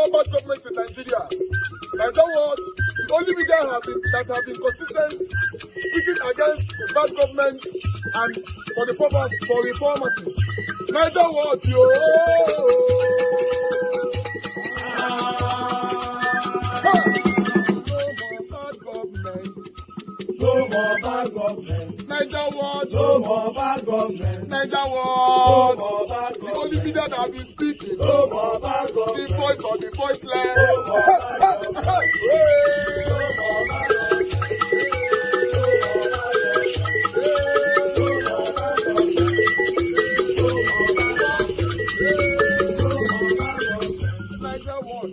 more bad government in Nigeria. Nigeria what? The only media that have been consistent speaking against the bad government and for the purpose for reformers. Nigeria what, yo? No more bad government. Nigeria what? No more bad government. Nigeria what? No more bad government. The only media that have been speaking. No more bad government. The voice of the voiceless. No more bad government. No more bad government.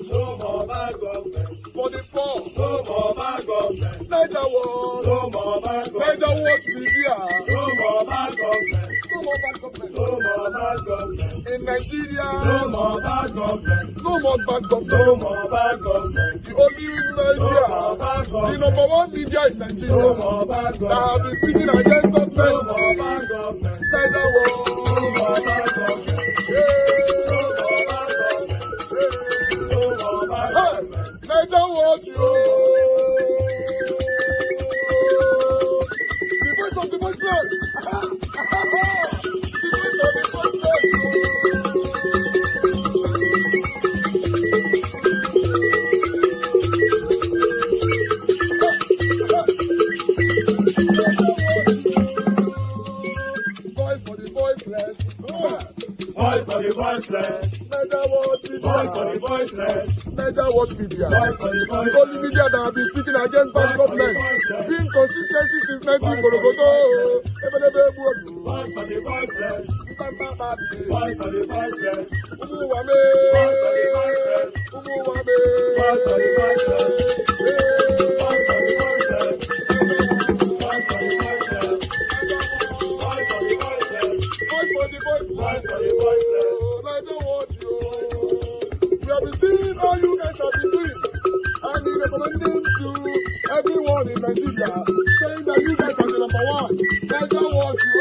No more bad government. For the poor. No more bad government. Nigeria what? No more bad government. Nigeria what be here? No more bad government. No more bad government. No more bad government. In Nigeria. No more bad government. No more bad government. No more bad government. The only media. No more bad government. The number one media in Nigeria. No more bad government. That have been speaking against government. No more bad government. Nigeria what? No more bad government. Nigeria what, yo? The voice of the voiceless. The voice of the voiceless. Voice for the voiceless. Voice for the voiceless. Nigeria what? Voice for the voiceless. Nigeria watch media. The only media that have been speaking against bad government. Being consistency since 1944. Voice for the voiceless. Voice for the voiceless. Umuwame. Voice for the voiceless. Umuwame. Voice for the voiceless. Voice for the voiceless. Voice for the voiceless. Voice for the voiceless. Voice for the voiceless. Voice for the voiceless. Nigeria watch you. We have been seeing all you guys have been doing, and we recommending to everyone in Nigeria, saying that you guys are the number one. Nigeria watch you.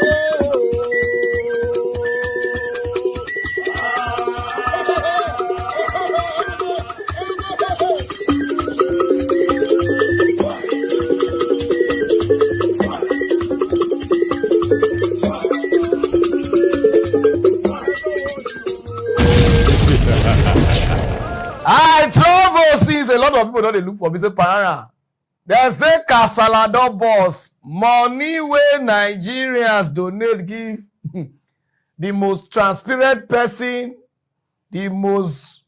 I travel since a lot of people don't look for me. Say Parara. They say Casalado boss. Money where Nigerians donate give the most transparent person, the most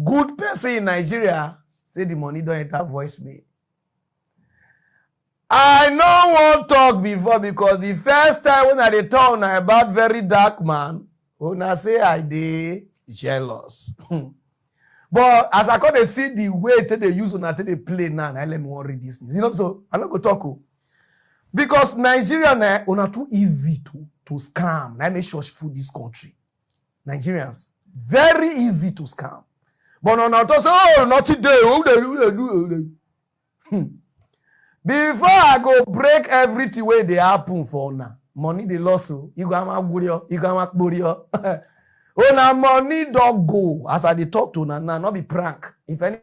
good person in Nigeria. Say the money don't enter voicemail. I no want talk before because the first time when I dey talk about very dark man, when I say I dey jealous. But as I come to see the way they use on they play now, I let me read this news. You know, so I'm not going to talk. Because Nigerians are too easy to scam. I make sure food this country. Nigerians, very easy to scam. But on our say, oh, not today. Before I go break everything where they happen for now, money they lost. You go make Una money don't go as I dey talk to una now, not be prank. If any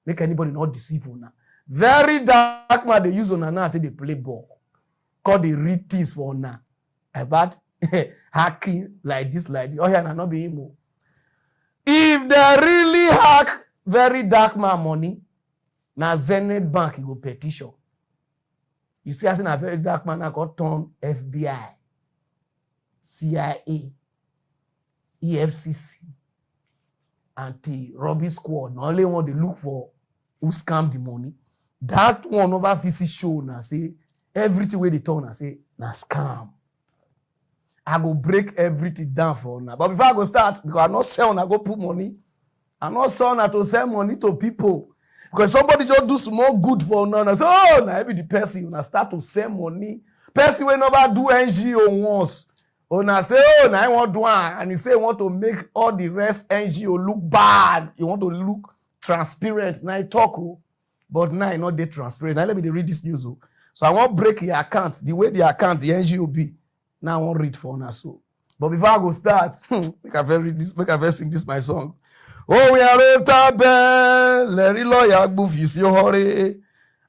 make anybody not deceive una. Very dark man they use una now until they play ball. Call they read things for una about hacking like this. Oh yeah, not be emo. If they really hack very dark man money, now Zenith Bank he go petition. You see, as in a very dark man I got turn FBI, CIA, EFCC, anti-robbery squad. Not only want to look for who scam the money. That one over VC show now say everything wey dey turn na say na scam. I go break everything down for una. But before I go start, because I no sell una go put money. I no sell una to sell money to people. Because somebody just do small good for una. And I say, oh, now be the person. Una start to sell money. Person will never do NGO once. Una say, oh, now I want to do one. And he say, he want to make all the rest NGO look bad. You want to look transparent. Now I talk, oh. But now I not dey transparent. Now let me read this news. Oh. So I want break your account. The way the account, the NGO be. Now I won't read for una so. But before I go start, make I read this, make I sing this my song. Oh, we are a tabe, Larry lawyer, boof, you see hore.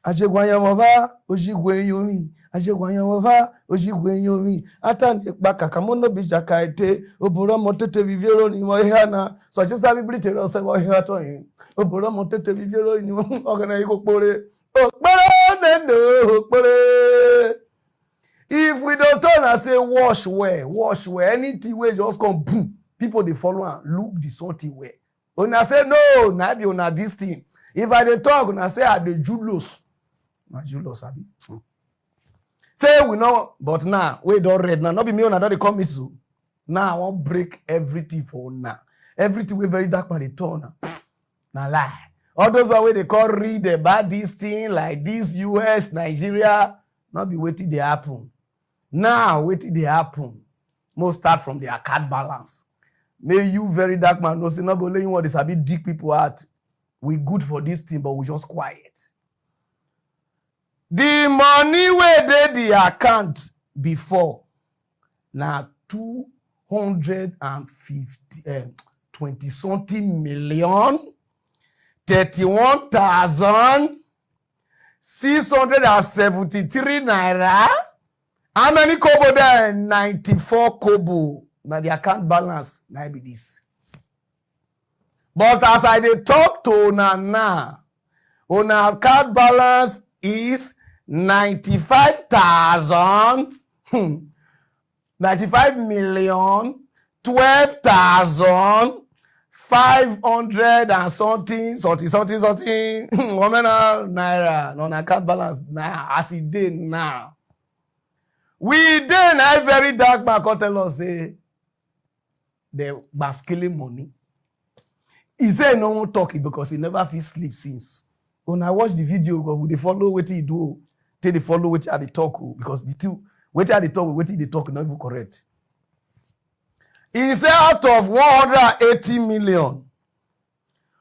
Ajegwanya mova, ojigwe yomi. Ajegwanya mova, ojigwe yomi. Atani baka kamono bijaka ite. Obura motete viviero ni moihana. So I just have ability to say what here to him. Obura motete viviero ni ogana iko pore. Okpere nendo, okpere. If we don't turn and say wash where, anything where just come boom, people they follow and look the something where. When I say no, na be on this thing. If I dey talk, when I say I dey Julos, na Julos abi. Say we know, but now we don't read now. Not be me on that they come it so. Now I want break everything for now. Everything we very dark man they turn. Now lie. All those way they call read about this thing like this US, Nigeria, not be waiting they happen. Now, waiting they happen. Most start from the account balance. May you very dark man know say not only you want this a bit dig people out. We good for this thing, but we just quiet. The money where they the account before now 20 something million 31,673 naira. How many kobo there? 94 kobo. Now the account balance now be this. But as I dey talk to una now, una account balance is 95,012,500 and something women naira on account balance now as it dey now. We dey na very dark man come tell us say the basking money. He say no one talk it because he never fit sleep since. When I watch the video, we dey follow wetin he do, take dey follow wetin I dey talk because the two wetin I dey talk with wetin they talk not even correct. He say out of 180 million,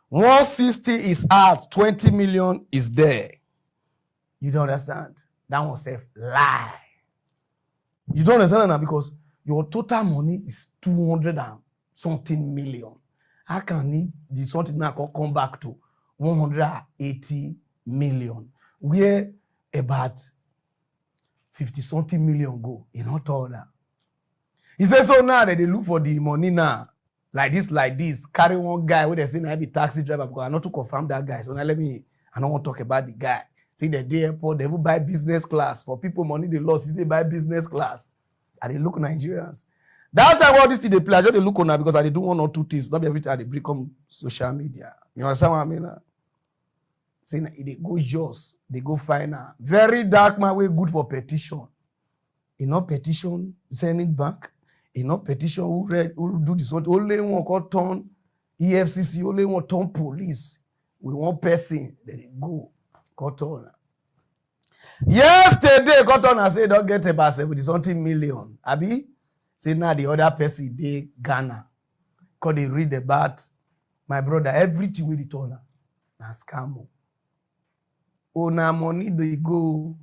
160 is out, 20 million is there. You don't understand? That one say lie. You don't understand that because your total money is 200 and something million. How can it the something now come back to 180 million? Where about 50 something million go? You know all that. He says so now that they look for the money now. Like this, carry one guy where they say I be taxi driver because I not to confirm that guy. So now I don't want to talk about the guy. See the day airport, they will buy business class. For people money they lost, they buy business class. And they look Nigerians. That time all this thing they play, I just they look on her because I do one or two things. Not every time they become social media. You understand what I mean? Saying they go just, they go find her. Very dark man way good for petition. You know petition, send it back. You know petition who do this one. Only one called turn EFCC, only one turn police. We one person, then they go. Cotton. Yesterday, Cotton I said don't get about 70 something million. Abi, say now the other person they Ghana. Cause they read about my brother everything with the turner. Na scam. Oh, na money they go.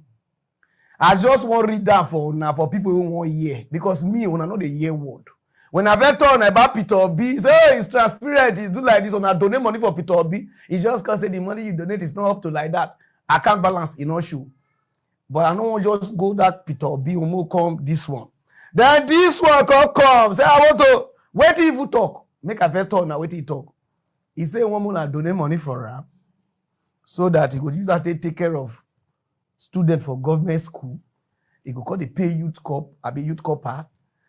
I just want to read that for now for people who want hear because me when I know the hear word. When I've talked about Peter Obi, say oh, it's transparent, it's do like this. When I donate money for Peter Obi, it's just because the money you donate is not up to like that. I can't balance in no shoe. But I don't just go that Peter Obi will come this one. Then this one come. Say, I want to wait till you talk. Make a better talk now, wait till you talk. He say one more donate money for her so that he could use that to take care of students for government school. He could call the pay youth corp, abi youth corp,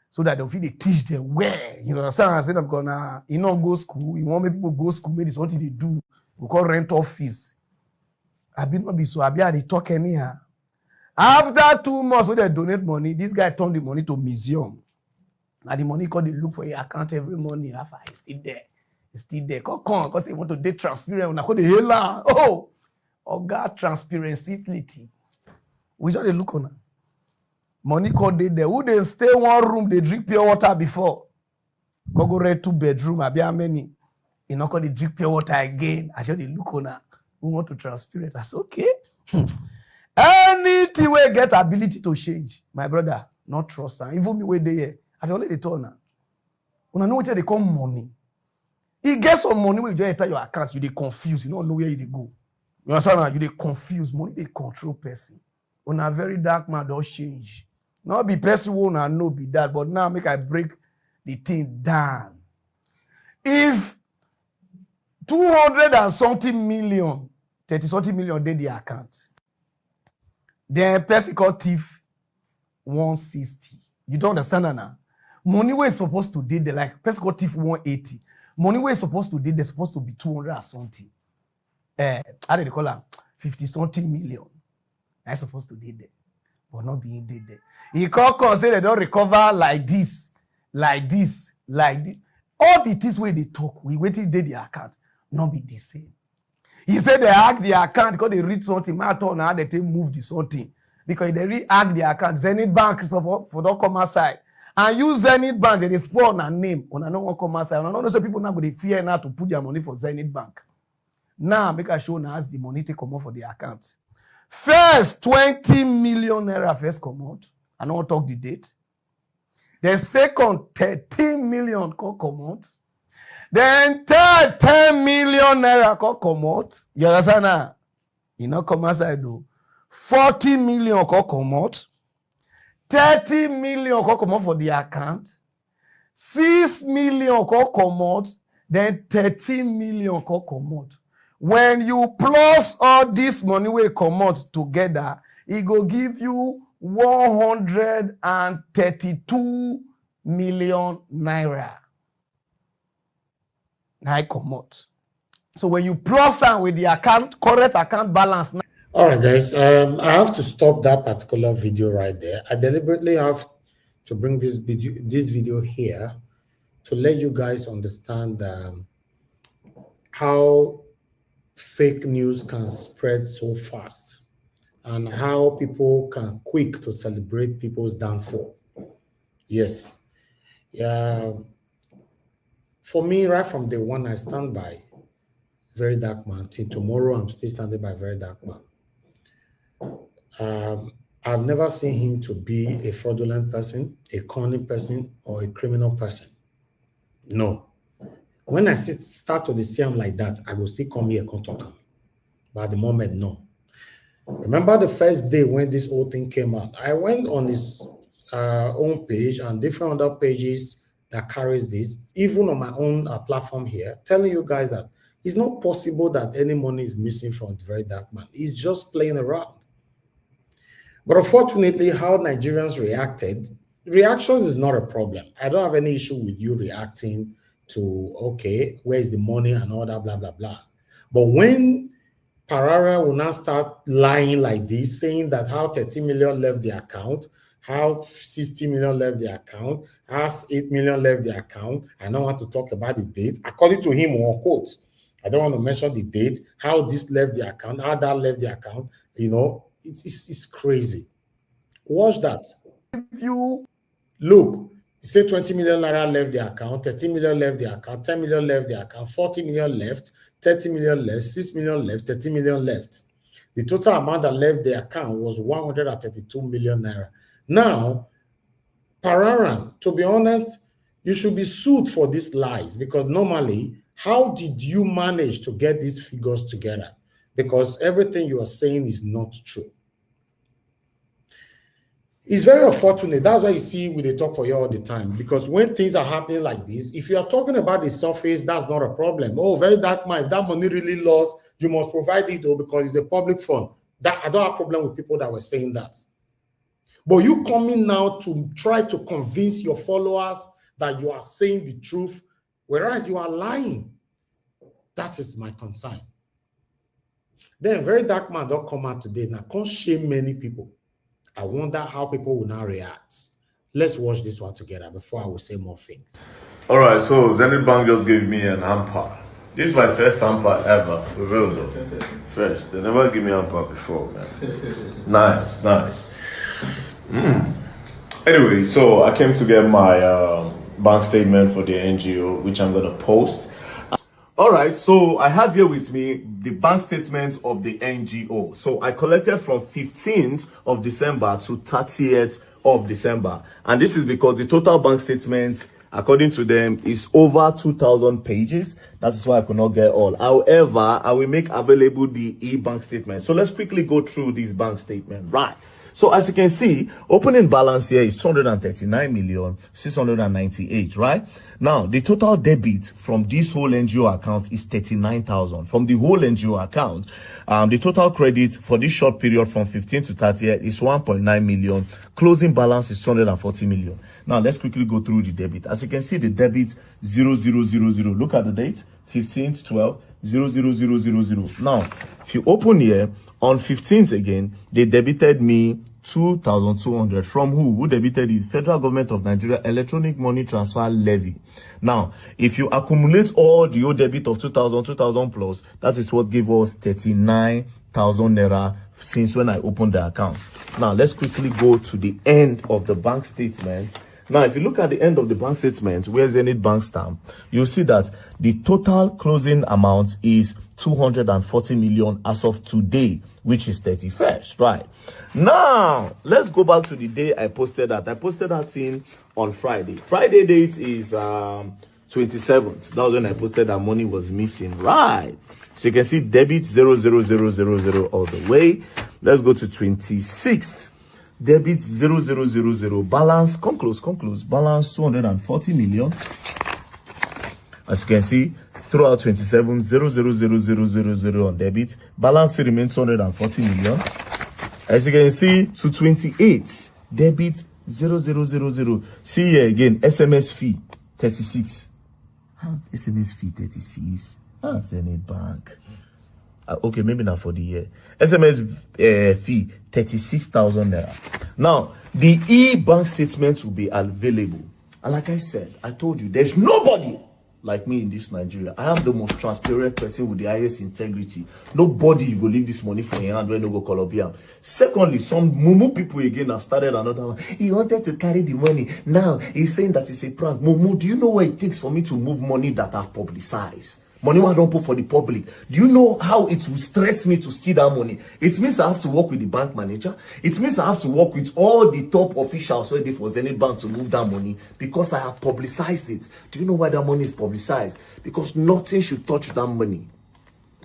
so that they'll feel they teach them where. You know what I'm saying? I'm gonna you know go school. You want me people go school, maybe it's something they do. We call rent office. I be not be so I be at the talk anyhow. After 2 months when they donate money, this guy turned the money to museum. And the money called, they look for your account every morning. After it's still there. It's still there. Come, because they want to date transparent. When I call the hell, oh, God, transparency. We just look on. Money called they there. Who they stay one room, they drink pure water before. Go rent 2 bedroom, I be how many? You know, call they drink pure water again. I should look on her. Who want to transparent? I said, okay. Anything we get ability to change, my brother, not trust her. Even me where they here, I don't let it turn her. When I know what they call money, you get some money where you just enter your account, you they confused, you don't know where you go. You understand? You they confused. Money they control person. On a very dark man, don't change. Not be person who I know be that, but now make I break the thing down. If 200 and something million, 30 something million did the account, then person called thief 160. You don't understand that now? Money where is supposed to did the like person called thief 180. Money where is supposed to did they're supposed to be 200 or something. How did they call her? 50 something million. I'm supposed to did there, but not being did there. He can't say they don't recover like this. All the things where they talk, we waiting did the account, not be the same. He said they hack the account because they read something. My turn now they move the something because they re-hack the account. Zenith Bank for don't come outside and use Zenith Bank. They spoil on a name. On no one come outside. On no so people now go they fear now to put their money for Zenith Bank. Now make a show now as the money take come out for the account. First 20 million naira first come out. I don't talk the date. The second 13 million come out. Then third 10 million naira come out. You understand now? You know come outside though. 40 million come out. 30 million come out for the account. 6 million come out. Then 13 million come out. When you plus all this money we come out together, it go give you 132 million naira. Now I come out. So when you plus and with the account, correct account balance. All right, guys. I have to stop that particular video right there. I deliberately have to bring this video here to let you guys understand how fake news can spread so fast and how people can quick to celebrate people's downfall. Yes. Yeah. For me, right from day one, I stand by Very Dark Man. Till tomorrow, I'm still standing by Very Dark Man. I've never seen him to be a fraudulent person, a cunning person, or a criminal person. No. When I start to see him like that, I will still come here and talk him. But at the moment, no. Remember the first day when this whole thing came out, I went on his own page and different other pages that carries this, even on my own platform here, telling you guys that it's not possible that any money is missing from the Very Dark Man. He's just playing around. But unfortunately, how Nigerians reacted, reactions is not a problem. I don't have any issue with you reacting to, okay, where's the money and all that, blah, blah, blah. But when Parara will now start lying like this, saying that how 30 million left the account, how 60 million left the account, how 8 million left the account, I don't want to talk about the date. According to him, on quote, I don't want to mention the date, how this left the account, how that left the account, you know, it's crazy. Watch that. If you look, say 20 million naira left the account, 13 million left the account, 10 million left the account, 40 million left, 30 million left, 6 million left, 30 million left. The total amount that left the account was 132 million naira. Now, Pararan, to be honest, you should be sued for these lies because normally, how did you manage to get these figures together? Because everything you are saying is not true. It's very unfortunate. That's why you see we they talk for you all the time. Because when things are happening like this, if you are talking about the surface, that's not a problem. Oh, Very Dark Man, if that money really lost, you must provide it though because it's a public fund. That I don't have a problem with people that were saying that. But you coming now to try to convince your followers that you are saying the truth, whereas you are lying. That is my concern. Then Very Dark Man don't come out today now. Can't shame many people. I wonder how people will now react. Let's watch this one together before I will say more things. All right, so Zenith Bank just gave me an hamper. This is my first hamper ever, for real though. First, they never give me hamper before, man. Nice. Anyway, so I came to get my bank statement for the NGO, which I'm gonna post. All right, so I have here with me the bank statements of the NGO. So I collected from 15th of December to 30th of December. And this is because the total bank statement, according to them, is over 2,000 pages. That is why I could not get all. However, I will make available the e-bank statement. So let's quickly go through this bank statement. Right. So as you can see, opening balance here is 239,698,000, right? Now, the total debit from this whole NGO account is 39,000. From the whole NGO account, the total credit for this short period from 15 to 30 is 1.9 million. Closing balance is 240 million. Now, let's quickly go through the debit. As you can see, the debit 0000. Look at the date, 15th, 12, 00000. Now, if you open here, on 15th again, they debited me 2,200. From who? Who debited it? Federal Government of Nigeria Electronic Money Transfer Levy. Now, if you accumulate all the old debit of 2,000 plus, that is what gave us 39,000 naira since when I opened the account. Now, let's quickly go to the end of the bank statement. Now, if you look at the end of the bank statement, where's any bank stamp, you'll see that the total closing amount is 240 million as of today, which is 31st, right? Now, let's go back to the day I posted that. I posted that in on Friday. Friday date is 27th. That was when I posted that money was missing, right? So you can see debit 00000 all the way. Let's go to 26th. Debit 0000, balance, come close, balance 240 million. As you can see, throughout 27, 000000 on debit, balance still remains 240 million. As you can see, to 28, debit 0000. See here again, SMS fee 36. SMS fee 36. Zenith Bank. Okay, maybe not for the year. SMS fee 36,000 naira. Now, the e-bank statement will be available. And like I said, I told you, there's nobody like me in this Nigeria. I am the most transparent person with the highest integrity. Nobody will leave this money for your hand when you go Colombia. Secondly, some mumu people again have started another one. He wanted to carry the money. Now, he's saying that it's a prank. Mumu, do you know what it takes for me to move money that I've publicized? Money I don't put for the public. Do you know how it will stress me to steal that money? It means I have to work with the bank manager. It means I have to work with all the top officials ready for Zenith Bank to move that money because I have publicized it. Do you know why that money is publicized? Because nothing should touch that money.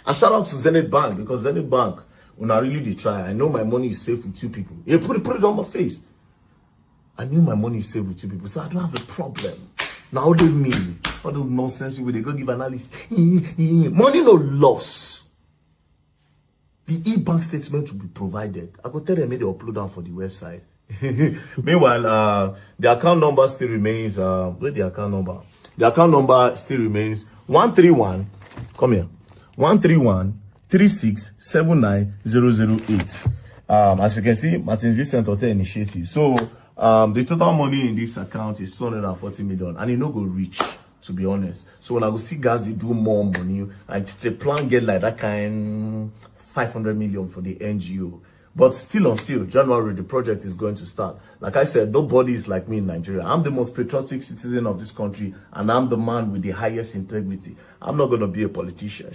And shout out to Zenith Bank because Zenith Bank, when I really did try, I know my money is safe with two people. You put it on my face. I knew my money is safe with two people, so I don't have a problem. Now they mean all those nonsense people, they go give analysis. Money no loss. The e-bank statement will be provided. I go tell them they upload down for the website. Meanwhile, the account number still remains. Where's the account number? The account number still remains 131. Come here. 131-3679-008. As you can see, Martin Vincent Hotel Initiative. So the total money in this account is 240 million, and it no go reach, to be honest. So when I go see guys, they do more money, and the plan get like that kind 500 million for the NGO. But still, January, the project is going to start. Like I said, nobody is like me in Nigeria. I'm the most patriotic citizen of this country, and I'm the man with the highest integrity. I'm not going to be a politician,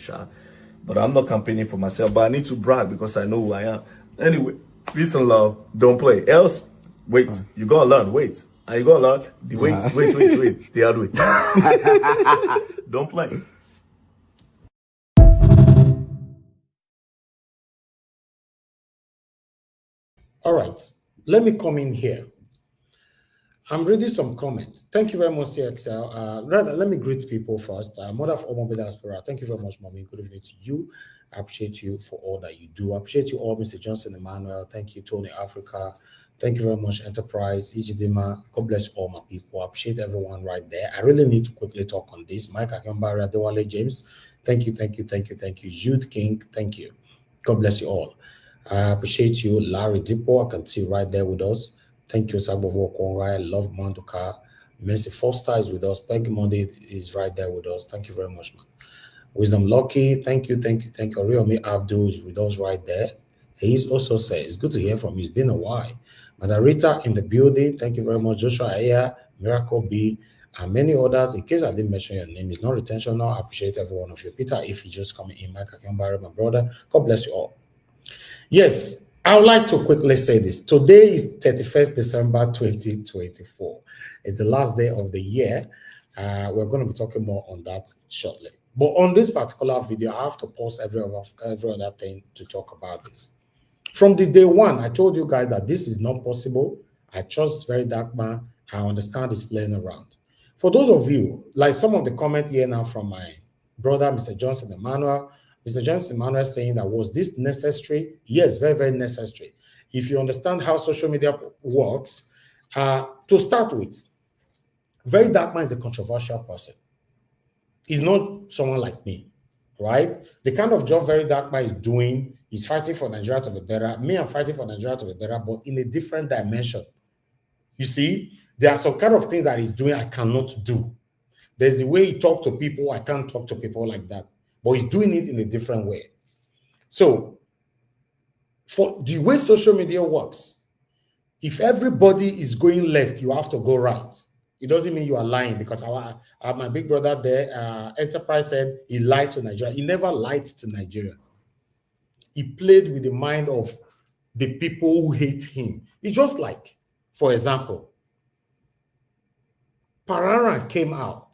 but I'm not campaigning for myself. But I need to brag because I know who I am. Anyway, peace and love. Don't play. Else, wait. You gotta learn. Wait. Are you gonna learn? Wait. The hard way. Don't play. All right, let me come in here. I'm reading some comments. Thank you very much, CXL. Let me greet people first. Mother of Omo Diaspora, thank you very much, Mommy. Good evening to you. I appreciate you for all that you do. I appreciate you all, Mr. Johnson Emmanuel. Thank you, Tony Africa. Thank you very much, Enterprise, Ijidima. God bless all my people. I appreciate everyone right there. I really need to quickly talk on this. Mike Akambara, Dewale James. Thank you. Jude King, thank you. God bless you all. I appreciate you, Larry Dipo. I can see right there with us. Thank you, Sabovo Konrai. Love Manduka. Mercy Foster is with us. Peggy Monday is right there with us. Thank you very much, man. Wisdom Lucky, thank you. Riomi Abdul is with us right there. He's also said it's good to hear from you. It's been a while. Madarita in the building, thank you very much. Joshua Aya, Miracle B, and many others. In case I didn't mention your name, it's not retentional. I appreciate every one of you. Peter, if you just come in, Mike Akambari, my brother, God bless you all. Yes, I would like to quickly say this. Today is 31st December 2024. It's the last day of the year. We're going to be talking more on that shortly. But on this particular video, I have to pause every other thing to talk about this. From the day one, I told you guys that this is not possible. I trust very dark man. I understand he's playing around. For those of you, like some of the comment here now from my brother, Mr. Johnson Emmanuel, Mr. Johnson Emmanuel saying that was this necessary? Yes, very, very necessary. If you understand how social media works, to start with, very dark man is a controversial person. He's not someone like me, right? The kind of job very dark man is doing is fighting for Nigeria to be better. Me, I'm fighting for Nigeria to be better, but in a different dimension. You see, there are some kind of things that he's doing I cannot do. There's the way he talks to people. I can't talk to people like that. But he's doing it in a different way. So, for the way social media works, if everybody is going left, you have to go right. It doesn't mean you are lying, because my big brother there, Enterprise, said he lied to Nigeria. He never lied to Nigeria. He played with the mind of the people who hate him. It's just like, for example, Pararan came out.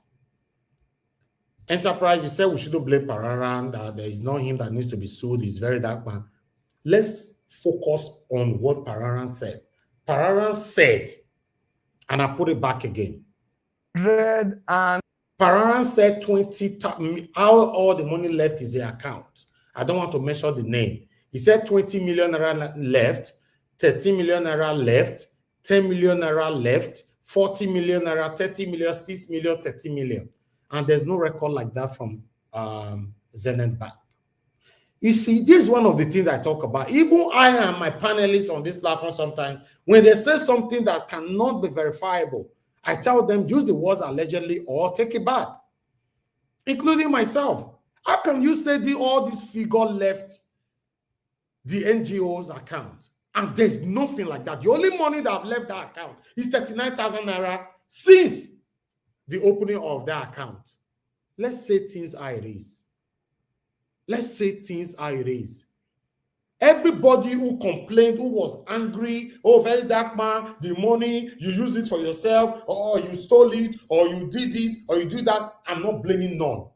Enterprise, you said we shouldn't blame Pararan, that there is not him that needs to be sued. He's very dark man. Let's focus on what Pararan said. Pararan said, and I put it back again. Pararan said 20, how all the money left is the account. I don't want to mention the name. He said 20 million naira left, 13 million naira left, 10 million naira left, 40 million naira, 30 million, 6 million, 30 million. And there's no record like that from Zenith Bank. You see, this is one of the things I talk about. Even I and my panelists on this platform sometimes, when they say something that cannot be verifiable, I tell them use the words allegedly or take it back, including myself. How can you say all this figure left the NGO's account? And there's nothing like that. The only money that I've left that account is 39,000 naira since the opening of that account. Let's say things are it is. Let's say things are it is. Everybody who complained, who was angry, oh, very dark man, the money, you use it for yourself, or you stole it, or you did this, or you do that, I'm not blaming none.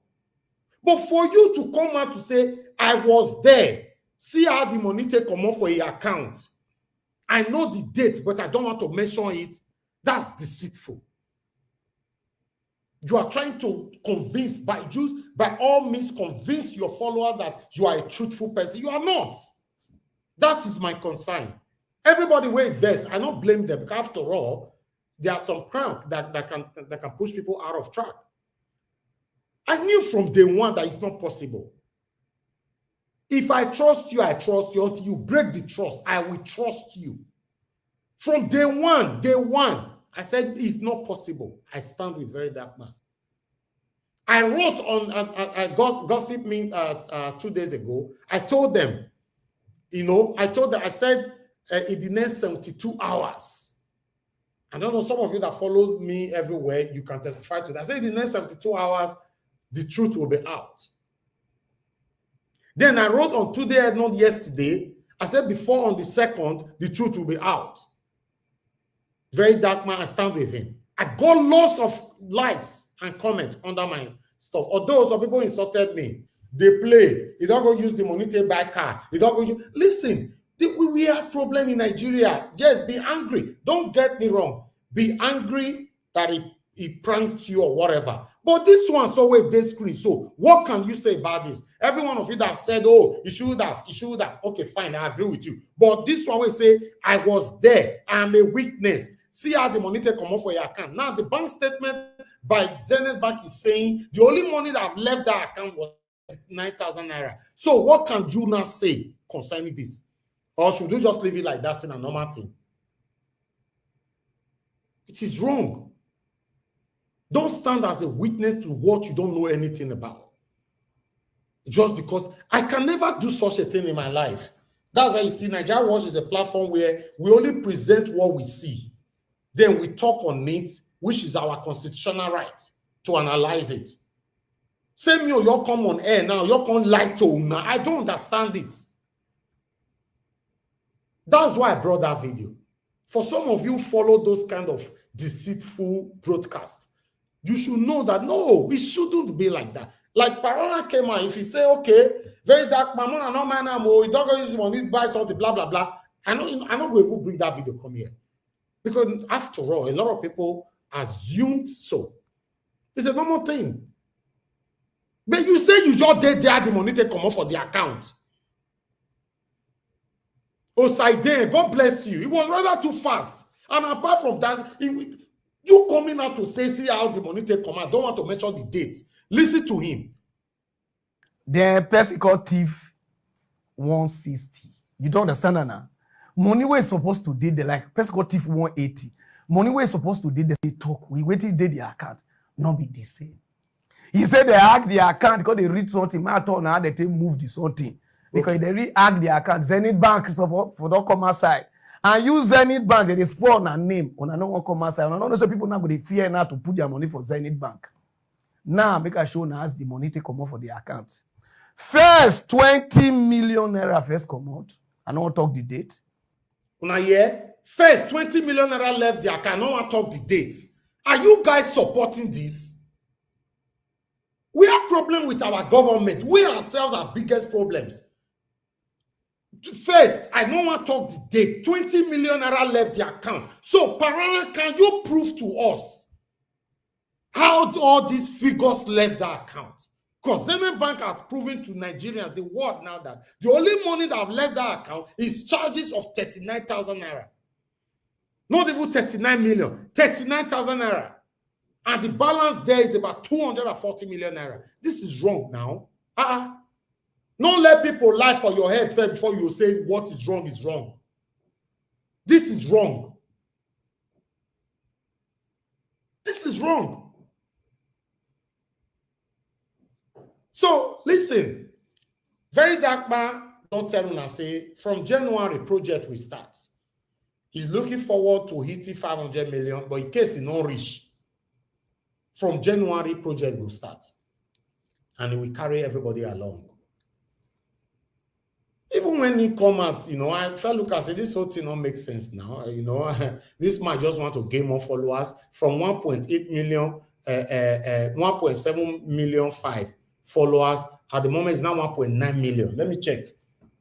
But for you to come out to say, I was there, see how the money take come off for your account. I know the date, but I don't want to mention it. That's deceitful. You are trying to convince, by all means, convince your followers that you are a truthful person. You are not. That is my concern. Everybody will invest. I don't blame them, because after all, there are some prank that can push people out of track. I knew from day one that it's not possible. If I trust you, I trust you. Until you break the trust, I will trust you. From day one, I said it's not possible. I stand with very dark man. I wrote on Gossip Me 2 days ago. I told them, I said in the next 72 hours. I don't know, some of you that followed me everywhere, you can testify to that. I said in the next 72 hours, the truth will be out. Then I wrote on today, not yesterday. I said before on the 2nd, the truth will be out. Very dark man, I stand with him. I got lots of likes and comments under my stuff. Although some people insulted me, they play. You don't go use the money to buy car. You don't go use. Listen, we have problem in Nigeria. Just be angry. Don't get me wrong. Be angry that he pranked you or whatever. But this one's always dead screen. So what can you say about this? Every one of you that have said, oh, you should have. Okay, fine, I agree with you. But this one will say, I was there. I'm a witness. See how the money take come off for your account. Now, the bank statement by Zenith Bank is saying the only money that I've left that account was 9,000 naira. So what can you now say concerning this? Or should we just leave it like that's in a normal thing? It is wrong. Don't stand as a witness to what you don't know anything about. Just because I can never do such a thing in my life. That's why you see Nigerian Watch is a platform where we only present what we see. Then we talk on it, which is our constitutional right to analyze it. Same you come on air now, you come lie to now. I don't understand it. That's why I brought that video. For some of you follow those kind of deceitful broadcasts, you should know that no, it shouldn't be like that. Like Parana came out, if he say, okay, very dark, mamona no man, you don't go use money, buy something, blah, blah, blah. I'm not going to bring that video come here. Because after all, a lot of people assumed so. It's a normal thing. But you say you just did the money to come off for the account. Osaide, God bless you. It was rather too fast. And apart from that, you coming out to say, see how the money take come out. Don't want to mention the date. Listen to him. The person called thief 160. You don't understand that now? Money was supposed to did the like person called thief 180. Money was supposed to did the talk. We waited did the account. Not be the same. He said they hacked the account because they read something. My thought now they move the something. Because they re-hack the account. Zenith Bank for don't come outside. And use Zenith Bank, they spoil on a name. On a no come outside. On a so people now go they fear now to put their money for Zenith Bank. Now make a show now as the money to come out for the account. First 20 million naira first come out. I don't want to talk the date. Una year, first 20 million naira left the account. I don't want to talk the date. Are you guys supporting this? We have problem with our government. We ourselves are biggest problems. First, I don't want to talk the date. 20 million naira left the account. So, Parana, can you prove to us how all these figures left the account? Because Zenith Bank has proven to Nigerians, the world now, that the only money that have left that account is charges of 39,000 naira. Not even 39 million, 39,000 naira. And the balance there is about 240 million naira. This is wrong now. Don't let people lie for your head first before you say what is wrong is wrong. This is wrong. This is wrong. So, listen. Very dark man, don't tell him and say, from January, project will start. He's looking forward to hitting 500 million, but in case he not reach, from January, project will start. And it will carry everybody along. Even when he come out, I felt look and say this whole thing don't make sense now. This man just want to gain more followers from 1.8 million, 1.7 million 5 followers. At the moment, it's now 1.9 million. Let me check.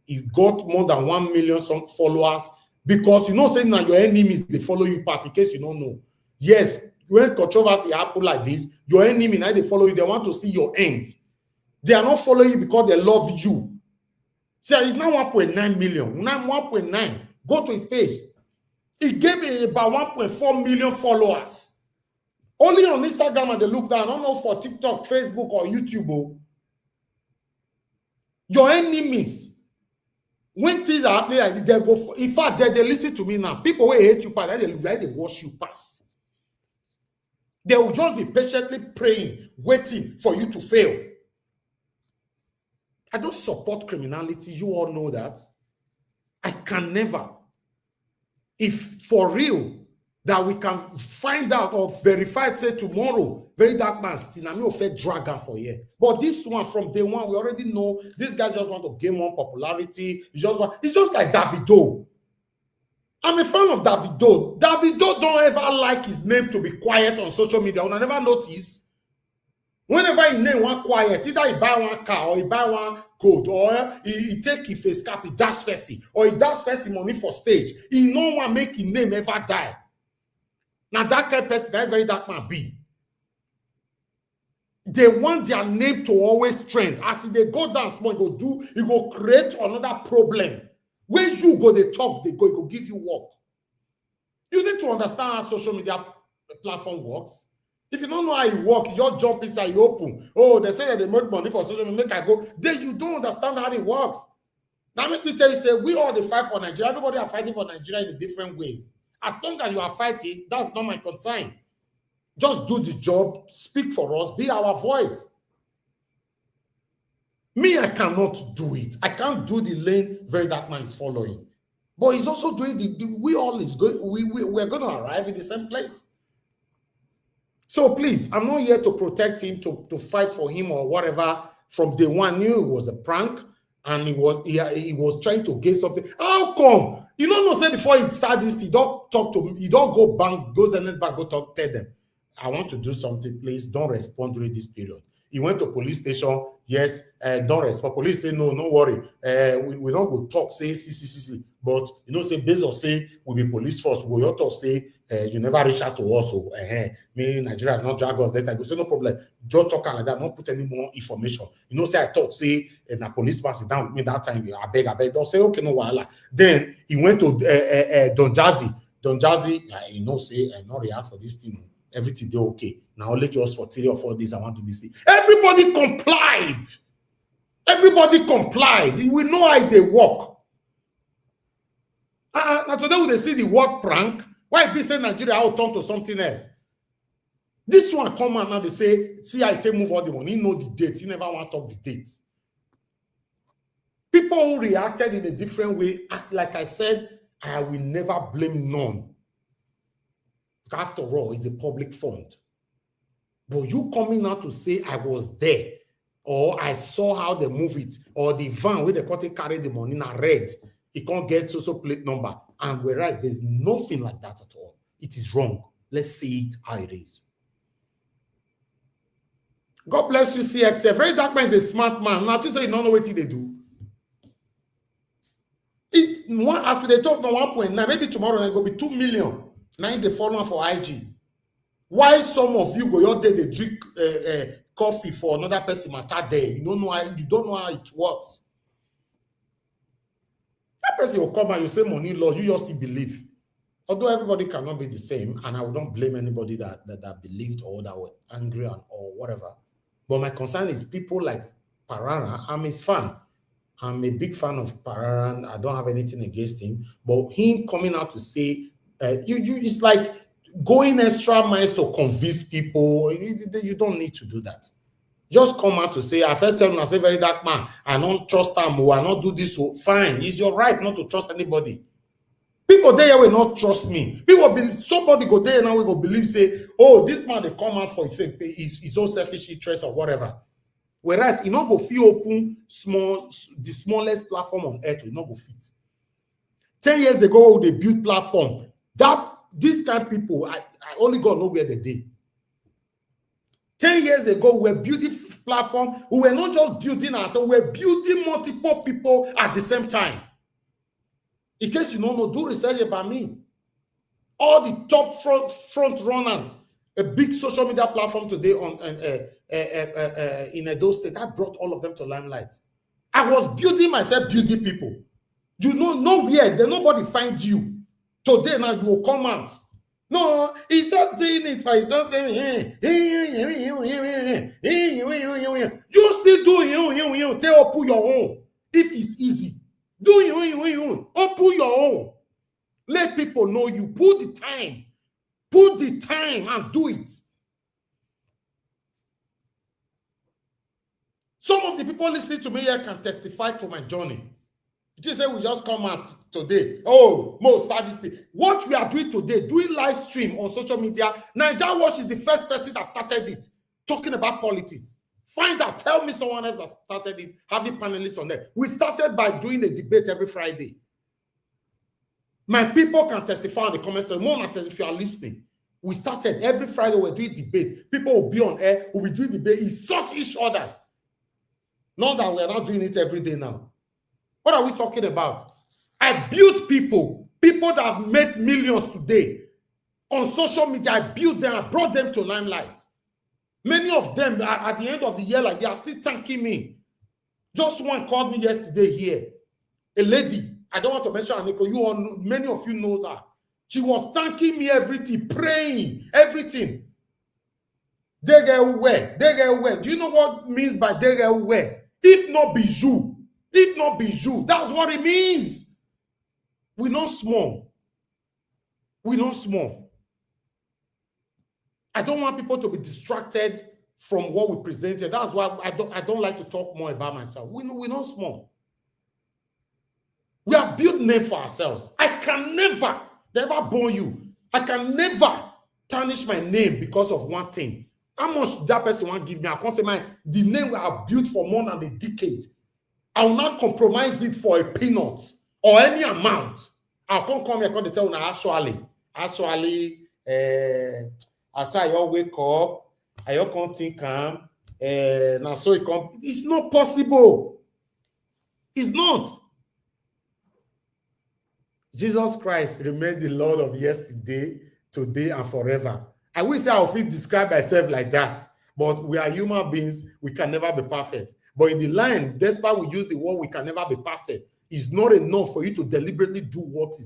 He got more than 1 million some followers because saying that your enemies they follow you past in case you don't know. Yes, when controversy happen like this, your enemy now they follow you. They want to see your end. They are not following you because they love you. So it's now 1.9 million. Now 1.9. Go to his page. He gave about 1.4 million followers. Only on Instagram and they look down. I don't know for TikTok, Facebook, or YouTube. Your enemies, when things are happening like this, they go. In fact, they listen to me now. People will hate you past. They watch you pass. They will just be patiently praying, waiting for you to fail. I don't support criminality. You all know that. I can never. If for real that we can find out or verify, say tomorrow, very dark man, still, I'm not fair dragon for here. But this one from day one, we already know this guy just want to gain more popularity. It's just like Davido. I'm a fan of Davido. Davido don't ever like his name to be quiet on social media. I never notice. Whenever he name one quiet, either he buy one car or he buy one gold, or he take his face cap, he dash Fessi, or he dash Fessi money for stage. He no one make his name ever die. Now that kind of person, that very dark man be. They want their name to always trend. As they go down small, he go create another problem. When you go the top, they go give you work. You need to understand how social media platform works. If you don't know how it works, you just jump inside, you open. Oh, they say that they make money for social media, make I go. Then you don't understand how it works. Now let me tell you, say, we all the fight for Nigeria. Everybody are fighting for Nigeria in a different way. As long as you are fighting, that's not my concern. Just do the job, speak for us, be our voice. Me, I cannot do it. I can't do the lane Very Dark Man is following. But he's also doing we all is going, we're going to arrive in the same place. So please, I'm not here to protect him, to fight for him or whatever. From day one, knew it was a prank, and he was trying to get something. How come? You don't know, say before he start this, he don't talk to me, he don't go bank, goes and then back, go talk, tell them, I want to do something, please don't respond during this period. He went to police station, yes, don't respond. Police say, no worry. We don't go talk, say, see. But, you know, say, based on say, we be police force, we ought to say, you never reach out to us, so, me, Nigeria is not drag us, that I go say, no problem. Just talk like that, not put any more information. You know, say, I talk, say, na police person down with me that time, I beg, don't say, okay, no, wahala. Then, he went to Don Jazzy. Don Jazzy, you know, say, I not react for this thing. Everything they okay. Now only just for 3 or 4 days, I want to do this thing. Everybody complied. Everybody complied. We know how they work. Now today when they see the word prank, why be saying Nigeria will turn to something else? This one come out now, they say, see how it move all the money. He know the date. He never want to talk the date. People who reacted in a different way, like I said, I will never blame none. After all, it's a public fund. But you coming out to say I was there, or I saw how they move it, or the van where they carry the money in a red, it can't get social plate number. And whereas there's nothing like that at all. It is wrong. Let's see it how it is. God bless you, CXF. Very Dark Man is a smart man. Now, to say you don't know what they do. After they talk on 1.9, maybe tomorrow it will be 2 million. Now they follow for IG. Why some of you go your day they drink coffee for another person matter there? You don't know how it works. That person will come and you say money law, you just believe. Although everybody cannot be the same, and I would not blame anybody that believed or that were angry or whatever. But my concern is people like Parara. I'm his fan. I'm a big fan of Parara, and I don't have anything against him. But him coming out to say, it's like going extra miles to convince people. You don't need to do that. Just come out to say, I felt tell him, I say, Very Dark Man, I don't trust him, or I not do this. So fine, it's your right not to trust anybody. People there will not trust me. Somebody go there now we go believe, say, oh, this man they come out for his own selfish interest or whatever. Whereas you not go feel open the smallest platform on earth will not go fit. 10 years ago, they built platform. This kind of people, I only God know where they did. 10 years ago, we were building platform. We were not just building ourselves, we were building multiple people at the same time. In case you don't know, do research about me. All the top front runners, a big social media platform today in Edo State, I brought all of them to limelight. I was building myself, building people. You know, nowhere, nobody finds you. Today now you will come out. No, he's just doing it by just saying, you still do tell open your own. If it's easy, do open your own. Let people know you. Put the time and do it. Some of the people listening to me here can testify to my journey. You say we just come out today. Oh, Mo, start this thing. What we are doing today, doing live stream on social media, Nigeria Watch is the first person that started it, talking about politics. Find out, tell me someone else that started it, having panelists on there. We started by doing a debate every Friday. My people can testify in the comments section. More than if you are listening. We started every Friday, we're doing debate. People will be on air, we'll be doing debate, insult each others. Not that we're not doing it every day now. What are we talking about? I built people that have made millions today. On social media, I built them, I brought them to limelight. Many of them, at the end of the year, like they are still thanking me. Just one called me yesterday here. A lady, I don't want to mention her name, many of you know her. She was thanking me everything, praying, everything. They get away. Do you know what means by they get away? If not be you, If not be you, that's what it means. We're not small. We're not small. I don't want people to be distracted from what we presented. That's why I don't like to talk more about myself. We're not small. We have built name for ourselves. I can never bore you. I can never tarnish my name because of one thing. How much that person want to give me? I can't say the name we have built for more than a decade. I will not compromise it for a peanut or any amount. I can't come here and tell you actually, as I all wake up, I all can't think now so it come. It's not possible. It's not. Jesus Christ remained the Lord of yesterday, today, and forever. I wish I would describe myself like that, but we are human beings. We can never be perfect. But in the line, despite we use the word "we can never be perfect," it's not enough for you to deliberately do what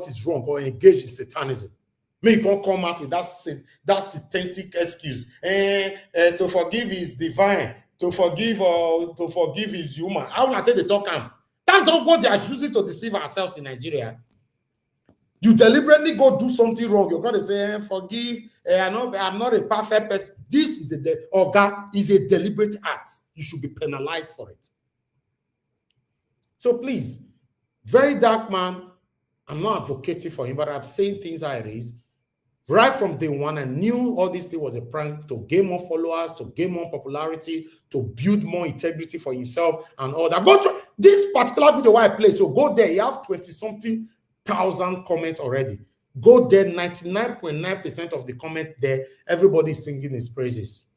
is wrong or engage in satanism. May you can't come out with that satanic excuse. To forgive is divine. To forgive is human. How will I take the talk? That's not what they are using to deceive ourselves in Nigeria. You deliberately go do something wrong. You're going to say, forgive. I'm not a perfect person. This is a deliberate act. You should be penalized for it. So please, very dark man, I'm not advocating for him, but I'm saying things how it is. Right from day one, I knew all this thing was a prank to gain more followers, to gain more popularity, to build more integrity for himself and all that. Go to this particular video where I play. So go there. You have 20-something thousand comments already. Go there. 99.9% of the comment there, everybody's singing his praises.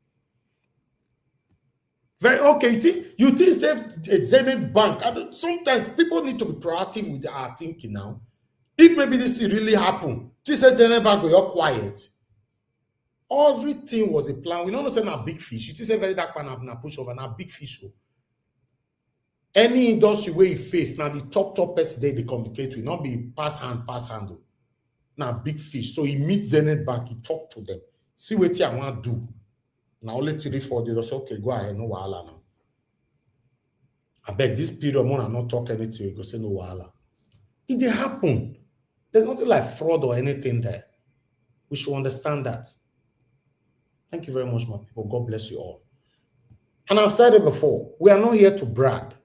Very okay. You think Zenith Bank? Sometimes people need to be proactive with our thinking now. If maybe this thing really happened, this says Zenith Bank, you're quiet. Everything was a plan. We don't say a big fish. You say very dark man have na push over, now big fish. Any industry where you face, now the top person they communicate with, not be pass handle. Now big fish. So he meet Zenith Bank, he talk to them. See what I want to do. Now only 3-4 days, say, okay, go ahead, no wahala now. I beg this period, I not talk anything, you go say no wahala. It did happen. There's nothing like fraud or anything there. We should understand that. Thank you very much, my people. God bless you all. And I've said it before, we are not here to brag.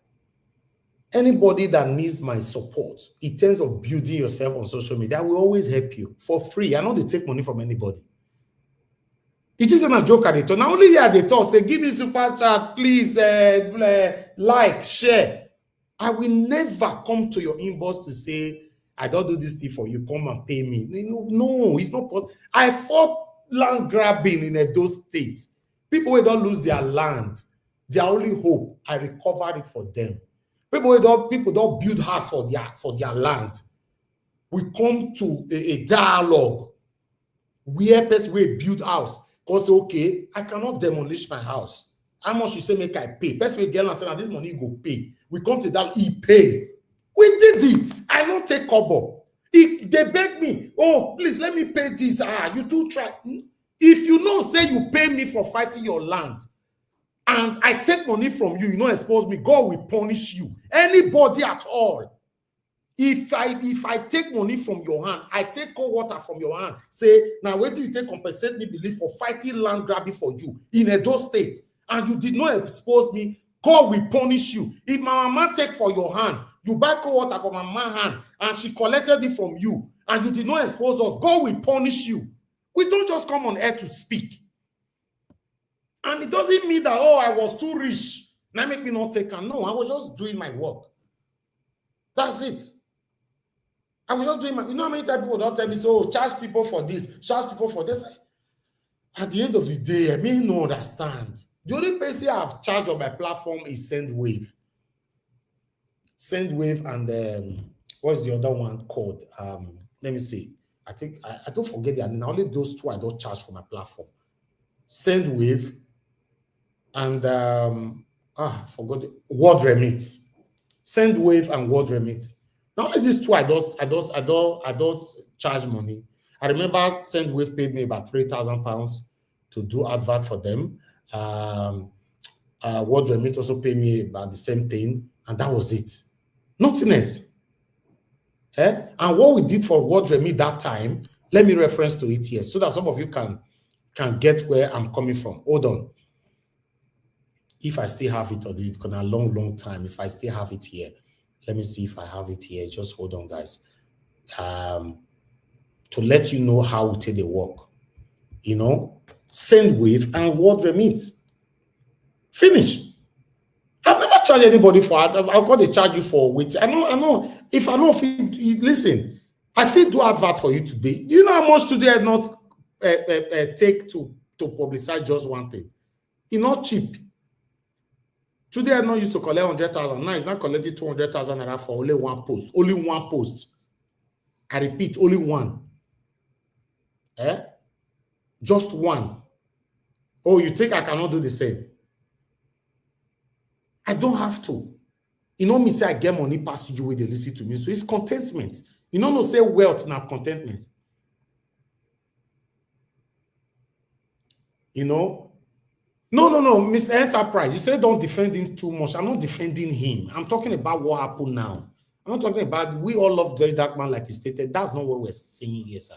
Anybody that needs my support in terms of building yourself on social media, I will always help you for free. I know they take money from anybody. It isn't a joke at it. Not only here they talk, say, give me super chat, please, like, share. I will never come to your inbox to say, I don't do this thing for you, come and pay me. No, it's not possible. I fought land grabbing in Edo State. People who don't lose their land, their only hope, I recovered it for them. People don't build house for their land. We come to a dialogue where person will build house. Because okay, I cannot demolish my house. How much you say make I pay? Person will get and say, this money you go pay. We come to that, he pay. We did it. I don't take kobo. They beg me, oh, please let me pay this. You too try. If you know, say you pay me for fighting your land, and I take money from you, you know, expose me, God will punish you. Anybody at all. If I take money from your hand, I take cold water from your hand, say, now wait till you take compensate me, believe for fighting land grabbing for you in Edo State, and you did not expose me, God will punish you. If my mama take for your hand, you buy cold water from my mama's hand, and she collected it from you, and you did not expose us, God will punish you. We don't just come on air to speak. And it doesn't mean that, oh, I was too rich. Now make me not take her. No, I was just doing my work. That's it. I was just doing my, you know how many times people don't tell me, so charge people for this, charge people for this. At the end of the day, I may not understand. The only person I have charged on my platform is SendWave. SendWave and what's the other one called? Let me see. I think I don't forget the name. Only those two I don't charge for my platform. SendWave and forgot the Word Remit. SendWave and Word Remit. Not only these two I don't charge money. I remember SendWave paid me about £3,000 to do advert for them. Word Remit also paid me about the same thing. And that was it. Nothing else. And what we did for Word Remit that time, let me reference to it here so that some of you can get where I'm coming from. Hold on. If I still have it, or this, because a long time, if I still have it here, let me see if I have it here. Just hold on, guys. To let you know how we take the work. You know, send wave and Word Remit. Finish. I've never charged anybody for it. I've got to charge you for wait. I know. If I don't feel, listen, I feel do advert for you today. Do you know how much today I not take to publicize just one thing? It's not cheap. Today I not used to collect 100,000. Now it's not collecting 200,000 naira for only one post. Only one post. I repeat, only one. Just one. Oh, you think I cannot do the same? I don't have to. You know me say I get money past you where they listen to me. So it's contentment. You know no say wealth now contentment. You know? No, Mr. Enterprise. You say don't defend him too much. I'm not defending him. I'm talking about what happened now. I'm not talking about we all love Very Dark Man like you stated. That's not what we're saying here, sir.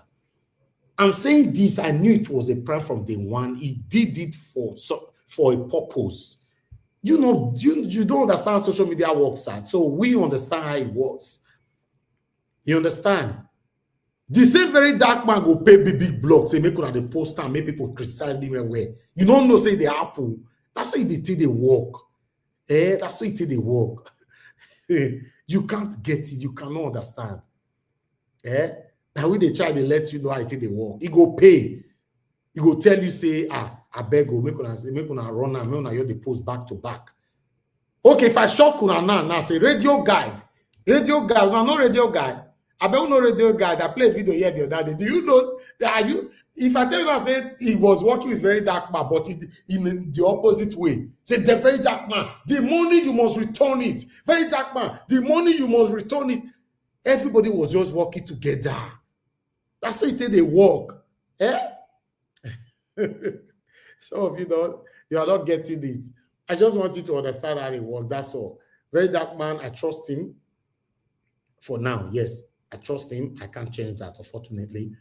I'm saying this. I knew it was a plan from day one. He did it for a purpose. You know, you don't understand how social media works, sir. So we understand how it works. You understand? The same Very Dark Man go pay big blogs, say make una the poster and make people criticize me where. You don't know, say the apple. That's why they take the work. That's why they take the work. You can't get it, you cannot understand. Now when they try to let you know how it take the work, he go pay. He go tell you, say, I beg you, make una run and make una hear the post back to back. Okay, if I shock una now say radio guide, no radio guide. I bet no radio guide. I play a video here the other day. Do you know that if I tell you I said he was working with Very Dark Man, but in the opposite way. Say the Very Dark Man, the money you must return it. Very Dark Man, the money you must return it. Everybody was just working together. That's why it did they work. Some of you are not getting it. I just want you to understand how it works. That's all. Very Dark Man, I trust him for now. Yes, I trust him. I can't change that, unfortunately.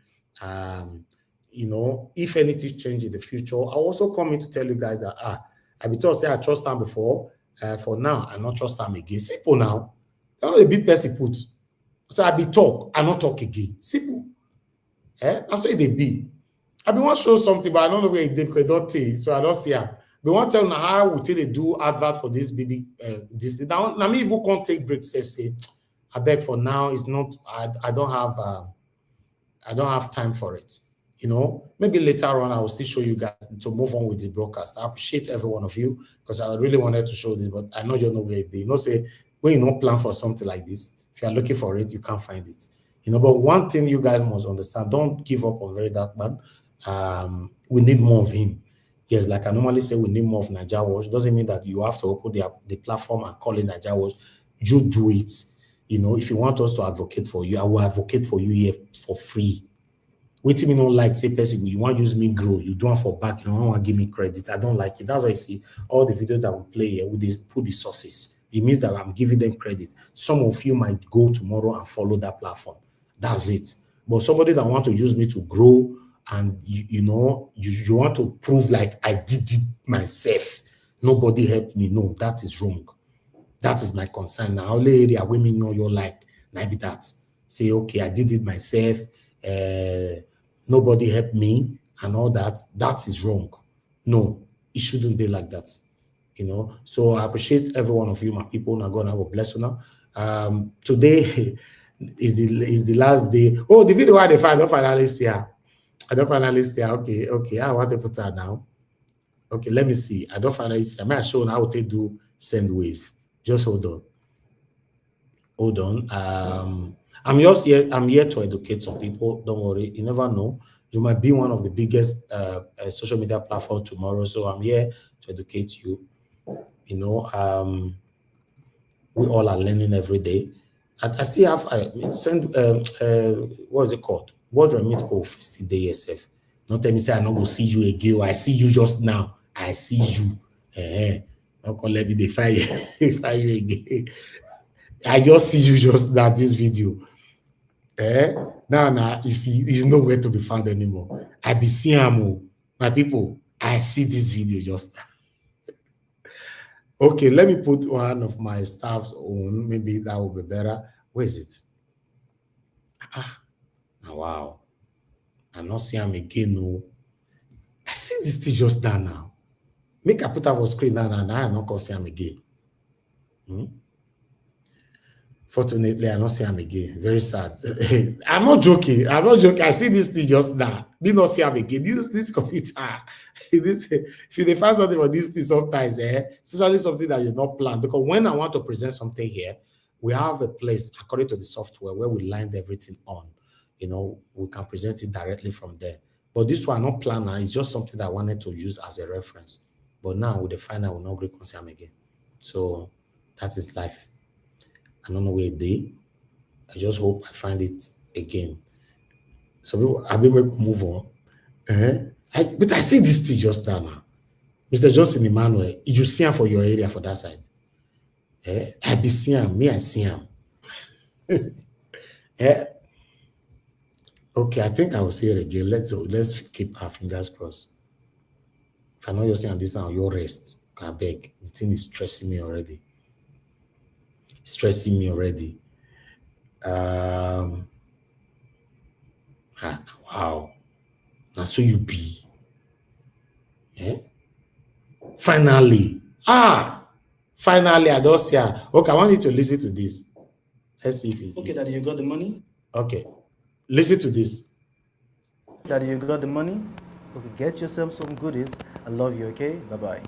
You know, if anything change in the future, I'll also come in to tell you guys that I be told say I trust him before. For now, I not trust him again. Simple now. That's not a big person put. So I be talk, I not talk again. Simple. That's what they be. I be want to show something, but I don't know where it did because I don't take, so I don't see her. But want to tell now how we take they do advert for this baby. This now me even can't take breaks. Say, I beg for now. It's not. I don't have time for it. You know, maybe later on I will still show you guys to move on with the broadcast. I appreciate every one of you because I really wanted to show this, but I know you know where it is. You know, say when you don't plan for something like this, if you are looking for it, you can't find it. You know, but one thing you guys must understand: don't give up on Very Dark Man. We need more of him. Yes, like I normally say, we need more of Nigeria Watch. Doesn't mean that you have to open the platform and call it Nigeria Watch. You do it. You know, if you want us to advocate for you, I will advocate for you here for free. Wait till me don't like say person, you want to use me grow, you don't for back, you don't want to give me credit. I don't like it. That's why I see all the videos that we play here with this put the sources. It means that I'm giving them credit. Some of you might go tomorrow and follow that platform. That's it. But somebody that want to use me to grow and you know you want to prove like I did it myself, nobody helped me. No, that is wrong. That is my concern. Now only area women know you're like maybe that. Say okay, I did it myself, nobody helped me and all that. That is wrong. No, it shouldn't be like that. You know, so I appreciate every one of you, my people. Now God have a blessing now. Today is the last day. Oh, the video I don't finally see her. I don't finally see her. Okay. I want to put her now. Okay, let me see. I don't finally see her. I may show how to do send wave. Just hold on. I'm here to educate some people. Don't worry. You never know. You might be one of the biggest social media platform tomorrow. So I'm here to educate you. You know, we all are learning every day. I still have send what is it called? Word Remit 50 days SF. Not tell me say I not go see you again. I see you just now. I see you. Uncle let me defy you again. I just see you just now this video. Now, he's nowhere to be found anymore. I be seeing him, my people. I see this video just now. Okay, let me put one of my staff's on. Maybe that will be better. Where is it? Wow. I'm not seeing him again. No, I see this thing just done now. Make I put up on screen now, and I not gonna see him again. Fortunately, I not see him again. Very sad. I'm not joking. I see this thing just now. Me not see him again. This computer. If you find something for this thing sometimes, especially something that you not planned. Because when I want to present something here, we have a place according to the software where we lined everything on. You know, we can present it directly from there. But this one not planned. It's just something that I wanted to use as a reference. But now with the final, I will not reconcile him again. So that is life. I don't know where it is. I just hope I find it again. So people, I've been able to move on. But I see this thing just now. Mr. Johnson Emmanuel, you see him for your area for that side. I be seeing him. Me, I see him. Okay, I think I will say it again. Let's keep our fingers crossed. If I know you're saying this now, your rest. I beg. The thing is stressing me already. Wow. Now so you be. Finally. Finally, I don't see her. Okay, I want you to listen to this. Let's see if it. Okay, Daddy, you got the money? Okay. Listen to this. Daddy, you got the money? Okay, get yourself some goodies. I love you, okay? Bye-bye.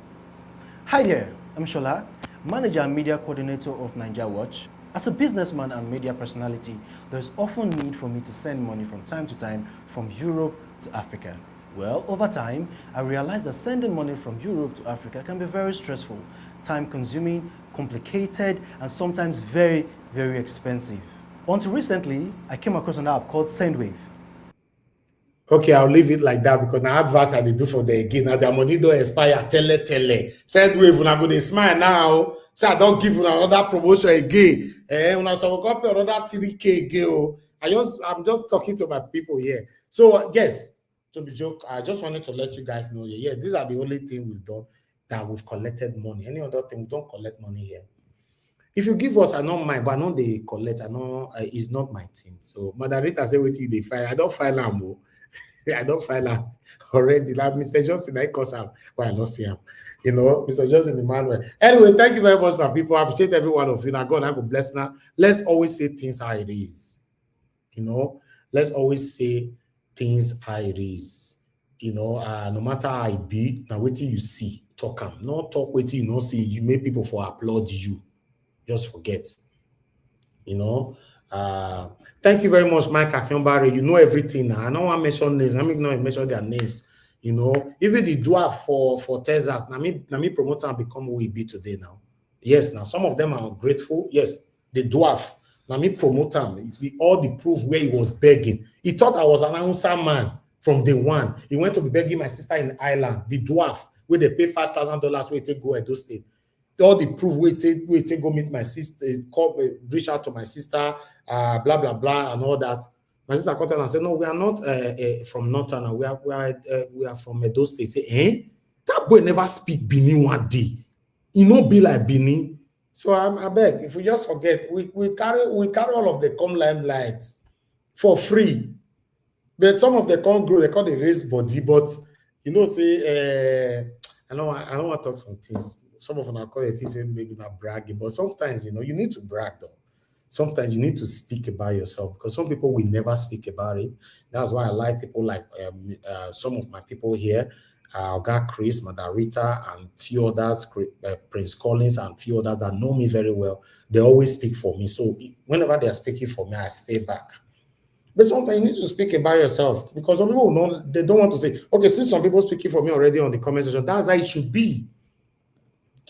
Hi there, I'm Shola, Manager and Media Coordinator of Nigeria Watch. As a businessman and media personality, there's often need for me to send money from time to time from Europe to Africa. Well, over time, I realized that sending money from Europe to Africa can be very stressful, time-consuming, complicated, and sometimes very, very expensive. Until recently, I came across an app called Sendwave. Okay, I'll leave it like that because now advert they do for the again. Now their money don't expire. Tele. Sendwave, when I go to smile now. So I don't give you another promotion again. When I saw copy another 3K again. I'm just talking to my people here. So yes, to be joke, I just wanted to let you guys know. Yeah, these are the only thing we've done that we've collected money. Any other thing, we don't collect money here. If you give us, I don't mind, but I know they collect. I know it's not my thing. So Mother Rita say what you they file. I don't file them. I don't file them already. Like Mr. Johnson, I cause him. Well, I don't see him. You know, Mr. Johnson Emmanuel. Anyway, thank you very much, my people. I appreciate every one of you. Now, God, I go bless now. Let's always say things how it is. You know, let's always say things how it is. You know, no matter how it be, now wait till you see. Talk them. Not talk wait till you not see. You make people for applaud you. Just forget. You know. Thank you very much, Mike Akionbari. You know everything now. I don't want to mention names. I'm not mention their names. You know, even the dwarf for Texas. Now me promoter and become who we be today now. Yes, now some of them are grateful. Yes, the dwarf. Now me promote him. All the proof where he was begging. He thought I was an announcer man from day one. He went to be begging my sister in Ireland. The dwarf where they pay $5,000 where they go Edo State. All the proof we take go meet my sister, reach out to my sister, blah blah blah, and all that. My sister called and said, "No, we are not from Northern. We are from Edo State." Say, that boy never speak Benin one day. He no be like Benin. So I beg, if we just forget, we carry all of the come limelight for free. But some of the come grow, they call the raise body, but you know, say I don't want to talk some things. Some of them are call it maybe not bragging, but sometimes you know you need to brag though. Sometimes you need to speak about yourself because some people will never speak about it. That's why I like people like some of my people here, Oga Chris, Madarita, and few others, Prince Collins, and few others that know me very well. They always speak for me. So whenever they are speaking for me, I stay back. But sometimes you need to speak about yourself because some people they don't want to say, okay, since some people speaking for me already on the comment section, that's how it should be.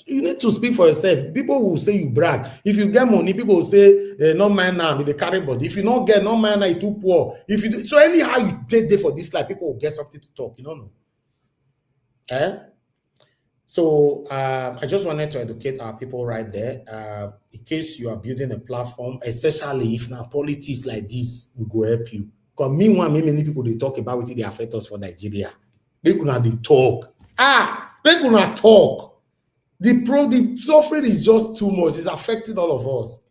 You need to speak for yourself. People will say you brag. If you get money, people will say, no man now, they carry body. If you don't get, no man now, you too poor. If you do, so anyhow you take there for this life, people will get something to talk. You don't know. So I just wanted to educate our people right there. In case you are building a platform, especially if now politics like this will go help you. Because meanwhile, many people they talk about what they affect us for Nigeria. They could not talk. They could not talk. The suffering is just too much. It's affecting all of us.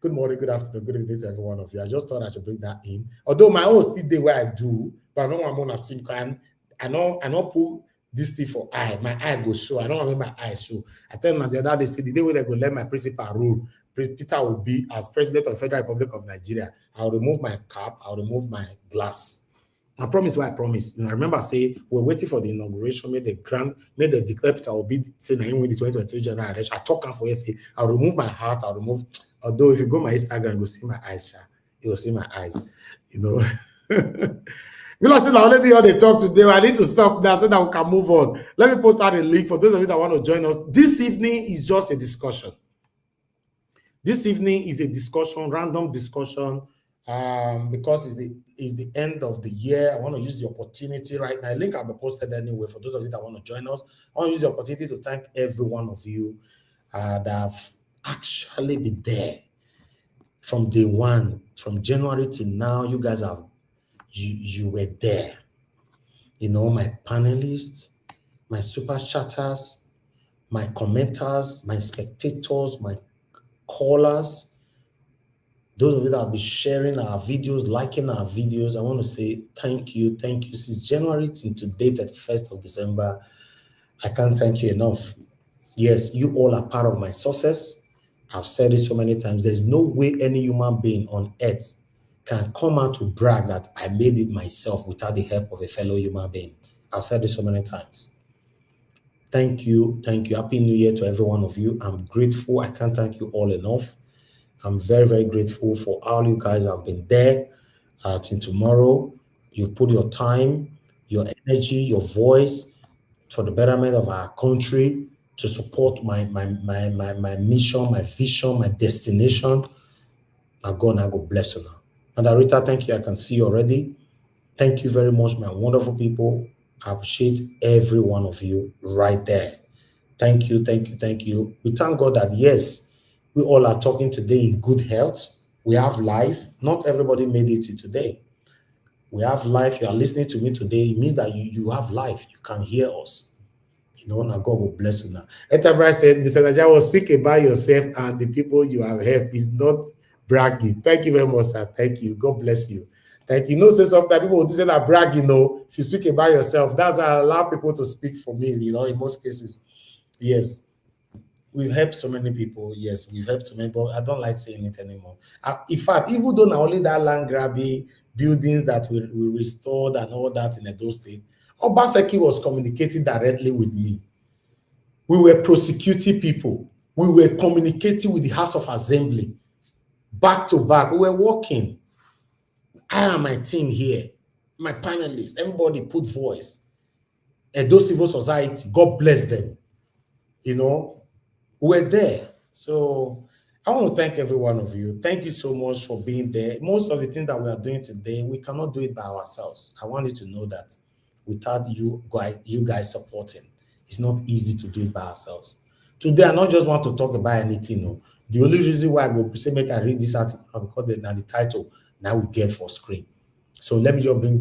Good morning, good afternoon, good evening to every one of you. I just thought I should bring that in. Although my own still day where I do, but I know I'm on a sim card. I know put this thing for eye. My eye go show. I don't want my eye show. I tell them the other day, say the day when they go let my principal rule, Peter will be as president of the Federal Republic of Nigeria. I'll remove my cap. I'll remove my glass. I promise what I promise. And I remember say we're waiting for the inauguration, made the declare Peter will be saying I win the 2023 general election. I talk for you, say I'll remove my heart, I'll remove. Although if you go my Instagram, you'll see my eyes, you'll see my eyes, you know. You know, I'll let me all they talk today. I need to stop now so that we can move on. Let me post out a link for those of you that want to join us. This evening is just a discussion. This evening is a discussion, random discussion, because it's the end of the year. I want to use the opportunity right now. A link I'll be posted anyway for those of you that want to join us. I want to use the opportunity to thank every one of you that have actually been there from day one, from January till now. You guys have you were there. You know, my panelists, my super chatters, my commenters, my spectators, my callers, those of you that will be sharing our videos, liking our videos. I want to say thank you. Since January till today, 31st of December, I can't thank you enough. Yes, you all are part of my success. I've said it so many times. There's no way any human being on earth can come out to brag that I made it myself without the help of a fellow human being. I've said it so many times. Thank you. Happy New Year to every one of you. I'm grateful. I can't thank you all enough. I'm very, very grateful for all you guys have been there till tomorrow. You put your time, your energy, your voice for the betterment of our country, to support my mission, my vision, my destination. And God bless you now. And Arita, thank you. I can see you already. Thank you very much, my wonderful people. I appreciate every one of you right there. Thank you. We thank God that, yes, we all are talking today in good health. We have life. Not everybody made it to today. We have life. You are listening to me today. It means that you have life. You can hear us. You know, now God will bless you now. Enterprise said, Mr. Najawo, speak about yourself and the people you have helped. Is not bragging. Thank you very much, sir. Thank you. God bless you. Thank you. You know, say sometimes people will say that bragging, you know, if you speak about yourself, that's why I allow people to speak for me, you know, in most cases. Yes. We've helped so many people. Yes, we've helped so many people. I don't like saying it anymore. In fact, even though not only that land grabbing buildings that we restored and all that in Edo State, Obaseki was communicating directly with me. We were prosecuting people. We were communicating with the House of Assembly. Back to back, we were working. I and my team here, my panelists, everybody put voice. Edo Civil Society, God bless them. You know, we're there. So I want to thank every one of you. Thank you so much for being there. Most of the things that we are doing today, we cannot do it by ourselves. I want you to know that without you guys supporting, it's not easy to do it by ourselves. Today, I not just want to talk about anything. No. The only reason why I go say make I read this article because the title now we get for screen. So let me just bring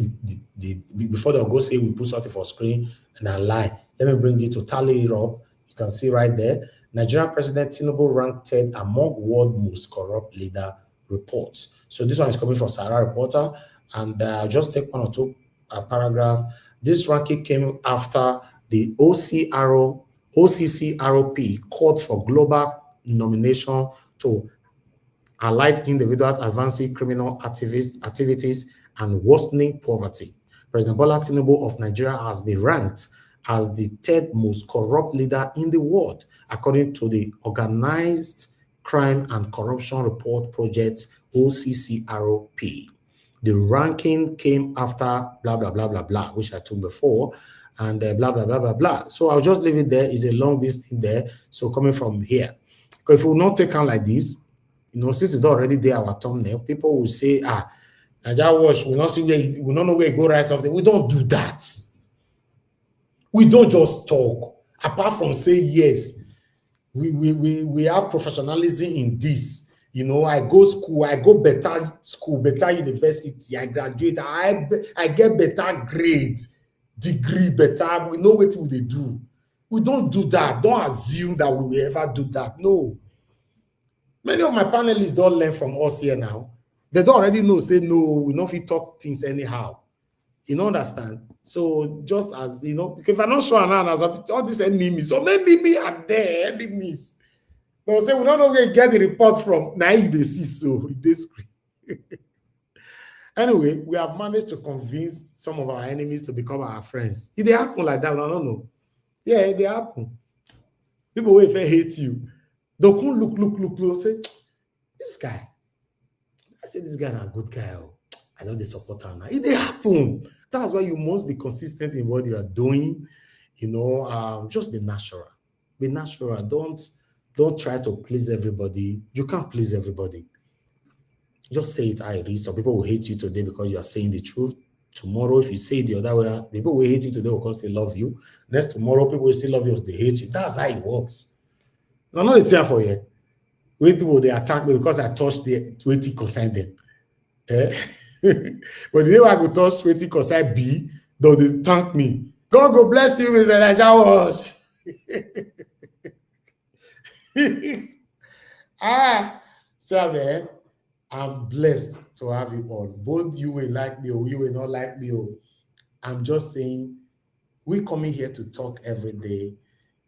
the before they go say we put something for screen and I lie. Let me bring it to tally it up. You can see right there. Nigerian President Tinubu ranked 3rd among world most corrupt leader reports. So this one is coming from Sahara Reporter, and I'll just take one or two paragraph. This ranking came after the OCCROP called for global nomination to allied individuals advancing criminal activities and worsening poverty. President Bola Tinubu of Nigeria has been ranked as the 3rd most corrupt leader in the world, according to the Organized Crime and Corruption Report Project, OCCROP. The ranking came after blah, blah, blah, blah, blah, which I told before, and blah, blah, blah, blah, blah. So I'll just leave it there. It's a long distance there. So coming from here, because if we will not take on like this, you know, since it's already there, our thumbnail, people will say, Naija Watch, we don't know where you go write something. We don't do that. We don't just talk. Apart from saying yes, we have professionalism in this. You know, I go school, I go better school, better university, I graduate, I get better grade, degree better. We know what they do. We don't do that. Don't assume that we will ever do that. No. Many of my panelists don't learn from us here now. They don't already know, say no, we not fit talk things anyhow. You don't understand? So just as, you know, if I'm not sure now, as all these enemies, so many enemies are there, enemies. They'll say, we don't know where you get the report from. Now you they see so, they screen. Anyway, we have managed to convince some of our enemies to become our friends. If they happen like that, I don't know. Yeah, they happen. People will hate you. They'll come look, say, this guy. I say, this guy is a good guy. I know they support her now. It they happen. That's why you must be consistent in what you are doing. You know, just be natural. Be natural. Don't try to please everybody. You can't please everybody. Just say it how it is. Some people will hate you today because you are saying the truth. Tomorrow, if you say it the other way around, people will hate you today because they love you. Next tomorrow, people will still love you because they hate you. That's how it works. No, not the same for you. When people they attack me because I touched the 20 concern them. Eh? But the day I go touch 20 concern B, though they thank me. God go bless you, Mr. Najawash. So man, I'm blessed to have you all. Both you will like me or you will not like me. I'm just saying, we coming here to talk every day.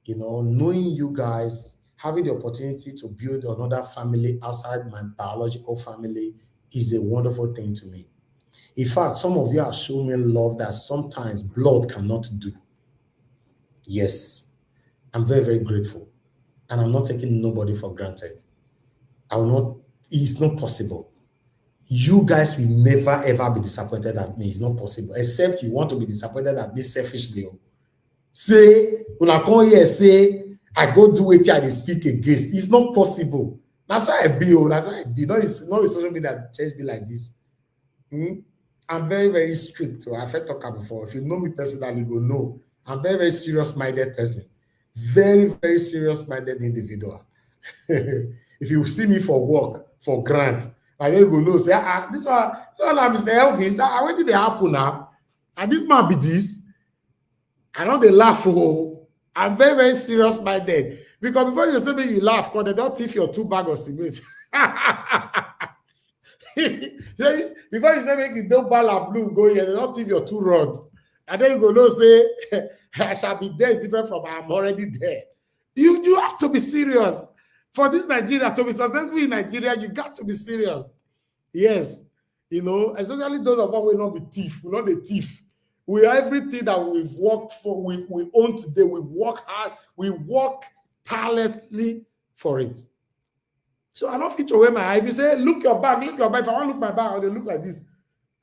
You know, knowing you guys, having the opportunity to build another family outside my biological family is a wonderful thing to me. In fact, some of you have shown me love that sometimes blood cannot do. Yes, I'm very, very grateful. And I'm not taking nobody for granted. I will not, it's not possible. You guys will never, ever be disappointed at me. It's not possible. Except you want to be disappointed at me selfishly. Say, when I come here, say, I go do it here, I speak against. It's not possible. That's why I be. That's why I be. Not social media that change me like this. I'm very, very strict. I've heard talk before. If you know me personally, you go know. I'm very, very serious-minded person. Very, very serious-minded individual. If you see me for work, for grant, I then go know, say, this one Mr. Elvis, what did they happen now? And this man be this. I know they laugh. I'm very, very serious-minded. Because before you say me, you laugh, because they don't thief your 2 bags of cement. Before you say make you don't ball blue, go here, they don't thief your 2 rods. And then you go no say, I shall be there is different from I'm already there. You have to be serious. For this Nigeria, to be successful in Nigeria, you got to be serious. Yes. You know, especially those of us who will not be thief. We're not the thief. We are everything that we've worked for, we own today. We work hard, we work tirelessly for it. So I don't fit away my eye. If you say, look your back. If I want to look my back, I will look like this.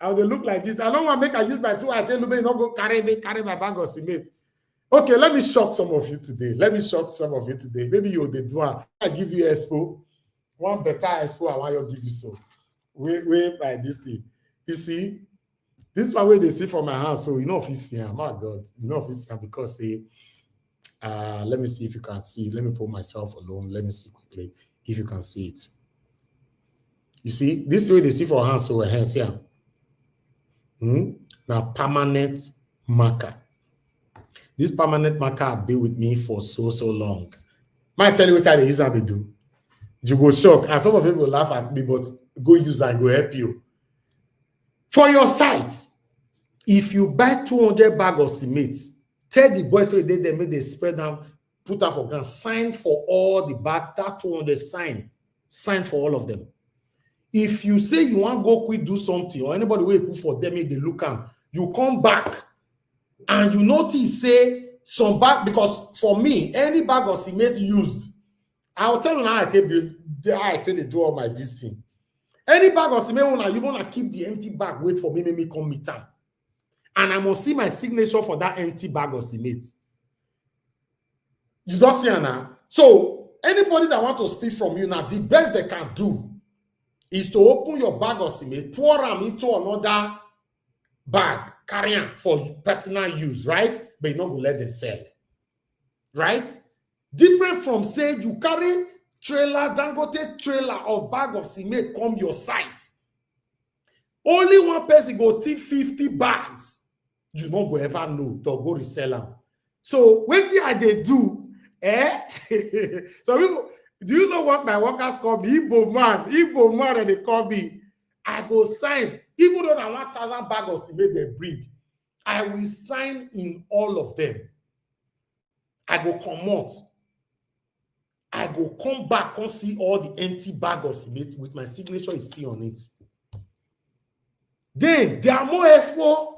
I don't want to make I use my 2 eye. Tell you, not go carry my bag of cement. Okay, let me shock some of you today. Maybe you're the one. I give you expo. One better expo, I want you to give you so. Wait by this thing. You see, this one way they see from my house. So you know if you see, my God, you know if you see, because say, let me see if you can see. Let me put myself alone. Let me see quickly if you can see it. You see, this way they see for hands, so hands here. Now permanent marker. This permanent marker have been with me for so long. Might tell you what I use and they do. You go shock, and some of you will laugh at me, but go use and go help you. For your site, if you buy 200 bags of cement, tell the boys where they make they spread them, put that for ground, sign for all the bag, that 200 sign for all of them. If you say you want to go quick do something, or anybody will put for them, they look at, you come back and you notice say some bag, because for me, any bag of cement used, I'll tell you how I tell you they do all my this thing. Any bag of cement, you want to keep the empty bag, wait for me, make me come meet them. And I must see my signature for that empty bag of cement. You don't see now. So anybody that want to steal from you now, the best they can do is to open your bag of cement, pour them into another bag, carry them for personal use, right? But you're not going to let them sell. right? Different from say you carry Dangote trailer of bag of cement come your site. Only one person go take 50 bags. You no go ever know to go resell them. So wetin I dey do? So people, do you know what my workers call me? Igbo man, and they call me. I go sign, even though na 1,000 bag of cement they bring, I will sign in all of them. I go comot. I go come back and see all the empty bag of cement with my signature is still on it. Then there are more expo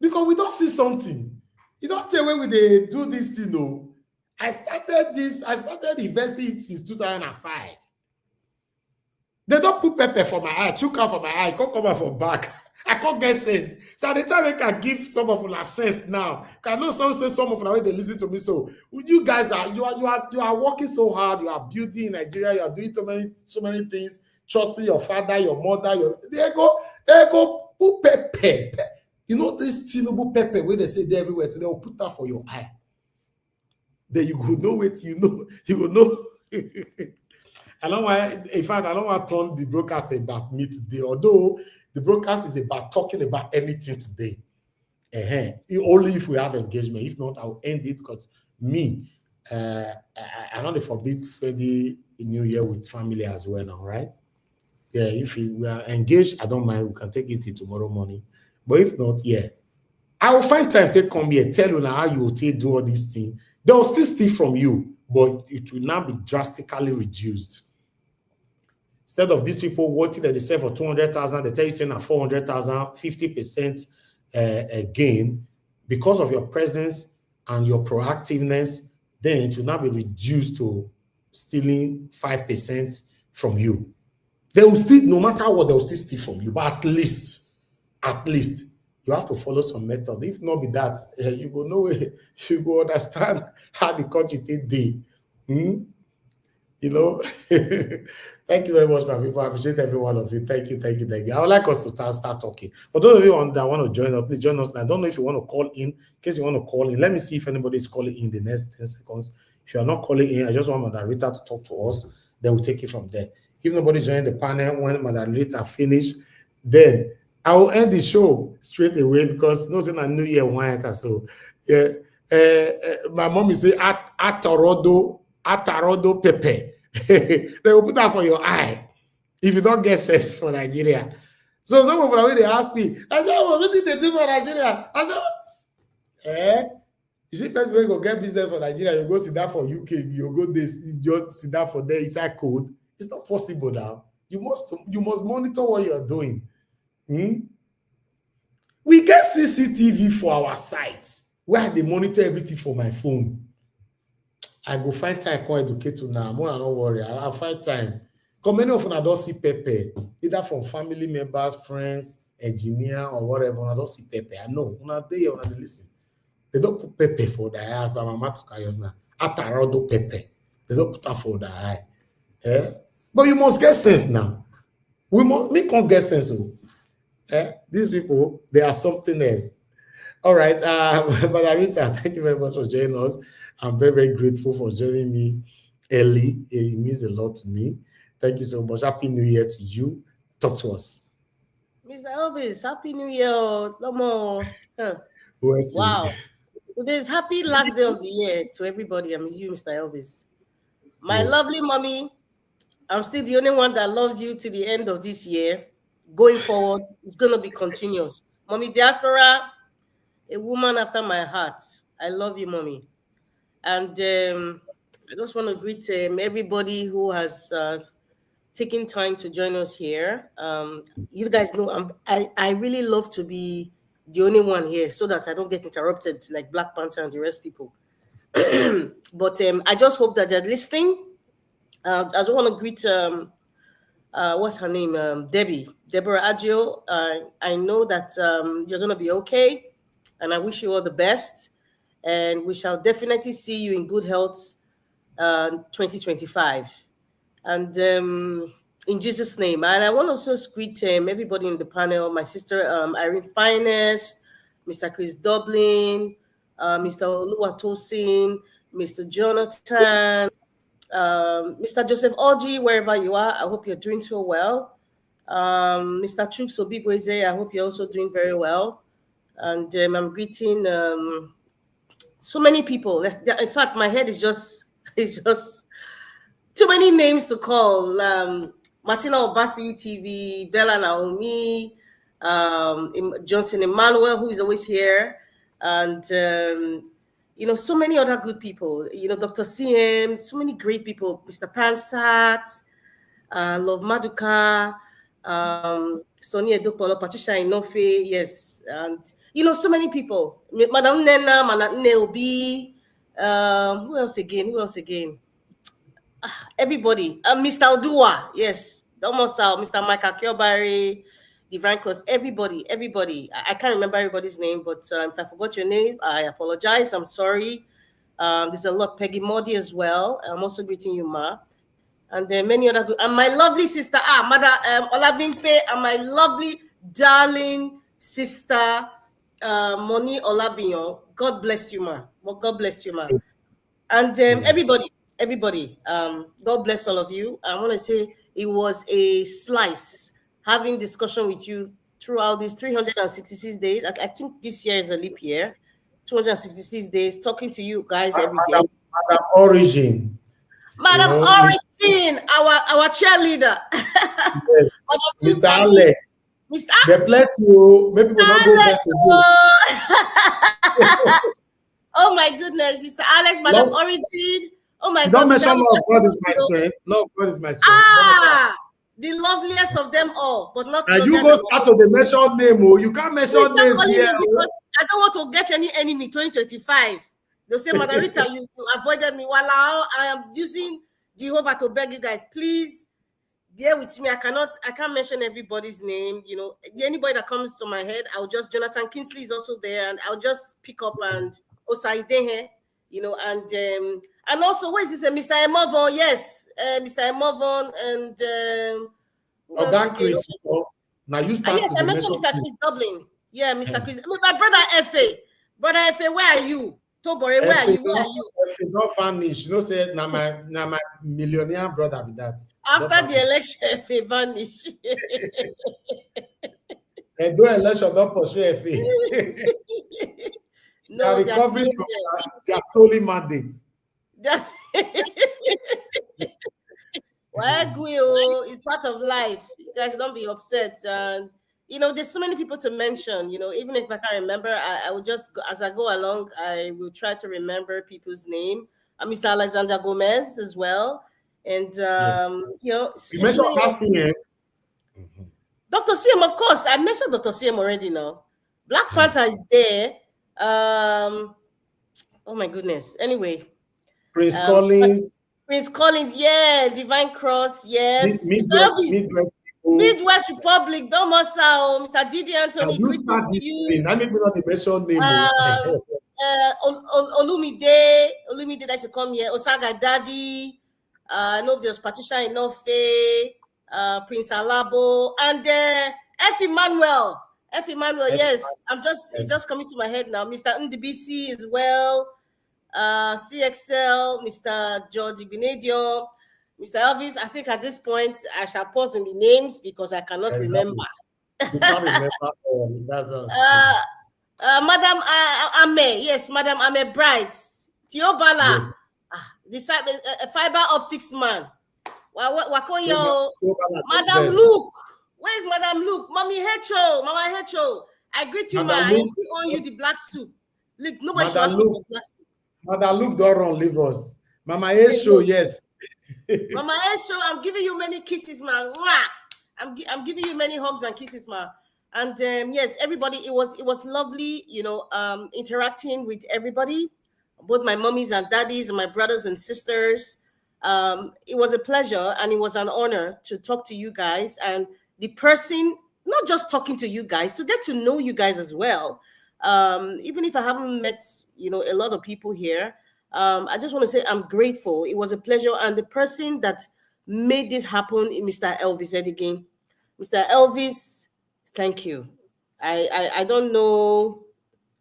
because we don't see something. You don't tell when they do this thing. No, I started investing since 2005. They don't put pepper for my eye, sugar for my eye, can't come out for back. I can't get sense. So they try to give some of them sense now. I know some say some of them way they listen to me. So you guys you are working so hard. You are building in Nigeria. You are doing so many things. Trusting your father, your mother. They go put pepper. You know this Tinubu pepper where they say they everywhere. So they will put that for your eye. Then you go know it. You will know. I don't want. In fact, I don't want to turn the broadcast about me today. Although the broadcast is about talking about anything today. Only if we have engagement. If not, I'll end it because me, I don't forbid spending the New Year with family as well now, right? Yeah, if we are engaged, I don't mind. We can take it till tomorrow morning. But if not, yeah, I will find time to come here, tell you how you will do all these things. They will still steal from you, but it will now be drastically reduced. Instead of these people wanting that they sell for 200,000, they tell you saying at 400,000, 50% gain because of your presence and your proactiveness. Then it will now be reduced to stealing 5% from you. They will still, no matter what, they will still steal from you. But at least, you have to follow some method. If not be that, you go nowhere. You go understand how the country take day. You know, thank you very much, my people. I appreciate every one of you. Thank you. I would like us to start talking. For those of you that want to join us, please join us. I don't know if you want to call in case you want to call in. Let me see if anybody is calling in the next 10 seconds. If you are not calling in, I just want Madam Rita to talk to us. Then we'll take it from there. If nobody joined the panel when Madam Rita finished, then I will end the show straight away because nothing I New Year wine. So yeah, my mom is saying atarodo pepe. They will put that for your eye if you don't get sense for Nigeria. So some of the way they ask me, what did they do for Nigeria? You see, person when you go get business for Nigeria, you go sit down for UK, you go this, you just sit down for there inside code. It's not possible now. You must monitor what you are doing. We get CCTV for our sites where they monitor everything for my phone. I go find time to educate you now. More than not worry. I'll find time. Because many of them I don't see pepper, either from family members, friends, engineer, or whatever. I don't see pepper. I know. When I they listen. They don't put pepper for the eyes, but my mouth to now. Atarodo pepper. They don't put that for the eye. But you must get sense now. We can't get sense. These people, they are something else. All right, but Rita, thank you very much for joining us. I'm very, very grateful for joining me early. It means a lot to me. Thank you so much. Happy New Year to you. Talk to us. Mr. Elvis, Happy New Year. No more. Wow. Today's happy last day of the year to everybody. I'm you, Mr. Elvis. My lovely mommy, I'm still the only one that loves you to the end of this year. Going forward, it's going to be continuous. Mommy Diaspora, a woman after my heart. I love you, Mommy. And I just want to greet everybody who has taken time to join us here. You guys know I really love to be the only one here so that I don't get interrupted like Black Panther and the rest people. But I just hope that they're listening. I just want to greet, what's her name? Deborah Adjo. I know that you're going to be okay. And I wish you all the best. And we shall definitely see you in good health 2025. And in Jesus' name. And I want to also greet everybody in the panel, my sister Irene Finest, Mr. Chris Dublin, Mr. Oluwatosin, Mr. Jonathan, Mr. Joseph Orji, wherever you are, I hope you're doing so well. Mr. Chuks Obibweze, I hope you're also doing very well. And I'm greeting so many people. In fact, my head is just it's just too many names to call. Martina Obasi TV, Bella Naomi, Johnson Emmanuel, who is always here, and so many other good people. Dr. CM, so many great people. Mr. Pansat, Love Maduka, Sonia Edopolo, Patricia Inofe, yes, and so many people. Madam Nena, Madam Neobi, who else again? Everybody. Mr. Odua, yes. Almost Mr. Michael Kiobari, Divine Cross, everybody. I can't remember everybody's name, but if I forgot your name, I apologize. I'm sorry. There's a lot. Peggy Modi as well. I'm also greeting you, Ma. And then many other good. And my lovely sister, Mother Olabimpe, and my lovely, darling sister, Moni Olabiyon. God bless you, Ma. God bless you, Ma. And everybody, God bless all of you. I want to say it was a slice having discussion with you throughout these 366 days. I think this year is a leap year. 266 days, talking to you guys every day. Madam Origin. Madam Origin, our cheerleader. Yes. Mr. Alex. They play to make people not go first. Oh my goodness, Mr. Alex, Madam Origin. Oh my God. Don't mention Lord God is my strength. Lord God is my strength. The loveliest of them all, but not. And you go start to the mention name. Oh, you can't mention names here. Because I don't want to get any enemy 2025. They'll say, Madam Rita, you avoided me. While I am using Jehovah to beg you guys, please bear with me. I can't mention everybody's name. Anybody that comes to my head, Jonathan Kingsley is also there, and I'll just pick up and Osaidehe, and also, where is this? Mr. Emovon, yes, Mr. Emovon, and that Chris. Now you start. Yes, I mentioned Mr. Chris Dublin. Yeah, Mr. Chris. My brother Efe. Brother Efe, where are you? Tobore, where are you? Efe not vanish. Say now my millionaire brother with that. After the election, Efe vanish. And do election not pursue Efe. No, they're recovering from their stolen mandate. Well, it's part of life. You guys don't be upset. And there's so many people to mention. Even if I can't remember, I will just, as I go along, I will try to remember people's name. Mr. Alexander Gomez as well, and you mentioned CM. Dr. CM, of course. I mentioned Dr. CM already. Now, Black Panther is there. Oh my goodness. Anyway, Prince Collins, yeah, Divine Cross, yes. Midwest Republic, Domosao, Mr. Didi Anthony, greetings to you. I need not mention name. Olumide that should come here. Osaga Daddy, I know there's Patricia Inofe, Prince Alabo, and F. Emmanuel, yes. It's just coming to my head now. Mr. Ndibisi as well. CXL, Mr. George Ibinedio, Mr. Elvis. I think at this point I shall pause in the names because I cannot remember. You can't remember. That's us. Madam Ame, yes, Madam Ame Bright, Tiobala, yes. The fiber optics man. Wakoyo, Madam Luke. Where's Madam Luke? Mommy Hecho, Mama Hecho. I greet you, man. I see on you the black soup. Look, nobody should ask me for black soup. Madam Luke, don't run, leave us. Mama Hecho, yes. Mama Hecho, I'm giving you many kisses, man. I'm giving you many hugs and kisses, man. And yes, everybody, it was lovely, interacting with everybody, both my mummies and daddies and my brothers and sisters. It was a pleasure and it was an honor to talk to you guys and the person, not just talking to you guys, to get to know you guys as well. Even if I haven't met, a lot of people here, I just want to say I'm grateful. It was a pleasure. And the person that made this happen is Mr. Elvis Edigan. Mr. Elvis, thank you. I don't know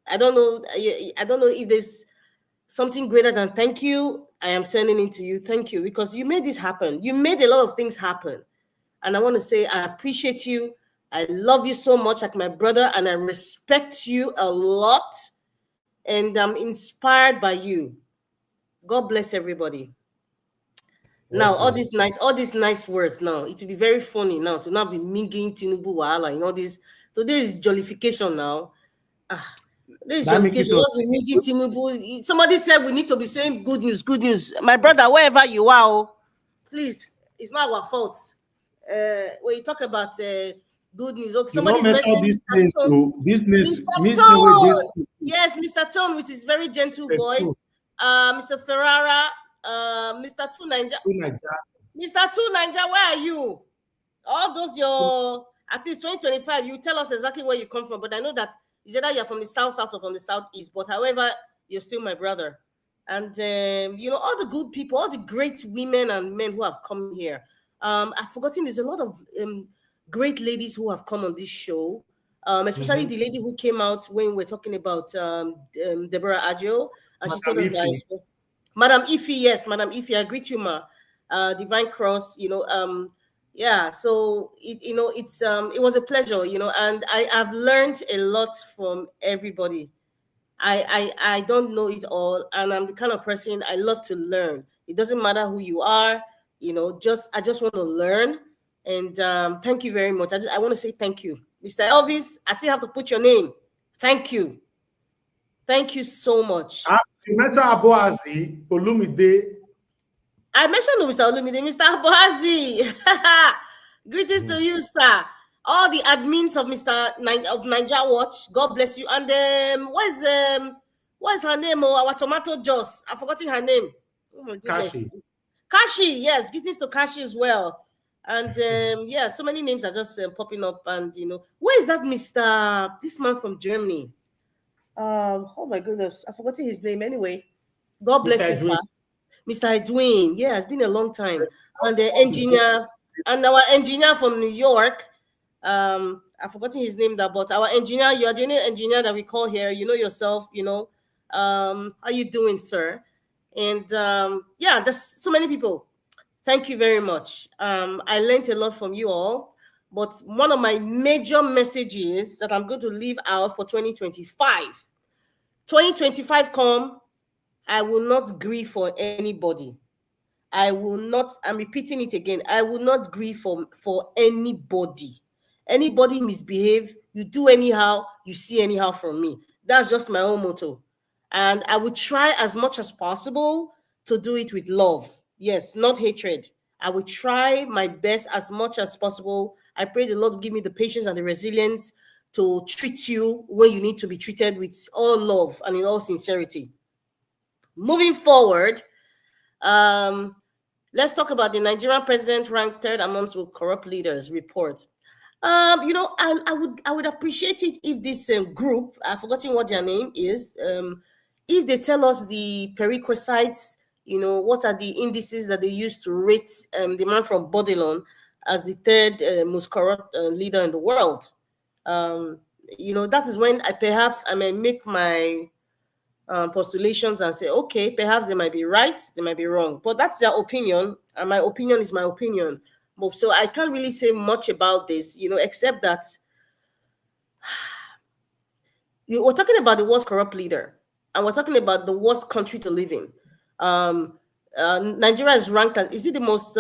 if there's something greater than thank you, I am sending it to you. Thank you, because you made this happen. You made a lot of things happen. And I want to say I appreciate you. I love you so much, like my brother, and I respect you a lot. And I'm inspired by you. God bless everybody. Now, all these nice words now, it will be very funny now to not be minging Tinubu Wahala, this. Today's jollification now. This jollification, just be minging Tinubu. Somebody said we need to be saying good news, good news. My brother, wherever you are, please, it's not our fault. When you talk about good news, okay, somebody's mentioning this place, Mr. Tone. Yes, Mr. Tone with his very gentle voice. Mr. Ferrara, Mr. Two Ninja. Mr. Two Ninja, where are you? All those at least 2025, you tell us exactly where you come from, but I know that it's either you're from the south or from the southeast, but however, you're still my brother. And all the good people, all the great women and men who have come here. I've forgotten there's a lot of great ladies who have come on this show, especially the lady who came out when we were talking about Deborah Ajo, and she told us that Madam Ife, yes, Madam Ife, I greet you, ma. Divine Cross, yeah. So it was a pleasure, and I have learned a lot from everybody. I don't know it all, and I'm the kind of person I love to learn. It doesn't matter who you are, I just want to learn. And thank you very much. I want to say thank you, Mr. Elvis. I still have to put your name. Thank you. Thank you so much. You mentioned Aboazi, Olumide. I mentioned Mr. Olumide, Mr. Aboazi. Greetings to you, sir. All the admins of of Niger Watch. God bless you. And what's her name? Oh, our tomato juice. I've forgotten her name. Oh my goodness. Kashi, yes. Greetings to Kashi as well. And yeah, so many names are just popping up. And where is that this man from Germany? Oh my goodness, I've forgotten his name. Anyway, God bless you, sir. Mr. Edwin. Yeah, it's been a long time. And the engineer, and our engineer from New York. I've forgotten his name, but our engineer, you are the only engineer that we call here. You know yourself, how you doing, sir? And yeah, there's so many people. Thank you very much. I learned a lot from you all. But one of my major messages that I'm going to leave out for 2025. 2025 come, I will not grieve for anybody. I will not, I'm repeating it again, I will not grieve for anybody. Anybody misbehave, you do anyhow, you see anyhow from me. That's just my own motto. And I will try as much as possible to do it with love. Yes, not hatred. I will try my best as much as possible. I pray the Lord give me the patience and the resilience to treat you when you need to be treated with all love and in all sincerity. Moving forward, let's talk about the Nigerian president ranks third amongst corrupt leaders report. I would appreciate it if this group, I've forgotten what their name is, if they tell us the prerequisites, what are the indices that they use to rate the man from Babylon as the third most corrupt leader in the world. That is when I may make my postulations and say, okay, perhaps they might be right, they might be wrong, but that's their opinion, and my opinion is my opinion. So I can't really say much about this, except that we're talking about the worst corrupt leader, and we're talking about the worst country to live in. Nigeria is ranked as, is it the most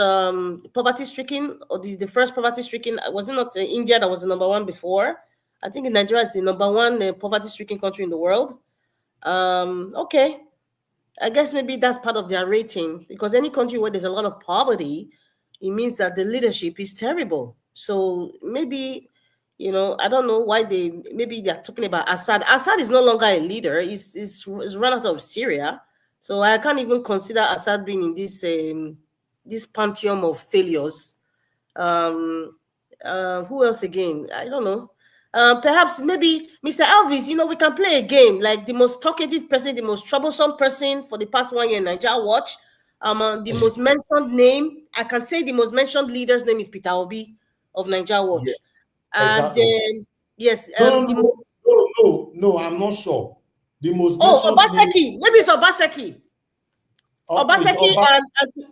poverty-stricken, or the first poverty-stricken? Was it not India that was the number one before? I think Nigeria is the number one poverty-stricken country in the world. Okay, I guess maybe that's part of their rating, because any country where there's a lot of poverty, it means that the leadership is terrible. So maybe, I don't know why maybe they're talking about Assad. Assad is no longer a leader. He's run out of Syria. So I can't even consider Assad being in this pantheon of failures. Who else again? I don't know. Perhaps maybe Mr. Elvis, we can play a game like the most talkative person, the most troublesome person for the past 1 year in Nigeria Watch. The most mentioned name, I can say the most mentioned leader's name is Peter Obi of Nigeria Watch. Yes, exactly. And yes, no, I'm not sure. The most Obaseki. Maybe it's Obaseki. Obaseki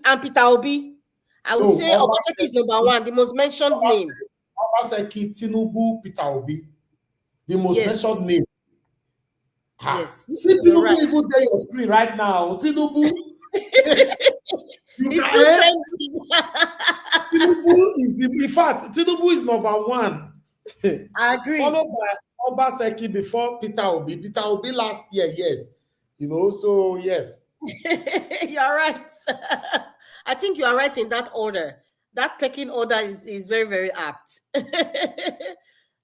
and Peter Obi. I would say Obaseki is number one, the most mentioned name. Obaseki, Tinubu, Peter Obi. The most mentioned name. Yes. See, Tinubu even there your screen right now. Tinubu. He's still trending. Tinubu is in fact, Tinubu is number one. I agree. Followed by Obaseki before Peter Obi. Peter Obi last year, yes. So yes. You're right. I think you are right in that order. That pecking order is very, very apt.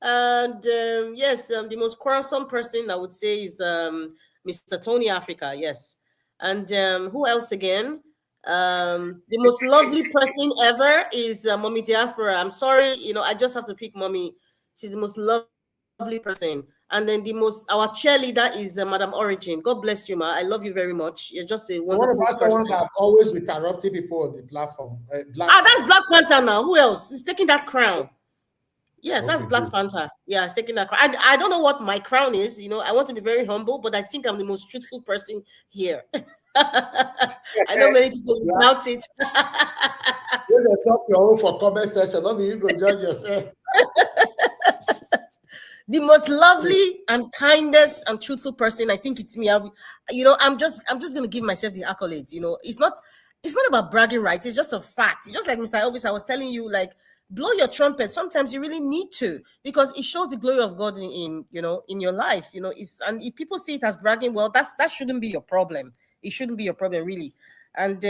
And yes, the most quarrelsome person I would say is Mr. Tony Africa. Yes. And who else again? The most lovely person ever is Mommy Diaspora. I'm sorry, I just have to pick Mommy. She's the most lovely person. And then our cheerleader is Madam Origin. God bless you, ma. I love you very much. You're just a wonderful What about person. someone that always interrupting people on the platform? That's Black Panther now. Who else is taking that crown? Yes, okay, that's Black good. Panther. Yeah, it's taking that crown. I don't know what my crown is. I want to be very humble, but I think I'm the most truthful person here. I know many people doubt it. When they talk your own for comment section, not me, you go judge yourself. The most lovely and kindest and truthful person, I think it's me. I'm just gonna give myself the accolades. It's not about bragging rights. It's just a fact. It's just like Mr. Elvis, I was telling you, like, blow your trumpet. Sometimes you really need to, because it shows the glory of God in your life. And if people see it as bragging, well, that shouldn't be your problem. It shouldn't be your problem, really. And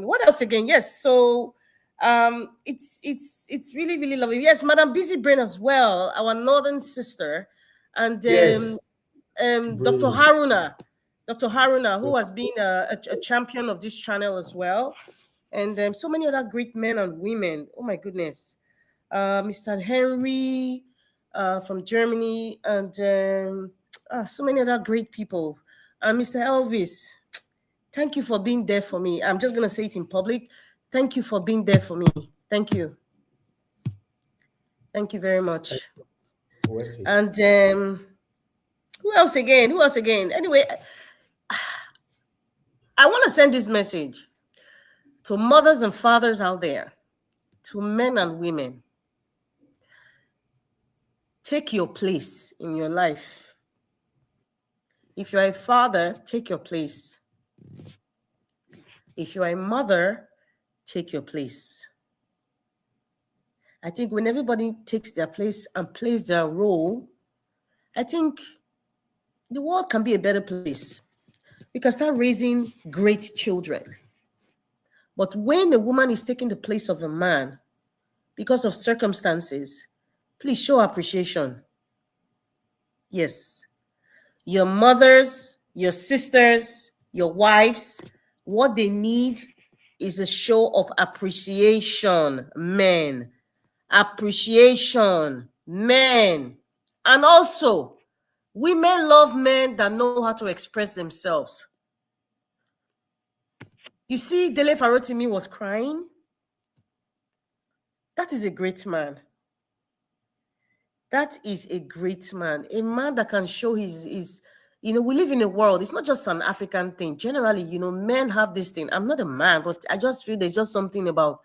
what else again? Yes, so it's really, really lovely. Yes, Madam Busy Brain as well, our northern sister, and yes. Dr. Haruna, who has been a champion of this channel as well, and so many other great men and women. Oh my goodness, Mr. Henry from Germany, and so many other great people. Mr. Elvis, thank you for being there for me. I'm just gonna say it in public. Thank you for being there for me. Thank you. Thank you very much. And who else again? Anyway, I want to send this message to mothers and fathers out there, to men and women. Take your place in your life. If you're a father, take your place. If you're a mother, take your place. I think when everybody takes their place and plays their role, I think the world can be a better place. We can start raising great children. But when a woman is taking the place of a man because of circumstances, please show appreciation. Yes. Your mothers, your sisters, your wives, what they need is a show of appreciation, men. Appreciation, men. And also, women love men that know how to express themselves. You see, Dele Farotimi was crying. That is a great man. That is a great man. A man that can show his we live in a world, it's not just an African thing. Generally, men have this thing. I'm not a man, but I just feel there's just something about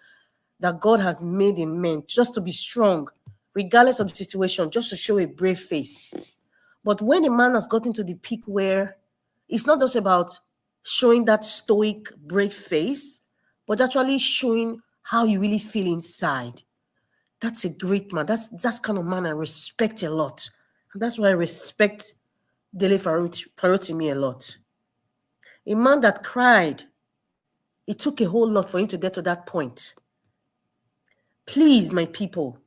that God has made in men just to be strong, regardless of the situation, just to show a brave face. But when a man has gotten to the peak where it's not just about showing that stoic, brave face, but actually showing how you really feel inside, that's a great man. That's kind of man I respect a lot. And that's why I respect Dele Farotimi a lot. A man that cried. It took a whole lot for him to get to that point. Please, my people,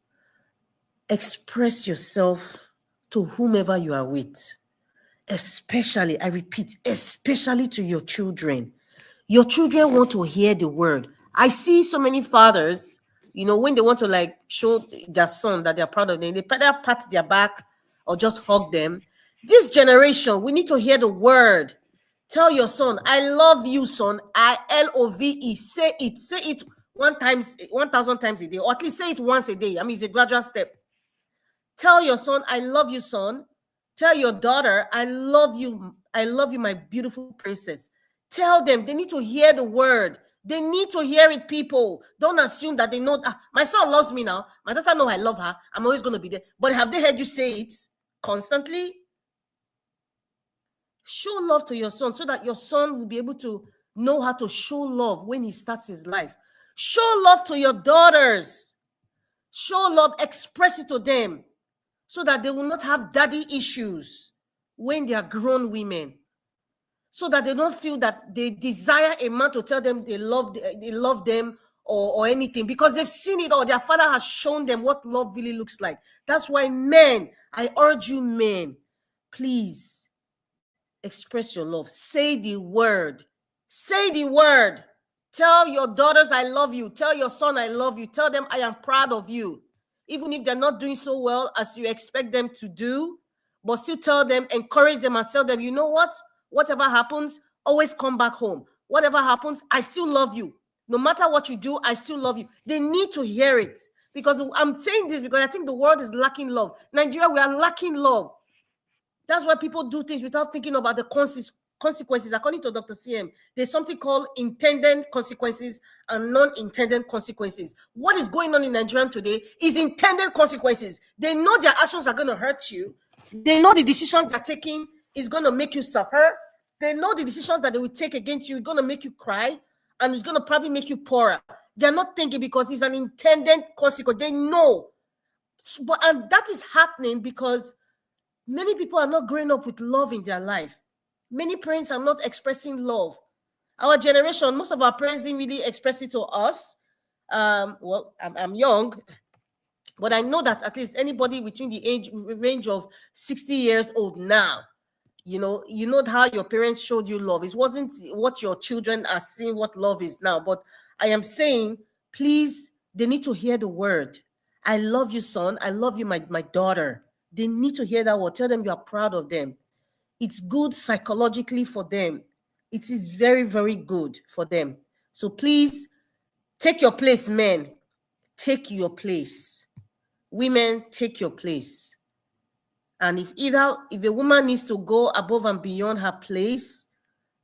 express yourself to whomever you are with. Especially, I repeat, especially to your children. Your children want to hear the word. I see so many fathers, when they want to show their son that they're proud of them, they either pat their back or just hug them. This generation, we need to hear the word. Tell your son, I love you, son. I-L-O-V-E. Say it 1,000 times a day, or at least say it once a day. I mean, it's a gradual step. Tell your son, I love you, son. Tell your daughter, I love you. I love you, my beautiful princess. Tell them they need to hear the word. They need to hear it, people. Don't assume that they know. My son loves me now. My daughter knows I love her. I'm always going to be there. But have they heard you say it constantly? Show love to your son so that your son will be able to know how to show love when he starts his life. Show love to your daughters. Show love, express it to them so that they will not have daddy issues when they are grown women. So that they don't feel that they desire a man to tell them they love them or anything, because they've seen it all. Their father has shown them what love really looks like. That's why men, I urge you men, please express your love. Say the word. Say the word. Tell your daughters I love you. Tell your son I love you. Tell them I am proud of you. Even if they're not doing so well as you expect them to do, but still tell them, encourage them and tell them, you know what? Whatever happens, always come back home. Whatever happens, I still love you. No matter what you do, I still love you. They need to hear it. Because I'm saying this because I think the world is lacking love. Nigeria, we are lacking love. That's why people do things without thinking about the consequences. According to Dr. CM, there's something called intended consequences and non-intended consequences. What is going on in Nigeria today is intended consequences. They know their actions are going to hurt you. They know the decisions they're taking is going to make you suffer. They know the decisions that they will take against you is going to make you cry, and it's going to probably make you poorer. They're not thinking because it's an intended consequence. They know. And that is happening because many people are not growing up with love in their life. Many parents are not expressing love. Our generation, most of our parents didn't really express it to us. Well, I'm young, but I know that at least anybody between the age range of 60 years old now, you know how your parents showed you love. It wasn't what your children are seeing what love is now. But I am saying, please, they need to hear the word. I love you, son. I love you, my daughter. They need to hear that word. Tell them you are proud of them. It's good psychologically for them. It is very, very good for them. So please, take your place, men. Take your place. Women, take your place. And if a woman needs to go above and beyond her place,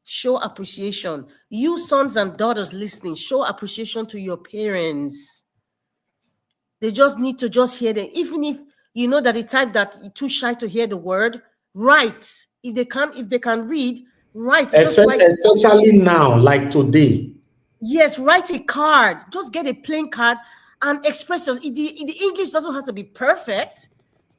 show appreciation. You sons and daughters listening, show appreciation to your parents. They just need to just hear them. Even if you know that the type that you're too shy to hear the word, write. If they can read, write. Especially now, like today. Yes, write a card. Just get a plain card and express yourself. The English doesn't have to be perfect.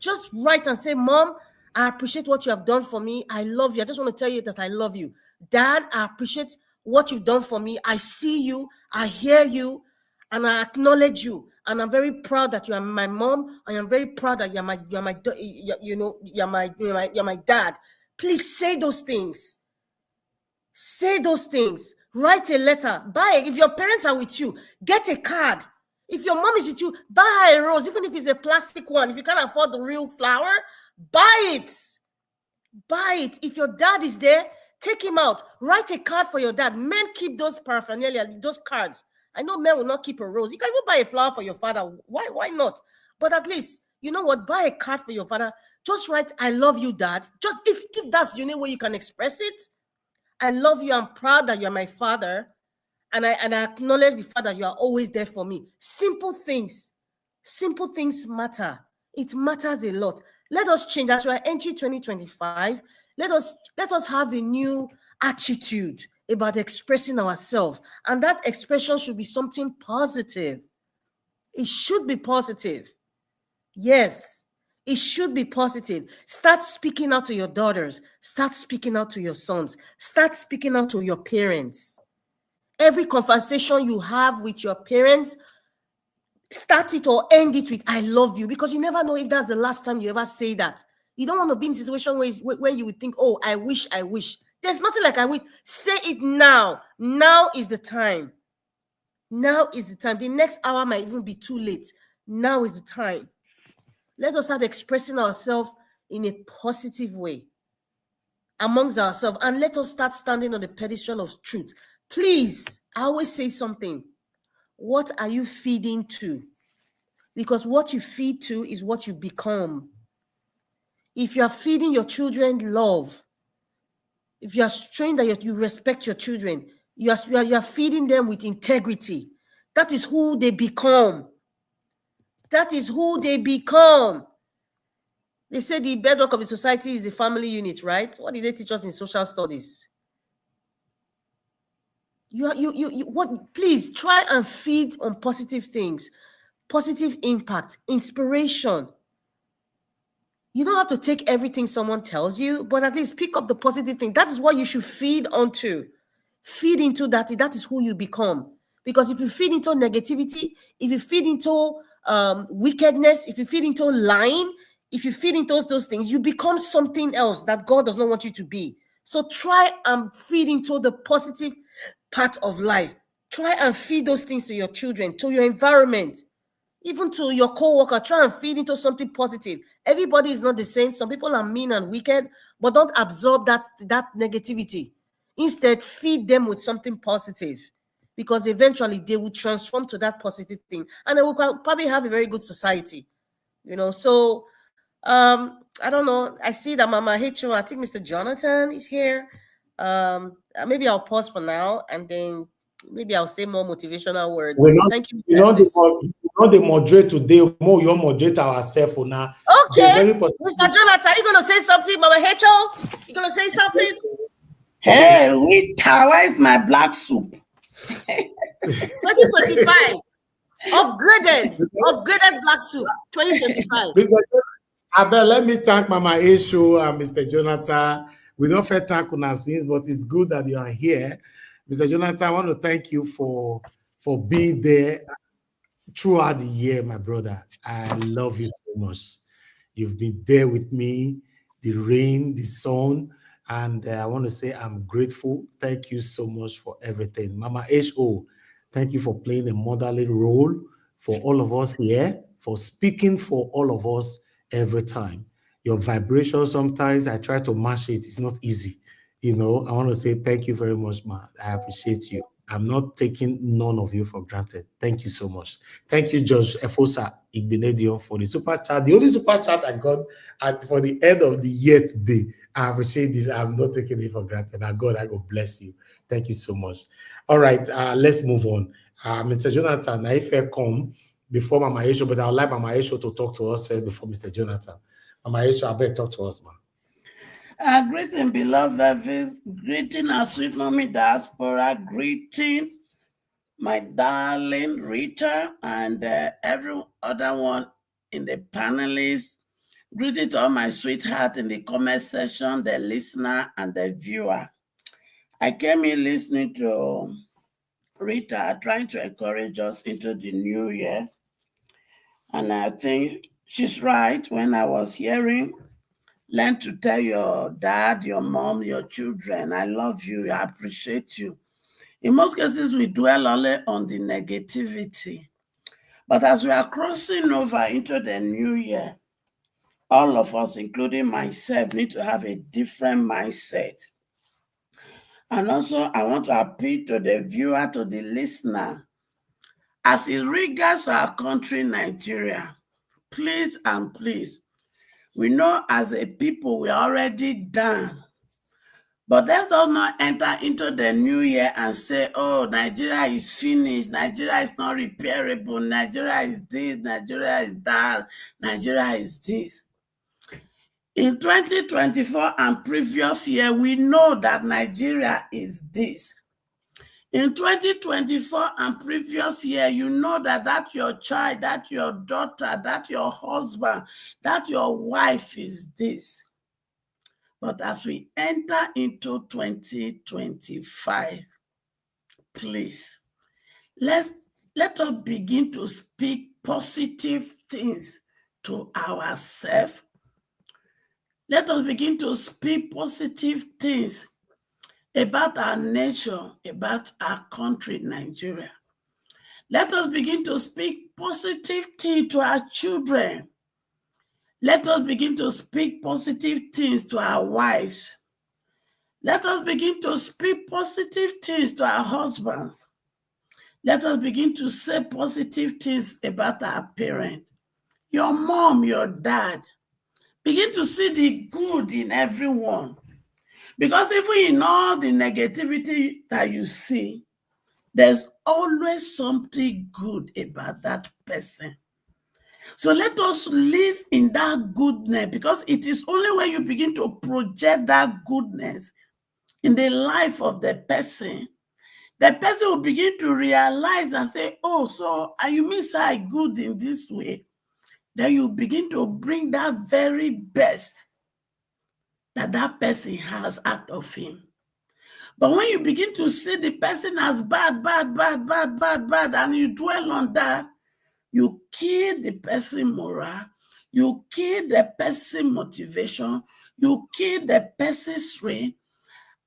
Just write and say, Mom, I appreciate what you have done for me. I love you. I just want to tell you that I love you. Dad, I appreciate what you've done for me. I see you. I hear you. And I acknowledge you. And I'm very proud that you are my mom. I am very proud that you're my dad. Please say those things. Say those things. Write a letter. Buy it. If your parents are with you, get a card. If your mom is with you, buy her a rose, even if it's a plastic one. If you can't afford the real flower, buy it. Buy it. If your dad is there, take him out. Write a card for your dad. Men keep those paraphernalia, those cards. I know men will not keep a rose. You can even buy a flower for your father. Why not? But at least, you know what? Buy a card for your father. Just write, I love you, Dad. Just if that's the only way you can express it. I love you. I'm proud that you're my father. And I acknowledge the fact that you are always there for me. Simple things matter. It matters a lot. Let us change. As we are entering 2025, let us have a new attitude about expressing ourselves. And that expression should be something positive. It should be positive. Yes, it should be positive. Start speaking out to your daughters. Start speaking out to your sons. Start speaking out to your parents. Every conversation you have with your parents, start it or end it with, I love you, because you never know if that's the last time you ever say that. You don't want to be in a situation where you would think, oh, I wish. There's nothing like I wish. Say it now. Now is the time. Now is the time. The next hour might even be too late. Now is the time. Let us start expressing ourselves in a positive way amongst ourselves, and let us start standing on the pedestal of truth. Please, I always say something. What are you feeding to? Because what you feed to is what you become. If you are feeding your children love, if you are showing that you respect your children, you are feeding them with integrity, that is who they become. That is who they become. They say the bedrock of a society is the family unit, right? What did they teach us in social studies? Please try and feed on positive things, positive impact, inspiration. You don't have to take everything someone tells you, but at least pick up the positive thing. That is what you should feed onto. Feed into that. That is who you become. Because if you feed into negativity, if you feed into wickedness, if you feed into lying, if you feed into those things, you become something else that God does not want you to be. So try and feed into the positive part of life. Try and feed those things to your children, to your environment. Even to your co-worker, try and feed into something positive. Everybody is not the same. Some people are mean and wicked, but don't absorb that negativity. Instead, feed them with something positive, because eventually they will transform to that positive thing, and they will probably have a very good society. So I don't know. I see that Mama Hicho, I think Mr. Jonathan is here. Maybe I'll pause for now, and then maybe I'll say more motivational words. Thank you. You know the moderator today, more your moderator ourselves now. Okay. Mr. Jonathan, are you gonna say something, Mama Hecho? You gonna say something? Hey, Rita, where is my black soup? 2025. Upgraded black soup. 2025. Abel, let me thank Mama Esho and Mr. Jonathan. We don't fair thank una since, but it's good that you are here. Mr. Jonathan, I want to thank you for being there throughout the year, my brother. I love you so much. You've been there with me, the rain, the sun, and I want to say I'm grateful. Thank you so much for everything. Mama H.O., thank you for playing a motherly role for all of us here, for speaking for all of us every time. Your vibration, sometimes I try to match it. It's not easy. I want to say thank you very much, ma. I appreciate you. I'm not taking none of you for granted. Thank you so much. Thank you, Judge Efosa Igbenedion, for the super chat. The only super chat I got for the end of the year today. I appreciate this. I'm not taking it for granted. And God, I go bless you. Thank you so much. All right, let's move on. Mr. Jonathan, if I come before Mama Esho, but I would like Mama Esho to talk to us first before Mr. Jonathan. Mama Esho, I beg talk to us, man. Greeting, beloved. Greeting, our sweet mommy diaspora. Greeting, my darling Rita, and every other one in the panelists. Greeting to all my sweetheart in the comment section, the listener and the viewer. I came in listening to Rita trying to encourage us into the new year. And I think she's right. When I was hearing, learn to tell your dad, your mom, your children, I love you, I appreciate you. In most cases, we dwell only on the negativity. But as we are crossing over into the new year, all of us, including myself, need to have a different mindset. And also, I want to appeal to the viewer, to the listener, as it regards our country, Nigeria, please and please, we know as a people we're already down. But let's all not enter into the new year and say, oh, Nigeria is finished, Nigeria is not repairable, Nigeria is this, Nigeria is that, Nigeria is this. In 2024 and previous year, we know that Nigeria is this. In 2024 and previous year, you know that your child, that your daughter, that your husband, that your wife is this. But as we enter into 2025, please, let us begin to speak positive things to ourselves. Let us begin to speak positive things about our nation, about our country, Nigeria. Let us begin to speak positive things to our children. Let us begin to speak positive things to our wives. Let us begin to speak positive things to our husbands. Let us begin to say positive things about our parents, your mom, your dad. Begin to see the good in everyone. Because even in all the negativity that you see, there's always something good about that person. So let us live in that goodness, because it is only when you begin to project that goodness in the life of the person will begin to realize and say, oh, so you mean I good in this way? Then you begin to bring that very best that person has out of him. But when you begin to see the person as bad, and you dwell on that, you kill the person moral, you kill the person motivation, you kill the person's strength,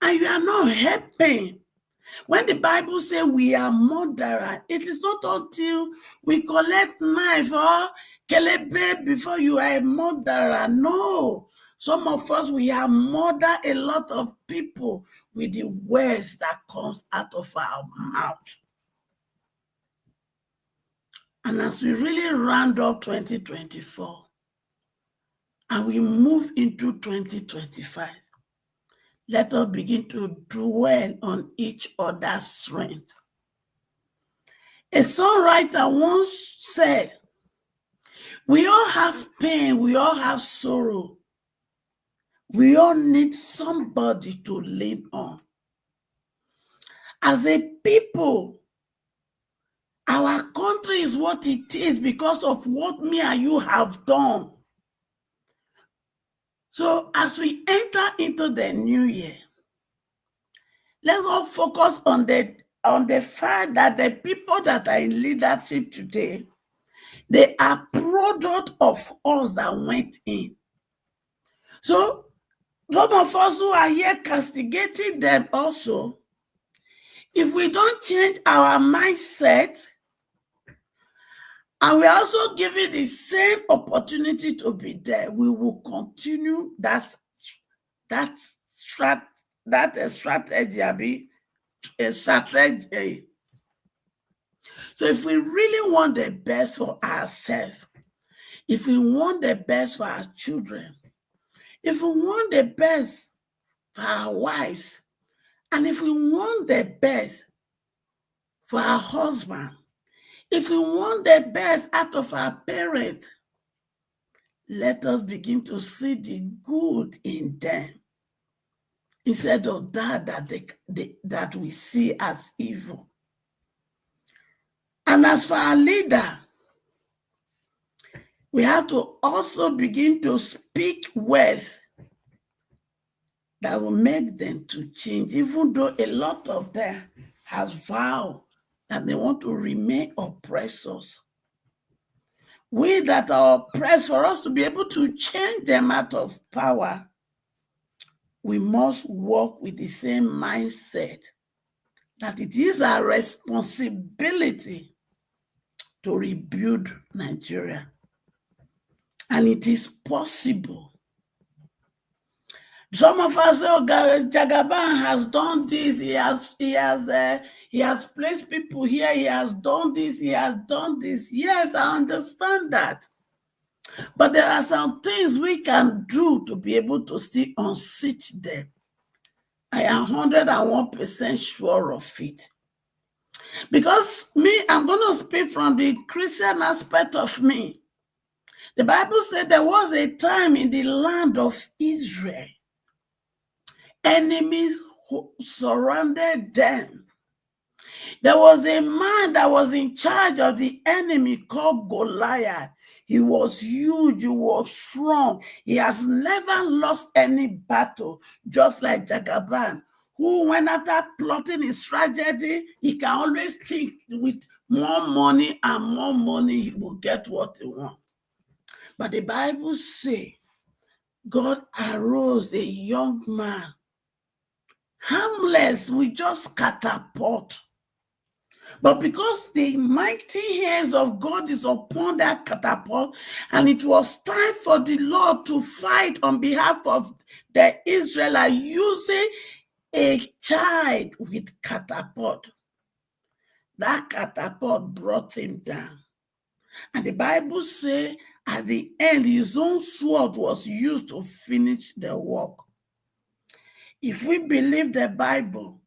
and you are not helping. When the Bible says we are murderers, it is not until we collect knife or kelebe before you are a murderer. No. Some of us, we have murdered a lot of people with the words that comes out of our mouth. And as we really round up 2024 and we move into 2025, let us begin to dwell on each other's strength. A songwriter once said, we all have pain, we all have sorrow. We all need somebody to lean on. As a people, our country is what it is because of what me and you have done. So as we enter into the new year, let's all focus on the fact that the people that are in leadership today, they are product of us that went in. So some of us who are here castigating them also, if we don't change our mindset, and we're also given the same opportunity to be there, we will continue that strategy. So if we really want the best for ourselves, if we want the best for our children, if we want the best for our wives, and if we want the best for our husband, if we want the best out of our parents, let us begin to see the good in them instead of that we see as evil. And as for our leader, we have to also begin to speak words that will make them to change, even though a lot of them has vowed that they want to remain oppressors. We that are oppressed, for us to be able to change them out of power, we must work with the same mindset that it is our responsibility to rebuild Nigeria. And it is possible. Some of us say, oh, Jagaban has done this, he has placed people here, he has done this, he has done this. Yes, I understand that. But there are some things we can do to be able to still unseat them. I am 101% sure of it. Because I'm going to speak from the Christian aspect of me. The Bible said there was a time in the land of Israel, enemies who surrounded them. There was a man that was in charge of the enemy called Goliath. He was huge, he was strong. He has never lost any battle, just like Jagaban, who went after plotting his tragedy, he can always think with more money and more money, he will get what he wants. But the Bible says God arose a young man, harmless, with just catapult. But because the mighty hands of God is upon that catapult, and it was time for the Lord to fight on behalf of the Israelites using a child with catapult, that catapult brought him down. And the Bible says at the end, his own sword was used to finish the work. If we believe the Bible,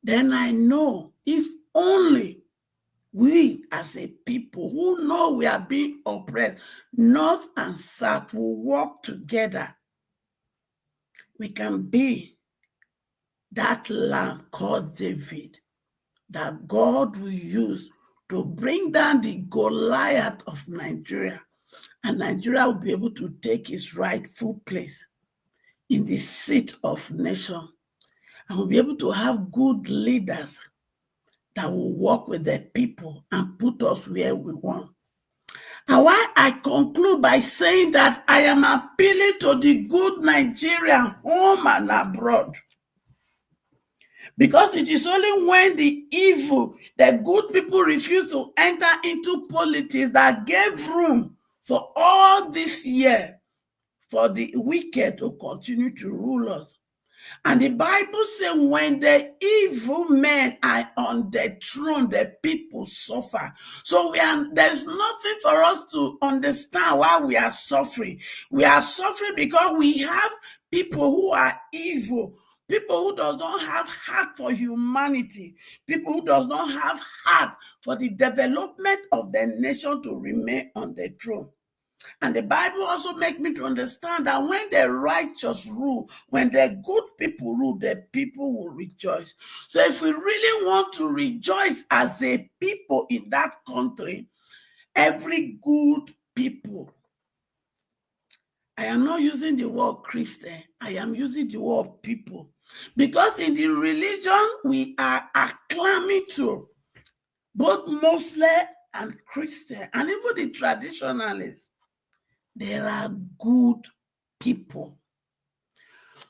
then I know if only we as a people who know we are being oppressed, north and south, will work together, we can be that lamb called David that God will use to bring down the Goliath of Nigeria. And Nigeria will be able to take its rightful place in the seat of nation. And we'll be able to have good leaders that will work with the people and put us where we want. And why I conclude by saying that I am appealing to the good Nigerian home and abroad. Because it is only when the evil, the good people refuse to enter into politics that gave room for all this year for the wicked to continue to rule us. And the Bible says when the evil men are on the throne, the people suffer. So there's nothing for us to understand why we are suffering. We are suffering because we have people who are evil, people who does not have heart for humanity, people who does not have heart for the development of the nation to remain on the throne. And the Bible also makes me to understand that when the righteous rule, when the good people rule, the people will rejoice. So if we really want to rejoice as a people in that country, every good people, I am not using the word Christian, I am using the word people. Because in the religion, we are acclaiming to both Muslim and Christian, and even the traditionalists. There are good people.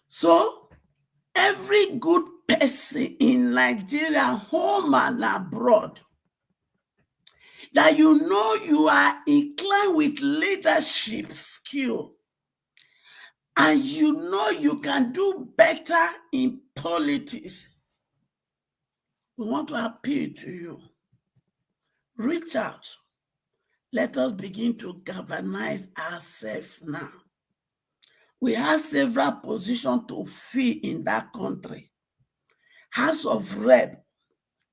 So every good person in Nigeria, home and abroad, that you know you are inclined with leadership skill, and you know you can do better in politics, we want to appeal to you. Reach out. Let us begin to galvanize ourselves now. We have several positions to fill in that country. House of Rep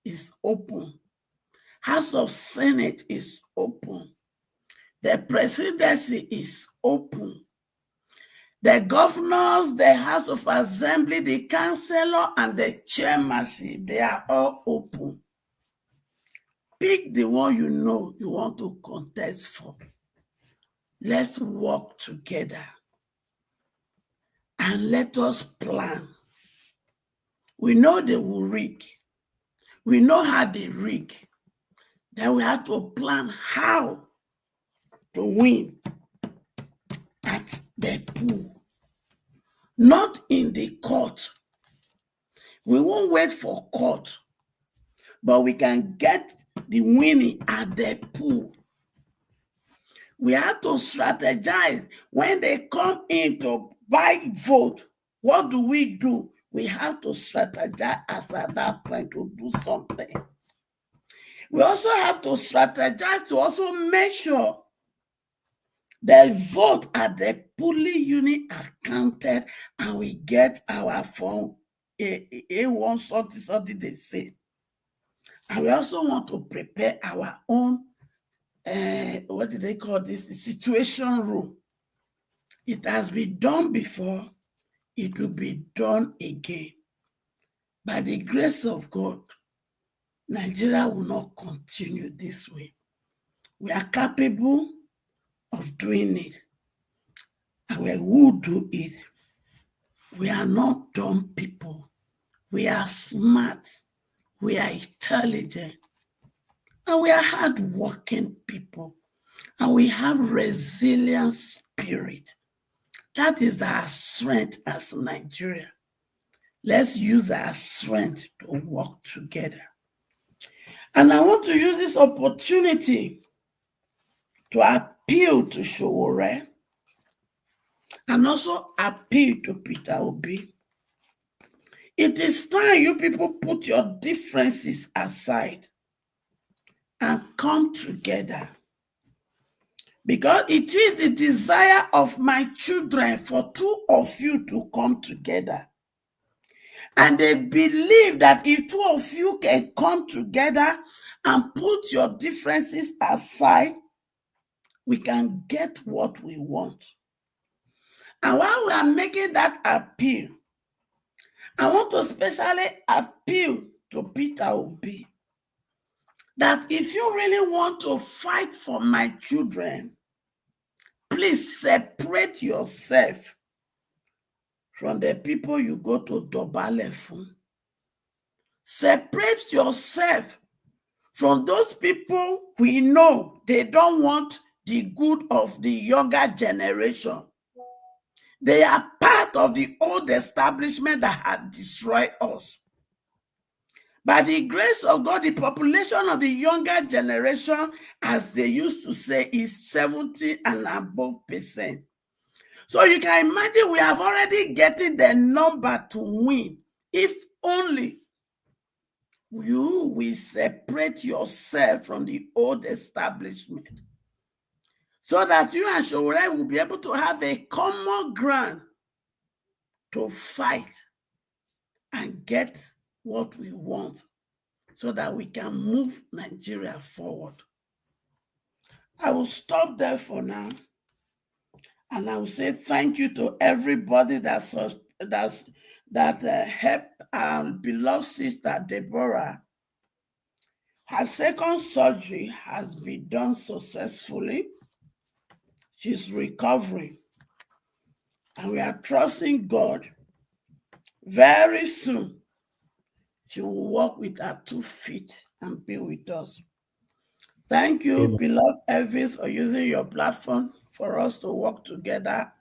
is open. House of Senate is open. The presidency is open. The governors, the House of Assembly, the councillor, and the chairmanship, they are all open. Pick the one you know you want to contest for. Let's work together. And let us plan. We know they will rig. We know how they rig. Then we have to plan how to win at the pool. Not in the court. We won't wait for court. But we can get the winning at the pool. We have to strategize. When they come in to buy vote, what do? We have to strategize at that point to do something. We also have to strategize to also make sure the vote at the polling unit are counted and we get our form A1 something they say. And we also want to prepare our own, what do they call this? Situation room. It has been done before, it will be done again. By the grace of God, Nigeria will not continue this way. We are capable of doing it. And we will do it. We are not dumb people. We are smart. We are intelligent. And we are hardworking people. And we have resilient spirit. That is our strength as Nigeria. Let's use our strength to work together. And I want to use this opportunity to appeal to Sowore and also appeal to Peter Obi. It is time you people put your differences aside and come together. Because it is the desire of my children for two of you to come together. And they believe that if two of you can come together and put your differences aside, we can get what we want. And while we are making that appeal, I want to especially appeal to Peter Obi that if you really want to fight for my children, please separate yourself from the people you go to Dobale for. Separate yourself from those people we know they don't want the good of the younger generation. They are part of the old establishment that had destroyed us. By the grace of God, the population of the younger generation, as they used to say, is 70 and above %. So you can imagine we have already getting the number to win if only you will separate yourself from the old establishment so that you and Showore will be able to have a common ground to fight and get what we want so that we can move Nigeria forward. I will stop there for now. And I will say thank you to everybody that helped our beloved sister Deborah. Her second surgery has been done successfully. She's recovering. And we are trusting God. Very soon, she will walk with her 2 feet and be with us. Thank you, Amen. beloved Elvis, for using your platform for us to work together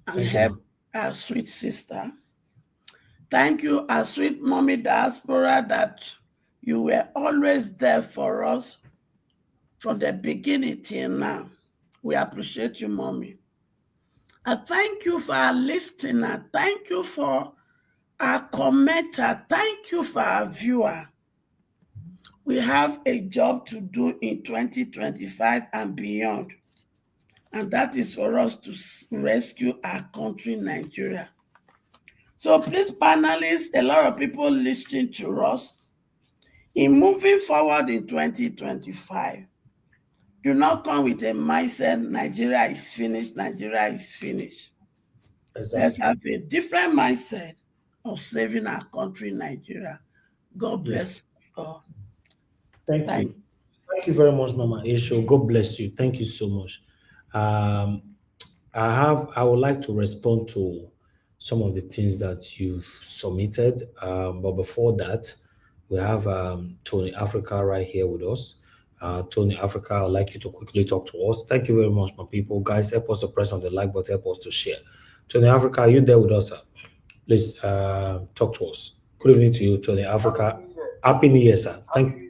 and help our sweet sister. Thank you, our sweet mommy diaspora, that you were always there for us from the beginning till now. We appreciate you, mommy. I thank you for our listener. Thank you for our commenter. Thank you for our viewer. We have a job to do in 2025 and beyond. And that is for us to rescue our country, Nigeria. So please, panelists, a lot of people listening to us, in moving forward in 2025, do not come with a mindset, Nigeria is finished, Nigeria is finished. Exactly. Let's have a different mindset of saving our country, Nigeria. God bless you all. Thank you. Thank you very much, Mama Esho. God bless you. Thank you so much. I would like to respond to some of the things that you've submitted. But before that, we have Tony Africa right here with us. Tony Africa, I'd like you to quickly talk to us. Thank you very much, my people. Guys, help us to press on the like button, help us to share. Tony Africa, are you there with us, sir? Please talk to us. Good evening to you, Tony Africa. Happy New Year, sir. Thank you.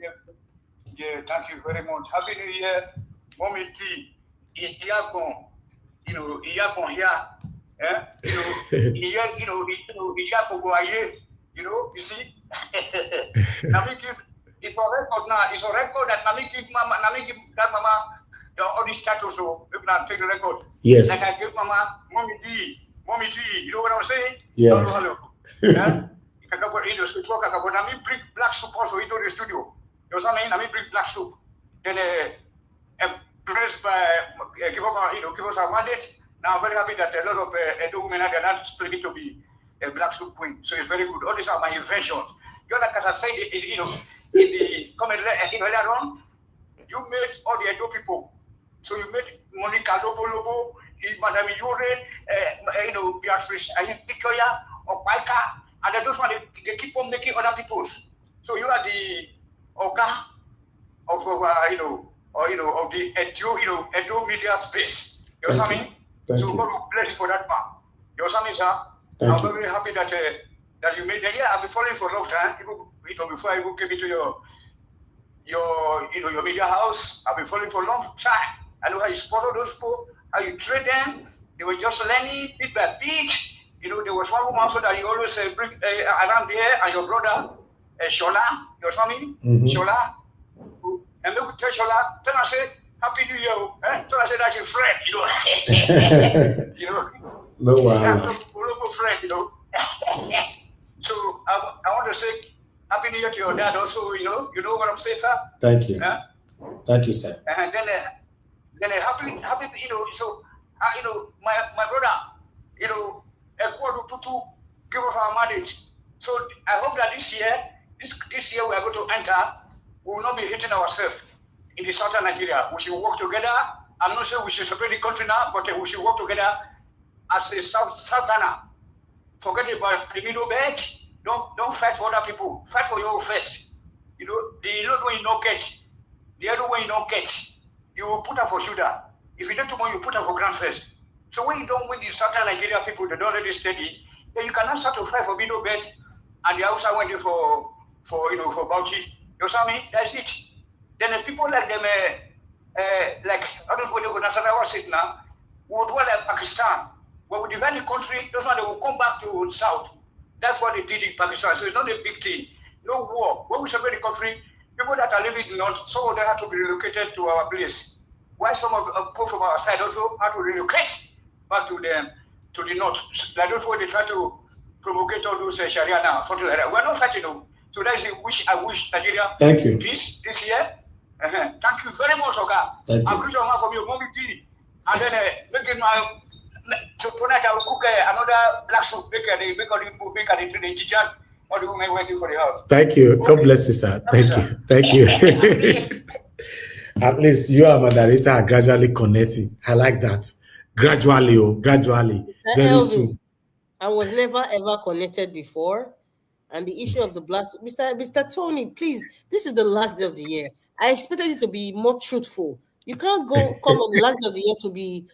Yeah, thank you very much. Happy New Year, Mommy T. Iyagon, Iyagon here. You see. It's a record now. It's a record that that mama, all these titles, so you can take the record. Yes. Like I give mama, Mommy T. You know what I'm saying? Yeah. Hello. Yeah. Bring black soup also into the studio. You know what I mean? I bring black soup. Then press by give us a mandate. Now I'm very happy that a lot of Edo women are not splitting to be a black soup queen. So it's very good. All these are my inventions. You know, like as I said, in the comment earlier on, you made all the Edo people. So you made Monica Lobo, Madame Yure, Beatrice, Victoria, or Paika, and those one they keep on making other people's. So you are the Oga of of the Edo media space. You know what I mean? So God will bless for that part. You know what I mean, sir? I'm very happy that you made that. Yeah, I've been following for a long time. Before I came into your media house, I've been following for a long time. I know how you sponsor those people, how you train them. They were just learning bit by bit. There was one woman also that you always bring around there, and your brother, Shola, you know what I mean? Shola. And look, tell Shola, tell her, say, Happy New Year. Tell her, say, that's your friend, No, wow. Local friend, So I want to say Happy New Year to your dad also, you know what I'm saying, sir? Thank you. Thank you, sir. And then happy, you know, so, you know, my brother, you know, give us our marriage. So I hope that this year we are going to enter, we will not be hitting ourselves in the southern Nigeria. We should work together. I'm not sure we should separate the country now, but we should work together as a Southerner. Forget about the middle belt. Don't fight for other people. Fight for your first. You know, the other way you don't get. The other way you don't get. You will put up for shoulder. If you don't tomorrow, you put up for grand first. So when you don't win the southern Nigeria people, they don't really steady, then you cannot start to fight for middle belt, and the outside went for Bauchi. You know what I mean? That's it. Then the people like them, like I don't know what they're going to say now, would want like Pakistan. When we divide the country, those ones they will come back to south. That's what they did in Pakistan. So it's not a big thing. No war. When we separate the country, people that are living in north, some of them have to be relocated to our place. While some of people from our side also have to relocate back to the north. Like those where they try to promulgate all those Sharia now, something like that. We're not fighting them. So that is a wish I wish Nigeria peace this year. Thank you very much, Oga. Thank you. I'm pretty sure from your mommy tea. And then making my tonight I will cook another black soup. Make it the kitchen. Or the women waiting for the house. Thank you. Okay. God bless you, sir. Thank you. Thank you. At least you and my director are gradually connecting. I like that. Gradually. Very Elvis, soon. I was never ever connected before. And the issue of the blast, Mr. Tony, please, this is the last day of the year. I expected you to be more truthful. You can't come on the last day of the year to be,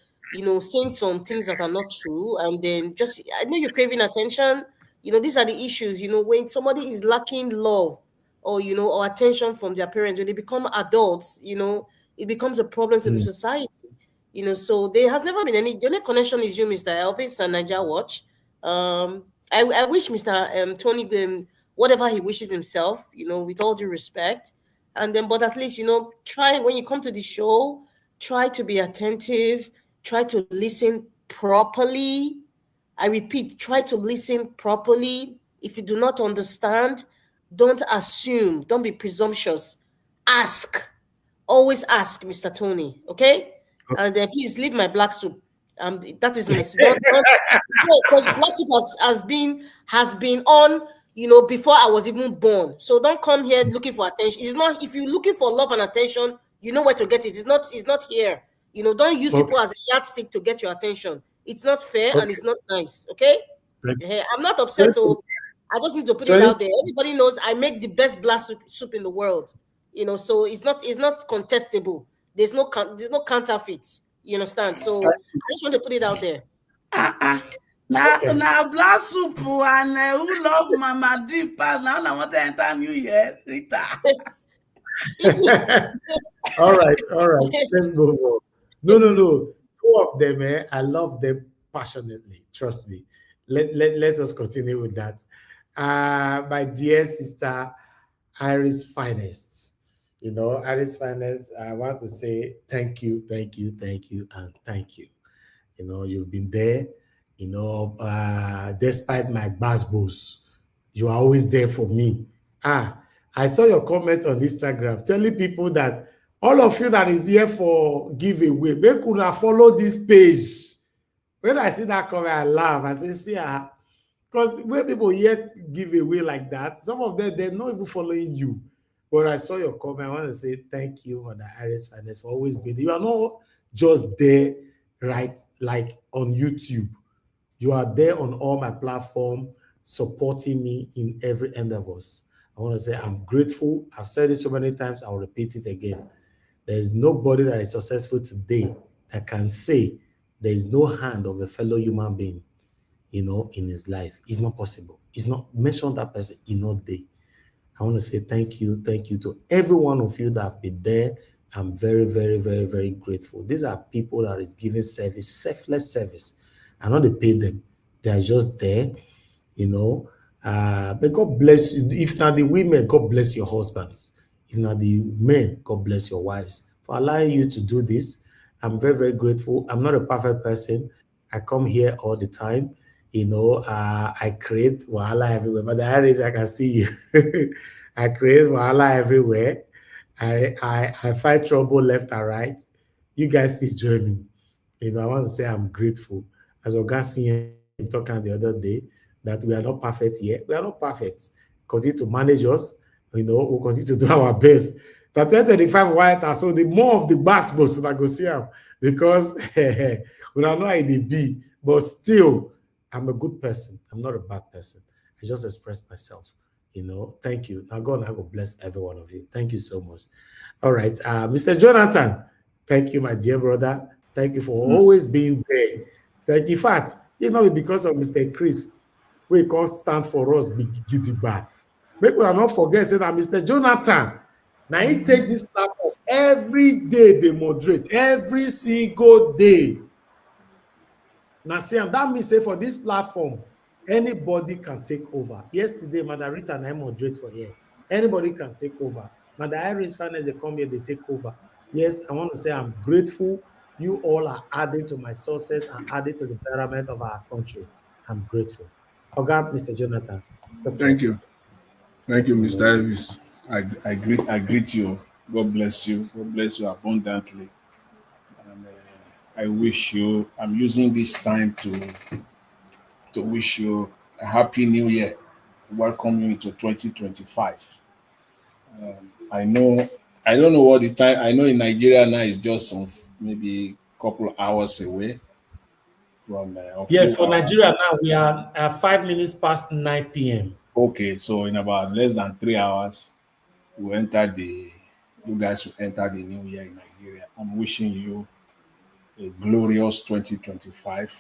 saying some things that are not true. And then I know you're craving attention. These are the issues, when somebody is lacking love or, or attention from their parents, when they become adults, it becomes a problem to the society. So there has never been the only connection is you, Mr. Elvis and Niger Watch. I wish Mr. Tony whatever he wishes himself, with all due respect. And then, but at least, try when you come to the show, try to be attentive, try to listen properly. I repeat, try to listen properly. If you do not understand, don't assume, don't be presumptuous. Ask. Always ask, Mr. Tony, okay? And please leave my black soup. That is nice. Because black soup has been on, before I was even born. So don't come here looking for attention. It's not, if you're looking for love and attention, you know where to get it. It's not here. Don't use people as a yardstick to get your attention. It's not fair and it's not nice. Okay? I'm not upset. I just need to put it out there. Everybody knows I make the best black soup in the world. So it's not contestable. There's no counterfeit. You understand? So I just want to put it out there. Now black soup and who love Mama Deep now I want to enter New Year, Rita. All right. Let's move on. No. Two of them, I love them passionately. Trust me. Let us continue with that. My dear sister, Iris Finest. Iris Finest, I want to say thank you, and thank you. You've been there, despite my basbos, you are always there for me. I saw your comment on Instagram telling people that all of you that is here for giveaway, they could have followed this page. When I see that comment, I laugh. I say, see, because when people here give away like that, some of them, they're not even following you. But I saw your comment. I want to say thank you, Mother Iris Finance, for always being there. You are not just there, right, like on YouTube. You are there on all my platforms, supporting me in every endeavors. I want to say I'm grateful. I've said it so many times. I'll repeat it again. There is nobody that is successful today that can say there is no hand of a fellow human being, in his life. It's not possible. It's not mention that person. It's not there. I want to say thank you to every one of you that have been there. I'm very, very, very, very grateful. These are people that is giving service, selfless service. I know they pay them. They are just there, But God bless you. If not the women, God bless your husbands. If not the men, God bless your wives for allowing you to do this. I'm very, very grateful. I'm not a perfect person. I come here all the time. I create wahala everywhere. But the Harris, I can see you. I create wahala everywhere. I fight trouble left and right. You guys still join me. I want to say I'm grateful. As Oga seen him talking the other day, that we are not perfect yet. We are not perfect. Continue to manage us. We'll continue to do our best. That 2025 White House, so the more of the bass boss I go see him because we are not in the B, but still, I'm a good person. I'm not a bad person. I just express myself. Thank you. Now God, I will bless every one of you. Thank you so much. All right, Mr. Jonathan, thank you, my dear brother. Thank you for always being there. Thank you. In fact, because of Mr. Chris, we can't stand for us, big gidigba. Make we not forget say that Mr. Jonathan, now he take this platform every day. They moderate every single day. Now, see, that means say for this platform, anybody can take over. Yesterday, Madam Rita and I moderate for here. Anybody can take over. Madam Iris finally they come here, they take over. Yes, I want to say I'm grateful. You all are adding to my sources and adding to the betterment of our country. I'm grateful. Okay, Mr. Jonathan. Thank you. Thank you, Mr. Elvis. I greet you. God bless you. God bless you abundantly. And I wish you, I'm using this time to wish you a happy new year. Welcome you into 2025. I don't know what the time, I know in Nigeria now is just some maybe couple hours away from. Yes, for Nigeria now, we are 5 minutes past 9 p.m. Okay, so in about less than 3 hours, you guys will enter the new year in Nigeria. I'm wishing you a glorious 2025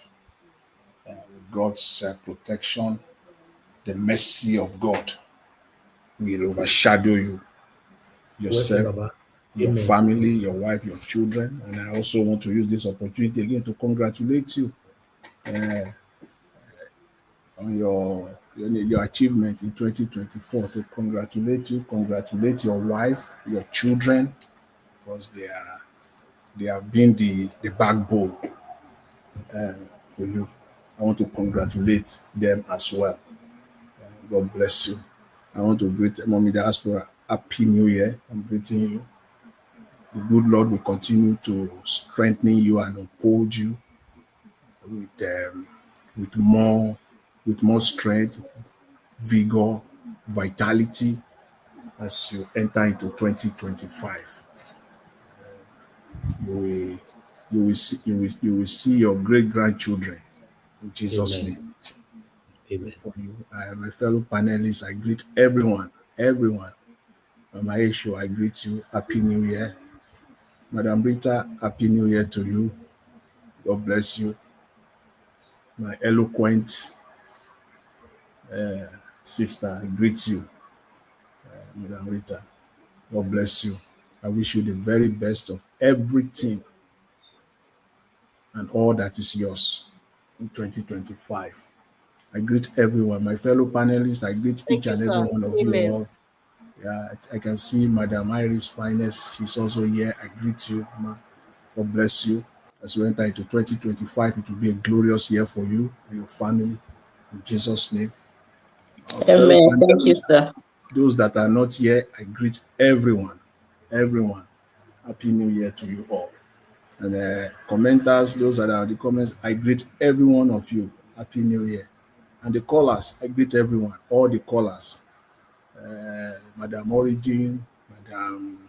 with God's protection. The mercy of God will overshadow you, yourself, your family, your wife, your children. And I also want to use this opportunity again to congratulate you on your achievement in 2024. To congratulate you, congratulate your wife, your children, because they have been the backbone for you. I want to congratulate them as well. God bless you. I want to greet Mommy Diaspora. Happy New Year. I'm greeting you. The good Lord will continue to strengthen you and uphold you with more strength, vigor, vitality as you enter into 2025. You will see your great grandchildren in Jesus' name. Amen. For you, my fellow panelists, I greet everyone. My issue, I greet you. Happy New Year. Madam Rita, Happy New Year to you. God bless you. My eloquent sister, I greet you. Madam Rita, God bless you. I wish you the very best of everything and all that is yours in 2025. I greet everyone. My fellow panelists, I greet each and every one of you all. Yeah, I can see Madam Iris Finest. She's also here. I greet you, ma. God bless you. As we enter into 2025, it will be a glorious year for you and your family. In Jesus' name. Amen. Thank you, sir. Those that are not here, I greet everyone. Everyone. Happy New Year to you all. And commenters, those that are in the comments, I greet every one of you. Happy New Year. And the callers, I greet everyone, all the callers. Madam Origin, Madam,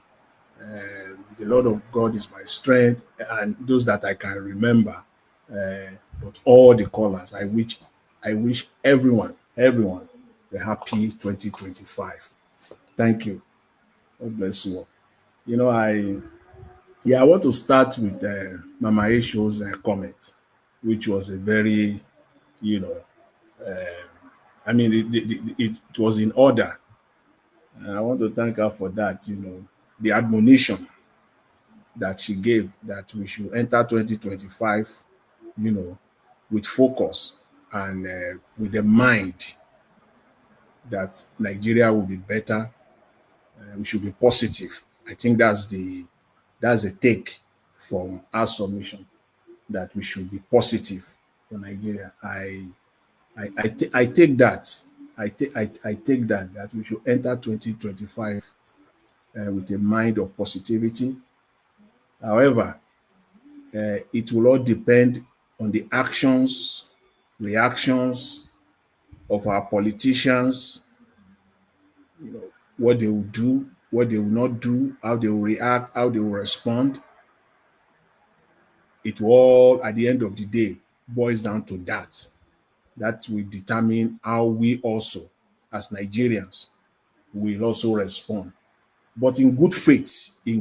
the Lord of God is my strength, and those that I can remember. But all the callers, I wish everyone a happy 2025. Thank you. God bless you all. I want to start with Mama Esho's comment, which was a very, it was in order. And I want to thank her for that, the admonition that she gave that we should enter 2025, with focus and with the mind that Nigeria will be better. We should be positive. I think that's the take from our submission, that we should be positive for Nigeria. I take that. I take that we should enter 2025 with a mind of positivity. However, it will all depend on the actions, reactions of our politicians, what they will do, what they will not do, how they will react, how they will respond. It will all, at the end of the day, boils down to that. That will determine how we also, as Nigerians, will also respond. But in good faith, we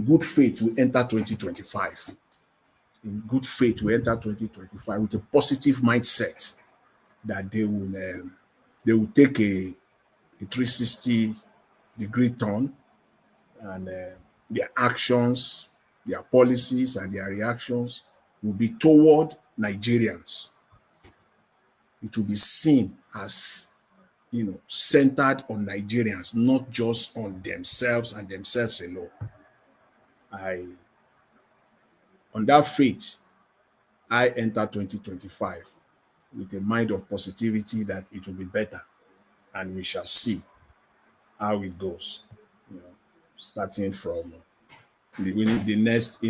enter 2025. In good faith, we enter 2025 with a positive mindset that they will take a 360-degree turn, and their actions, their policies, and their reactions will be toward Nigerians. It will be seen as centered on Nigerians, not just on themselves and themselves alone. On that faith, I enter 2025 with a mind of positivity that it will be better, and we shall see how it goes. Starting from the next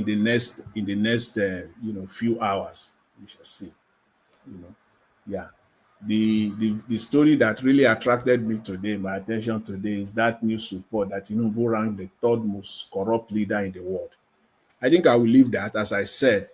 few hours, we shall see. Yeah. The story that really attracted me today, my attention today, is that news report that Tinubu ranked the third most corrupt leader in the world. I think I will leave that, as I said,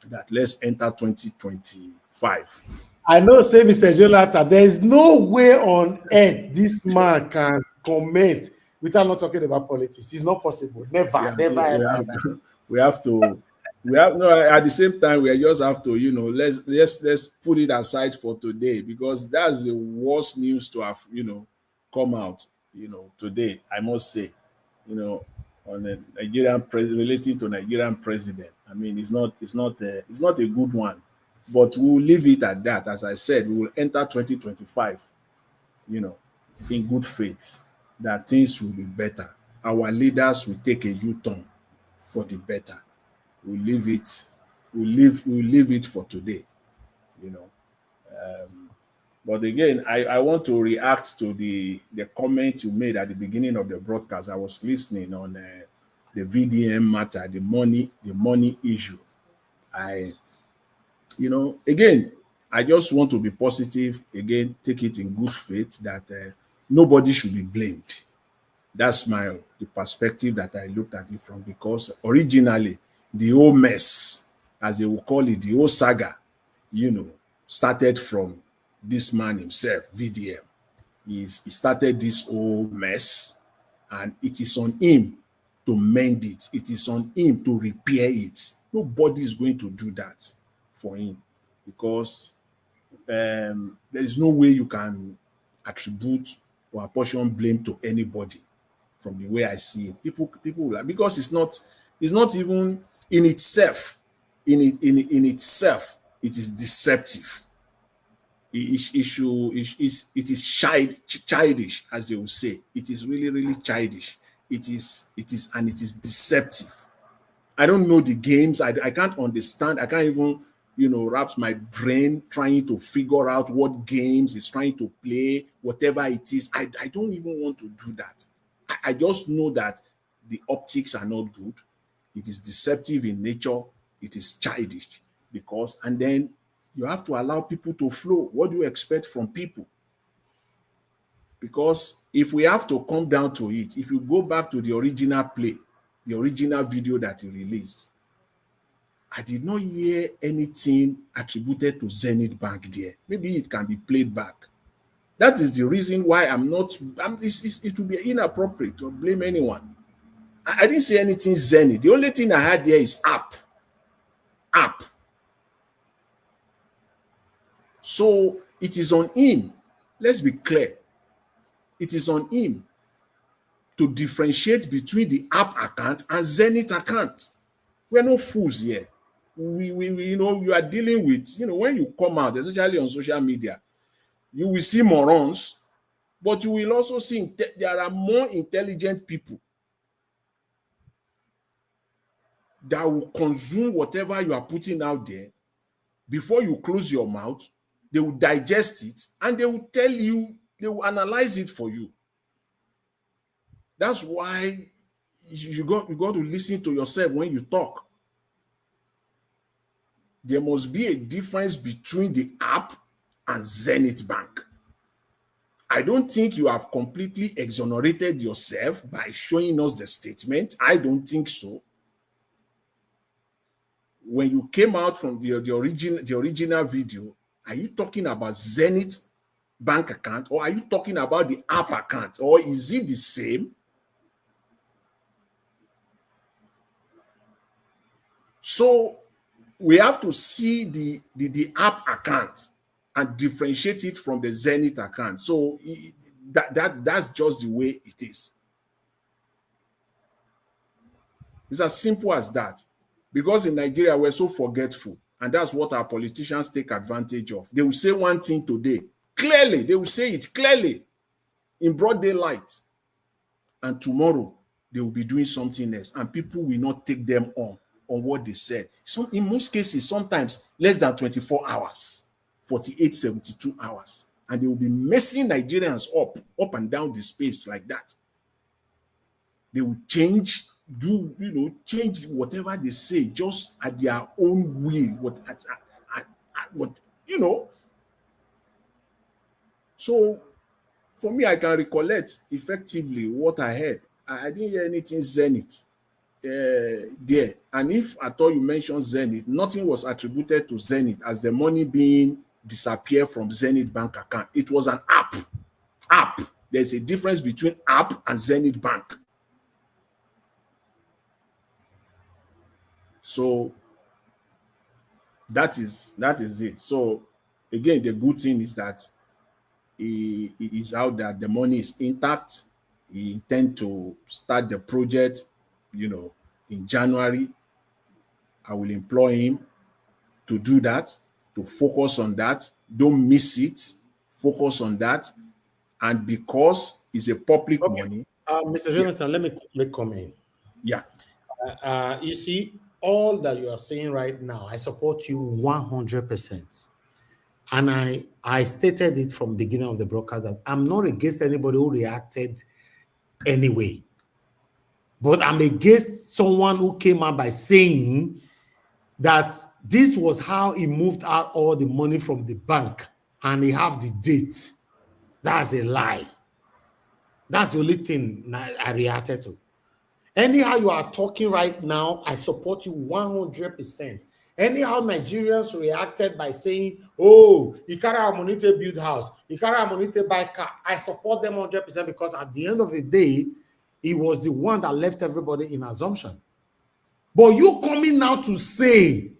that let's enter 2025. I know, say Mr. Jonathan, there is no way on earth this man can comment without not talking about politics. It's not possible. Never, ever. We have to. At the same time, we just have to, let's put it aside for today, because that's the worst news to have, come out, today, I must say, on the Nigerian relating to Nigerian president. I mean, it's not a good one, but we'll leave it at that. As I said, we will enter 2025, in good faith that things will be better. Our leaders will take a U-turn for the better. We'll leave it for today, But again, I want to react to the comment you made at the beginning of the broadcast. I was listening on the VDM matter, the money issue. Again, I just want to be positive. Again, take it in good faith that nobody should be blamed. That's the perspective that I looked at it from, because originally the whole mess, as they will call it, the whole saga, started from this man himself, VDM. He started this whole mess, and it is on him to mend it. It is on him to repair it. Nobody is going to do that for him, because there is no way you can attribute or apportion blame to anybody. From the way I see it, people because it's not even in itself. In itself, it is deceptive. It is childish, as they will say. It is really, really childish. It is deceptive. I don't know the games. I can't understand. I can't even wrap my brain trying to figure out what games he's trying to play. Whatever it is, I don't even want to do that. I just know that the optics are not good. It is deceptive in nature. It is childish, and then you have to allow people to flow. What do you expect from people? Because if we have to come down to it, if you go back to the original play, the original video that he released, I did not hear anything attributed to Zenith Bank there. Maybe it can be played back. That is the reason why it will be inappropriate to blame anyone. I didn't say anything Zenith. The only thing I had there is app. So it is on him. Let's be clear. It is on him to differentiate between the app account and Zenith account. We're no fools here. You are dealing with, when you come out, especially on social media, you will see morons, but you will also see there are more intelligent people that will consume whatever you are putting out there before you close your mouth They will digest it and they will tell you, they will analyze it for you. That's why you got to listen to yourself when you talk. There must be a difference between the app and Zenith Bank. I don't think you have completely exonerated yourself by showing us the statement. I don't think so. When you came out from the original video, are you talking about Zenith Bank account, or are you talking about the app account, or is it the same? So we have to see the app account and differentiate it from the Zenith account. So that's just the way it is. It's as simple as that. Because in Nigeria, we're so forgetful, and that's what our politicians take advantage of. They will say one thing today, clearly, they will say it clearly in broad daylight, and tomorrow they will be doing something else, and people will not take them on what they said. So in most cases, sometimes less than 24 hours, 48, 72 hours, and they will be messing Nigerians up and down the space like that. They will change whatever they say just at their own will. So for me, I can recollect effectively what I heard. I didn't hear anything Zenith there. And if at all you mentioned Zenith, nothing was attributed to Zenith as the money being disappeared from Zenith Bank account. It was an app. There's a difference between app and Zenith Bank. So that is it. So again, the good thing is that it is out that the money is intact. He intends to start the project, in January. I will employ him to do that, to focus on that. Don't miss it. Focus on that. And because it's a public money. Mr. Jonathan, let me come in. Yeah. You see, all that you are saying right now, I support you 100%. And I stated it from the beginning of the broadcast that I'm not against anybody who reacted anyway. But I'm against someone who came out by saying that this was how he moved out all the money from the bank and he have the date. That's a lie. That's the only thing I reacted to. Anyhow you are talking right now, I support you 100%. Anyhow Nigerians reacted by saying, oh, he carry our money to build house, he carry our money to buy car. I support them 100% because at the end of the day, he was the one that left everybody in assumption. But you coming now to say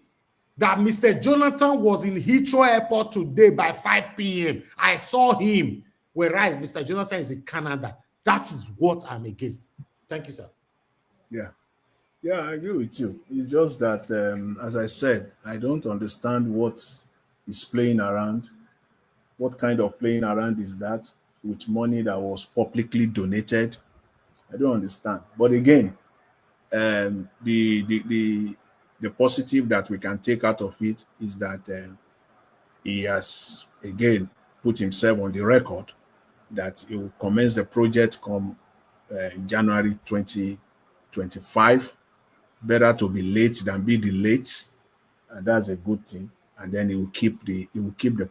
that Mr. Jonathan was in Heathrow Airport today by 5 p.m. I saw him, whereas Mr. Jonathan is in Canada. That is what I'm against. Thank you, sir. Yeah, I agree with you. It's just that, as I said, I don't understand what is playing around. What kind of playing around is that with money that was publicly donated? I don't understand. But again, the positive that we can take out of it is that he has again put himself on the record that he will commence the project come January 2025. Better to be late than be delayed, and that's a good thing. And then he will keep the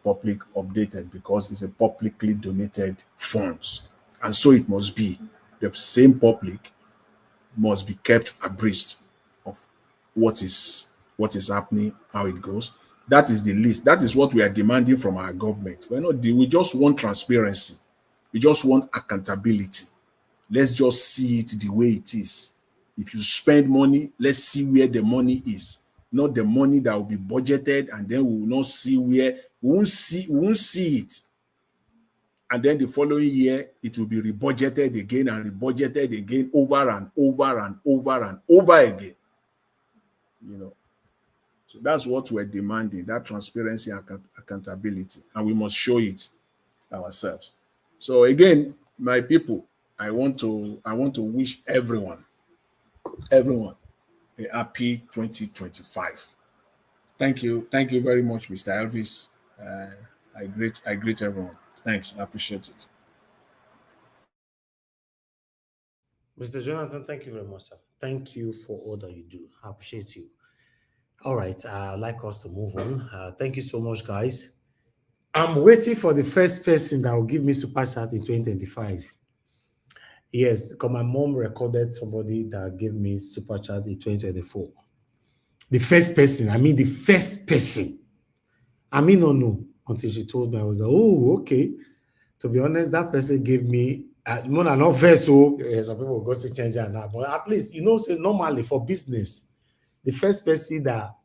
public updated because it's a publicly donated funds, and so it must be. The same public must be kept abreast of what is happening, how it goes. That is the least. That is what we are demanding from our government. We just want transparency. We just want accountability. Let's just see it the way it is. If you spend money, let's see where the money is, not the money that will be budgeted, and then we will not see where we won't see it. And then the following year, it will be rebudgeted again and rebudgeted again over and over and over and over again. So that's what we're demanding, that transparency and accountability, and we must show it ourselves. So again, my people, I want to wish everyone a happy 2025. Thank you very much, Mr. Elvis. I greet everyone. Thanks. I appreciate it. Mr. Jonathan, thank you very much, sir. Thank you for all that you do. I appreciate you. All right, I'd like us to move on. Thank you so much, guys. I'm waiting for the first person that will give me super chat in 2025. Yes, because my mom recorded somebody that gave me super chat in 2024. The first person, the first person. No, until she told me, I was like, oh, okay. To be honest, that person gave me more than not first, so some people go to change and that, but at least, say normally for business, the first person that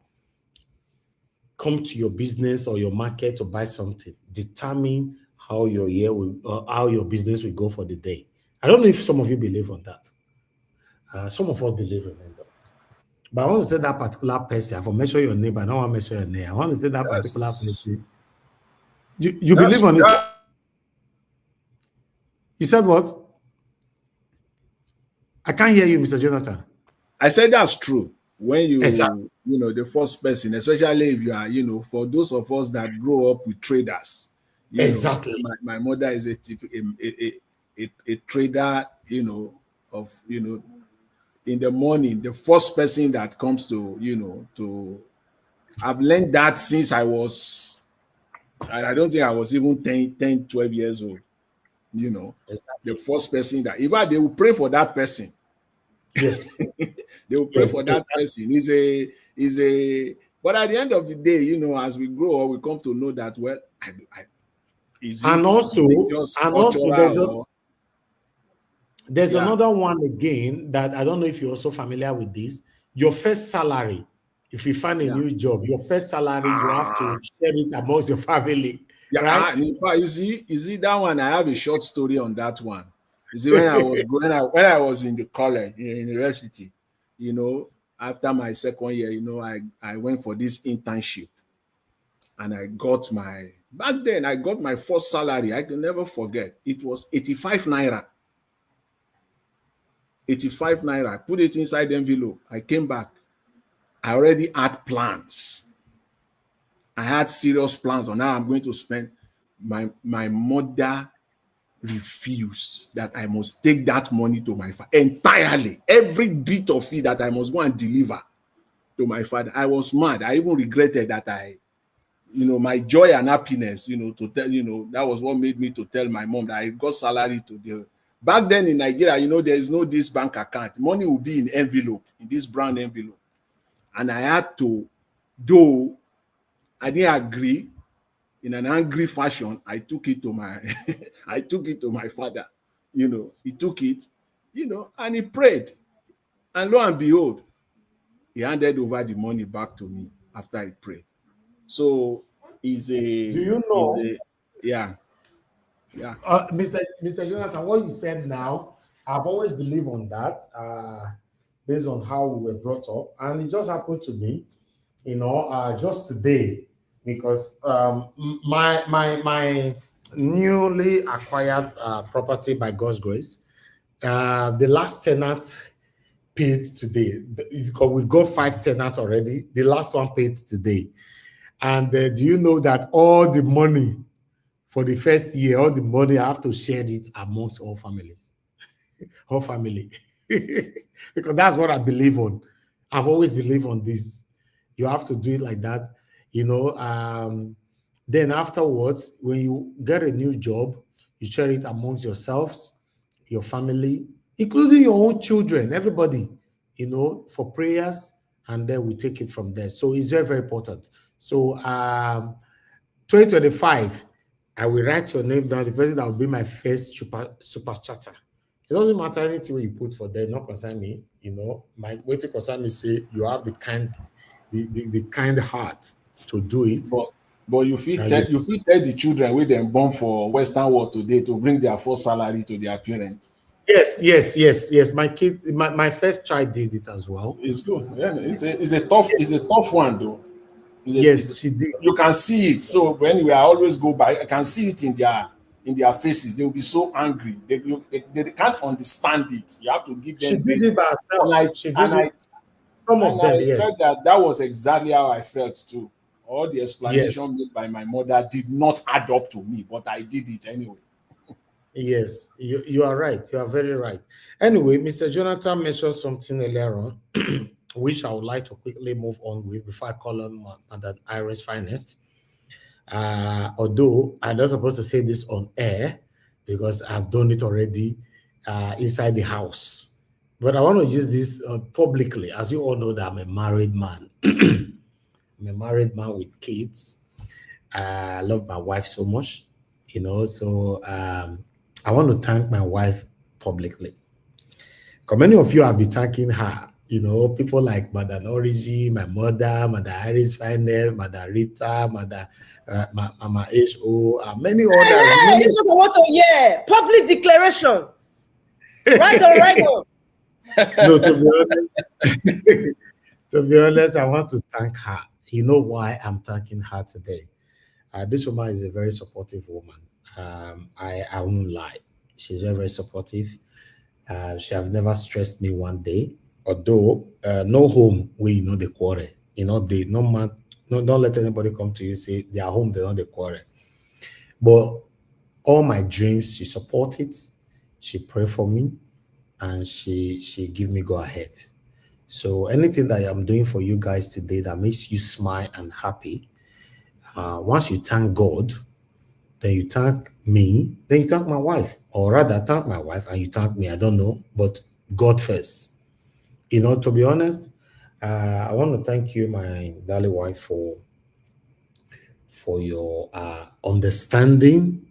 come to your business or your market to buy something determine how your year will, how your business will go for the day. I don't know if some of you believe on that. Some of us believe in it, though. But I want to say that particular person. I will measure your neighbor. I don't want to measure your name. I want to say that particular person. You believe on it? You said what? I can't hear you, Mr. Jonathan. I said that's true. When you, exactly. The first person, especially if you are, for those of us that grow up with traders, exactly. My mother is a trader, of, in the morning, the first person that comes to, I've learned that since I don't think I was even 10, 12 years old, exactly. The first person that, even they will pray for that person. Yes. They will pray for that person. But at the end of the day, as we grow up, we come to know that, well, there's another one again that I don't know if you're also familiar with this. Your first salary, if you find a new job, your first salary, you have to share it amongst your family. Yeah, right? In fact, you see that one. I have a short story on that one. You see, when I was in the college, in university, after my second year, I went for this internship, and back then I got my first salary. I can never forget. It was 85 naira. 85 naira. I put it inside the envelope. I came back. I already had plans. I had serious plans on how I'm going to spend. My mother refused that I must take that money to my father entirely. Every bit of it that I must go and deliver to my father. I was mad. I even regretted that my joy and happiness, to tell, that was what made me to tell my mom that I got salary to Back then in Nigeria, there is no this bank account. Money will be in envelope, in this brown envelope. And I had to, though I didn't agree, in an angry fashion, I took it to my father. He took it, and he prayed. And lo and behold, he handed over the money back to me after I prayed. So do you know? Yeah. Mr. Jonathan, what you said now, I've always believed on that, based on how we were brought up, and it just happened to me, just today, because my newly acquired property by God's grace, the last tenant paid today. Because we've got 5 tenants already. The last one paid today. And do you know that all the money for the first year, all the money, I have to share it amongst all families, whole family, because that's what I believe on. I've always believed on this. You have to do it like that, Then afterwards, when you get a new job, you share it amongst yourselves, your family, including your own children, everybody, for prayers, and then we take it from there. So it's very, very important. So 2025, I will write your name down, the person that will be my first super chatter. It doesn't matter anything you put for them, not concern me. My way to concern me say you have the kind heart to do it. But you feel tell the children with them born for Western world today to bring their first salary to their parents. Yes. My kid, my first child did it as well. It's good. Yeah, it's a tough one though. Yes, she did. You can see it. So when we always go by, I can see it in their faces. They will be so angry. They can't understand it. You have to give them. She did it by herself. Some of them, yes. That was exactly how I felt too. All the explanation made by my mother did not add up to me, but I did it anyway. Yes, you are right. You are very right. Anyway, Mr. Jonathan mentioned something earlier on, which I would like to quickly move on with before I call on Madam Iris Finest. Although I'm not supposed to say this on air because I've done it already inside the house. But I want to use this publicly. As you all know that I'm a married man. I'm a married man with kids. I love my wife so much, so I want to thank my wife publicly. Because many of you have been thanking her, people like Madam Origi, my mother, Madam Iris Finest, Madam Rita, Madam Mama H.O., many others. Hey, this is what I want to hear. Public declaration. Right on. No, to be honest, I want to thank her. You know why I'm thanking her today? This woman is a very supportive woman. I won't lie. She's very, very supportive. She has never stressed me one day. Although no home where the quarrel. They no man, no, don't let anybody come to you say they are home, they don't the quarrel. But all my dreams, she support it. She pray for me, and she give me go ahead. So anything that I'm doing for you guys today that makes you smile and happy, once you thank God, then you thank me, then you thank my wife, or rather thank my wife and you thank me. I don't know, but God first. To be honest, I want to thank you, my darling wife, for your understanding,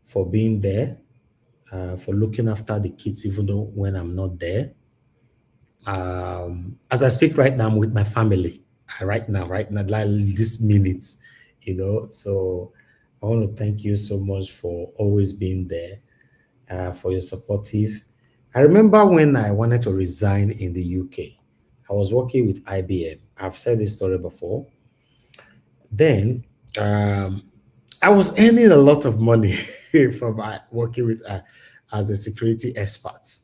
for being there, for looking after the kids, even though when I'm not there. As I speak right now, I'm with my family. Right now, like this minute, So I want to thank you so much for always being there, for your supportive. I remember when I wanted to resign in the UK, I was working with IBM. I've said this story before. Then I was earning a lot of money from working with as a security expert,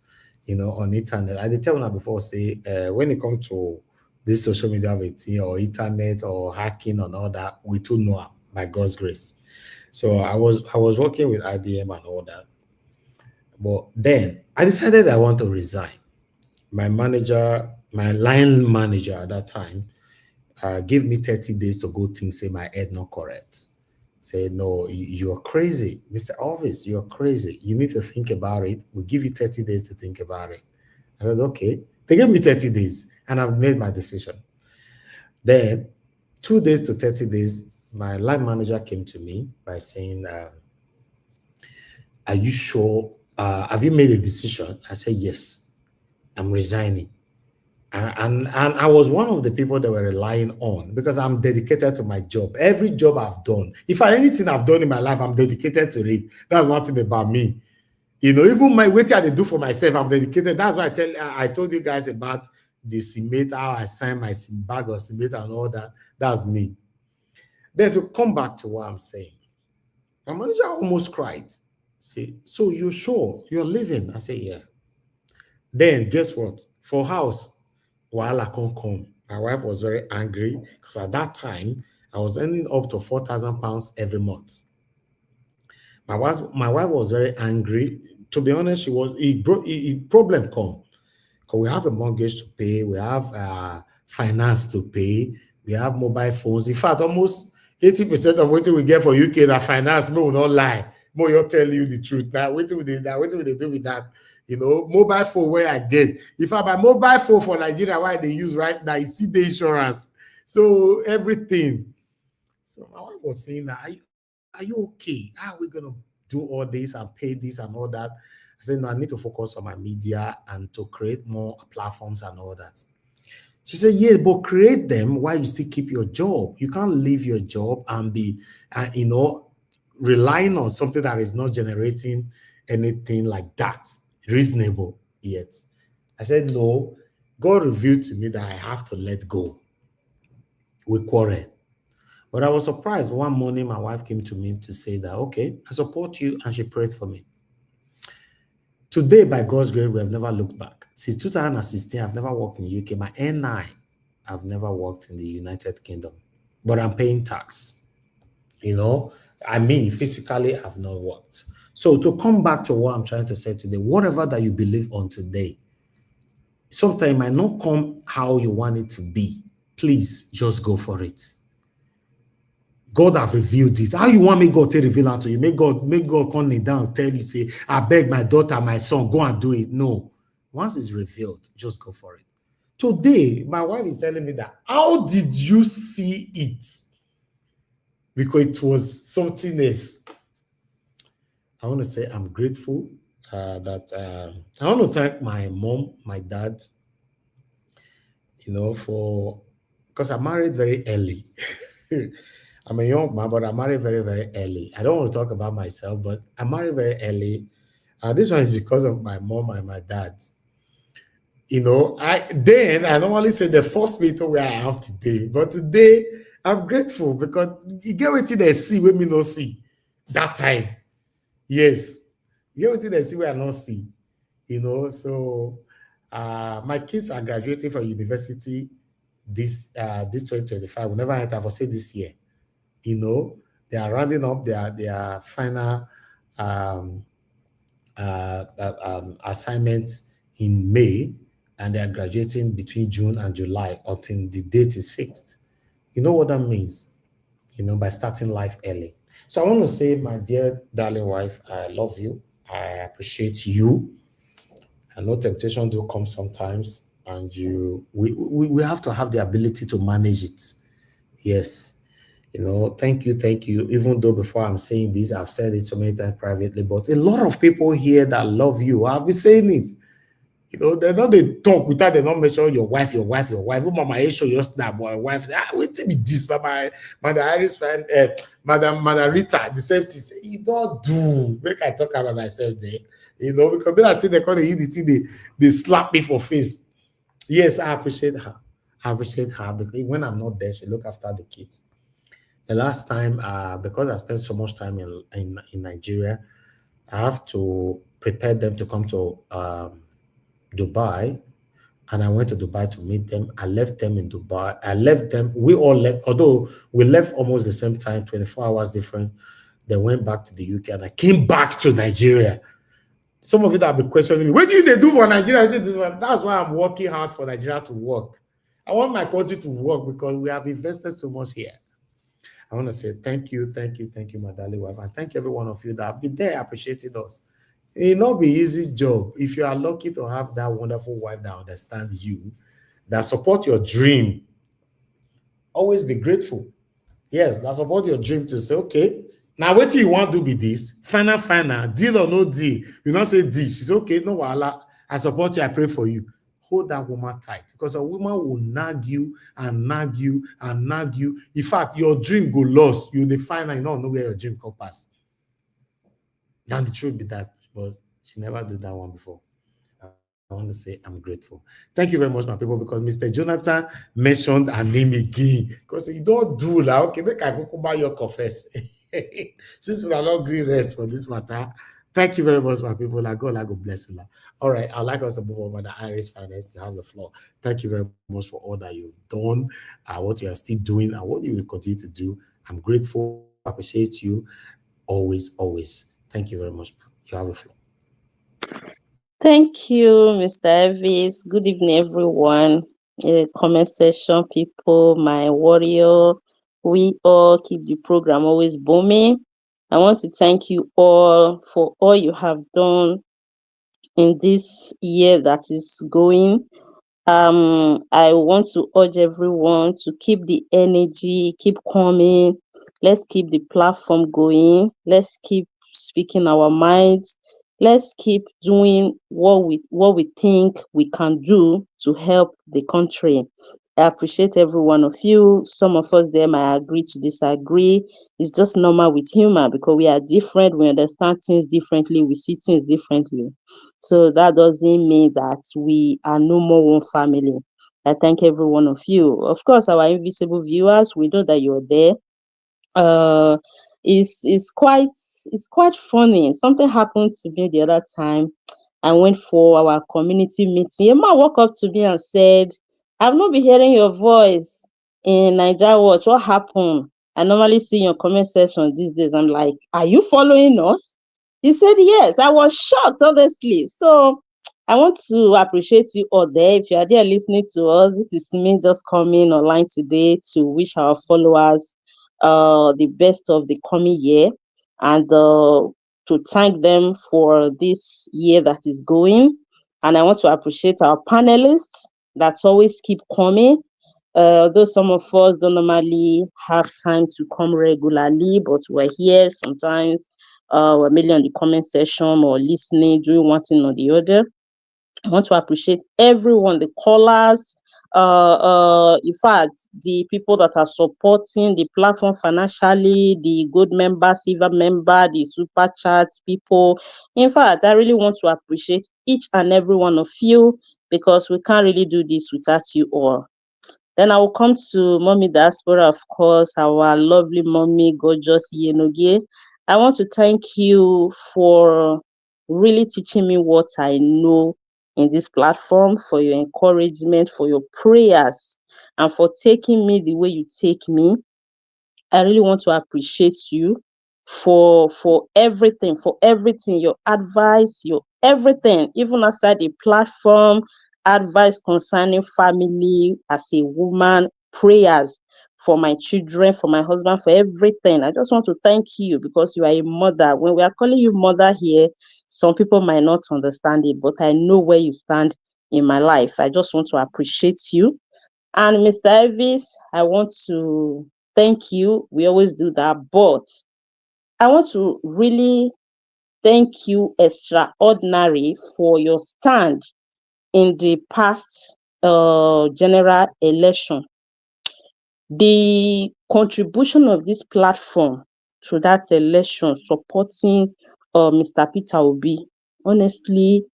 on internet. I did tell you before, say when it comes to this social media or internet or hacking and all that, we too know by God's grace. So I was working with IBM and all that. But then I decided I want to resign. My line manager at that time, gave me 30 days to go think, say my head not correct. Say, no, you're crazy. Mr. Office, you're crazy. You need to think about it. We'll give you 30 days to think about it. I said, okay. They gave me 30 days and I've made my decision. Then 2 days to 30 days, my line manager came to me by saying, are you sure? Have you made a decision? I said, yes, I'm resigning. And I was one of the people that were relying on because I'm dedicated to my job. Every job I've done, if anything I've done in my life, I'm dedicated to it. That's one thing about me. Even my what I do for myself, I'm dedicated. That's why I told you guys about the CMAT, how I signed my bag of CMAT and all that. That's me. Then to come back to what I'm saying, my manager almost cried. Say, so you're sure you're leaving? I say, yeah. Then guess what? For house, while I can't come, my wife was very angry because at that time I was earning up to £4,000 every month. My wife was very angry. To be honest, problem come because we have a mortgage to pay, we have finance to pay, we have mobile phones. In fact, almost 80% of what we get for UK that finance, no, will not lie. More, you'll tell you the truth. Now, what do they do with that? Mobile phone where I get. If I buy mobile phone for Nigeria, why they use right now, you see the insurance. So everything. So my wife was saying, are you okay? How are we going to do all this and pay this and all that? I said, no, I need to focus on my media and to create more platforms and all that. She said, yeah, but create them while you still keep your job. You can't leave your job and be, relying on something that is not generating anything like that reasonable yet. I said, no, God revealed to me that I have to let go. We quarreled. But I was surprised. One morning, my wife came to me to say that, okay, I support you, and she prayed for me. Today, by God's grace, we have never looked back. Since 2016, I've never worked in the UK. My NI, I've never worked in the United Kingdom. but I'm paying tax. You know, I mean, physically, I've not worked. So to come back to what I'm trying to say today, whatever that you believe on today, sometimes it might not come how you want it to be. Please just go for it. God have revealed it. How you want me God to reveal it to you? Make God come kneel down, tell you, say, I beg my daughter, my son, go and do it. No. Once it's revealed, just go for it. Today, my wife is telling me that, how did you see it? Because it was something else. I want to say I'm grateful that I want to thank my mom, my dad, you know, because I married very early. I'm a young man, but I married very, very early. I don't want to talk about myself, but I married very early. This one is because of my mom and my dad. You know, I normally say they forced me to where I am today, but today I'm grateful because you get what they see when me not see that time. Yes, you get what they see where I not see. You know, so my kids are graduating from university this 2025. Whenever I have say this year, you know, they are rounding up their final assignments in May, and they are graduating between June and July until the date is fixed. You know what that means? You know, by starting life early. So I want to say, my dear darling wife, I love you. I appreciate you. I know temptation do come sometimes, and we have to have the ability to manage it. Yes. You know, thank you. Even though before I'm saying this, I've said it so many times privately, but a lot of people here that love you, I've been saying it. You know, they talk without they not mention your wife. Oh, Mama, show your snap, my wife. Wait till me this, but Mother Iris fan, Mother Rita, the same thing. Say, you don't do. Make I talk about myself there. You know, because then I see they call they slap me for face. Yes, I appreciate her. Because when I'm not there, she look after the kids. The last time, because I spent so much time in Nigeria, I have to prepare them to come to Dubai, and I went to Dubai to meet them. I left them in Dubai. We all left, although we left almost the same time, 24 hours difference. They went back to the UK, and I came back to Nigeria. Some of you that have been questioning me, what do they do for Nigeria? That's why I'm working hard for Nigeria to work. I want my country to work because we have invested so much here. I want to say thank you, my darling wife, and thank every one of you that have been there appreciating us. It will not be easy job if you are lucky to have that wonderful wife that understands you, that support your dream. Always be grateful. Yes, that support your dream to say, okay, now what do you want to be this? Final, deal or no deal. You not say deal. She's okay, no wahala. I support you, I pray for you. Hold that woman tight, because a woman will nag you and nag you and nag you. In fact, your dream go lost. You define and you don't know where your dream come pass. And the truth be that, but she never did that one before. I want to say I'm grateful. Thank you very much, my people, because Mr. Jonathan mentioned her name again. Because he don't do that. Okay, make I go buy your confess. Since we are not green rest for this matter. Thank you very much, my people. God bless you. All right, I'd like us to move over the Irish finance. You have the floor. Thank you very much for all that you've done, what you are still doing, and what you will continue to do. I'm grateful. I appreciate you. Always. Thank you very much. You have the floor. Thank you, Mr. Elvis. Good evening, everyone. Comment section, people, my warrior. We all keep the program always booming. I want to thank you all for all you have done in this year that is going. I want to urge everyone to keep the energy, keep coming. Let's keep the platform going. Let's keep speaking our minds. Let's keep doing what we think we can do to help the country. I appreciate every one of you. Some of us there might agree to disagree. It's just normal with humor because we are different. We understand things differently. We see things differently. So that doesn't mean that we are no more one family. I thank every one of you. Of course, our invisible viewers, we know that you're there. It's quite funny. Something happened to me the other time. I went for our community meeting. A man walked up to me and said, "I've not been hearing your voice. in Nigeria Watch, what happened? I normally see your comment section these days. I'm like, are you following us? He said, yes. I was shocked, honestly. So I want to appreciate you all there. If you are there listening to us, this is me just coming online today to wish our followers the best of the coming year and to thank them for this year that is going. And I want to appreciate our panelists that always keep coming. Though some of us don't normally have time to come regularly, but we're here sometimes. We're mainly on the comment section or listening, doing one thing or the other. I want to appreciate everyone, the callers, in fact, the people that are supporting the platform financially, the gold member, silver member, the super chat people. In fact, I really want to appreciate each and every one of you because we can't really do this without you all. Then I will come to Mommy Diaspora, of course, our lovely mommy, gorgeous Yenogie. I want to thank you for really teaching me what I know in this platform, for your encouragement, for your prayers, and for taking me the way you take me. I really want to appreciate you for everything, your advice, your everything, even outside the platform, advice concerning family as a woman, prayers for my children, for my husband, for everything. I just want to thank you because you are a mother. When we are calling you mother here, some people might not understand it, but I know where you stand in my life. I just want to appreciate you. And Mr. Elvis, I want to thank you. We always do that, but I want to really thank you extraordinary for your stand in the past general election. The contribution of this platform to that election supporting Mr. Peter Obi, honestly,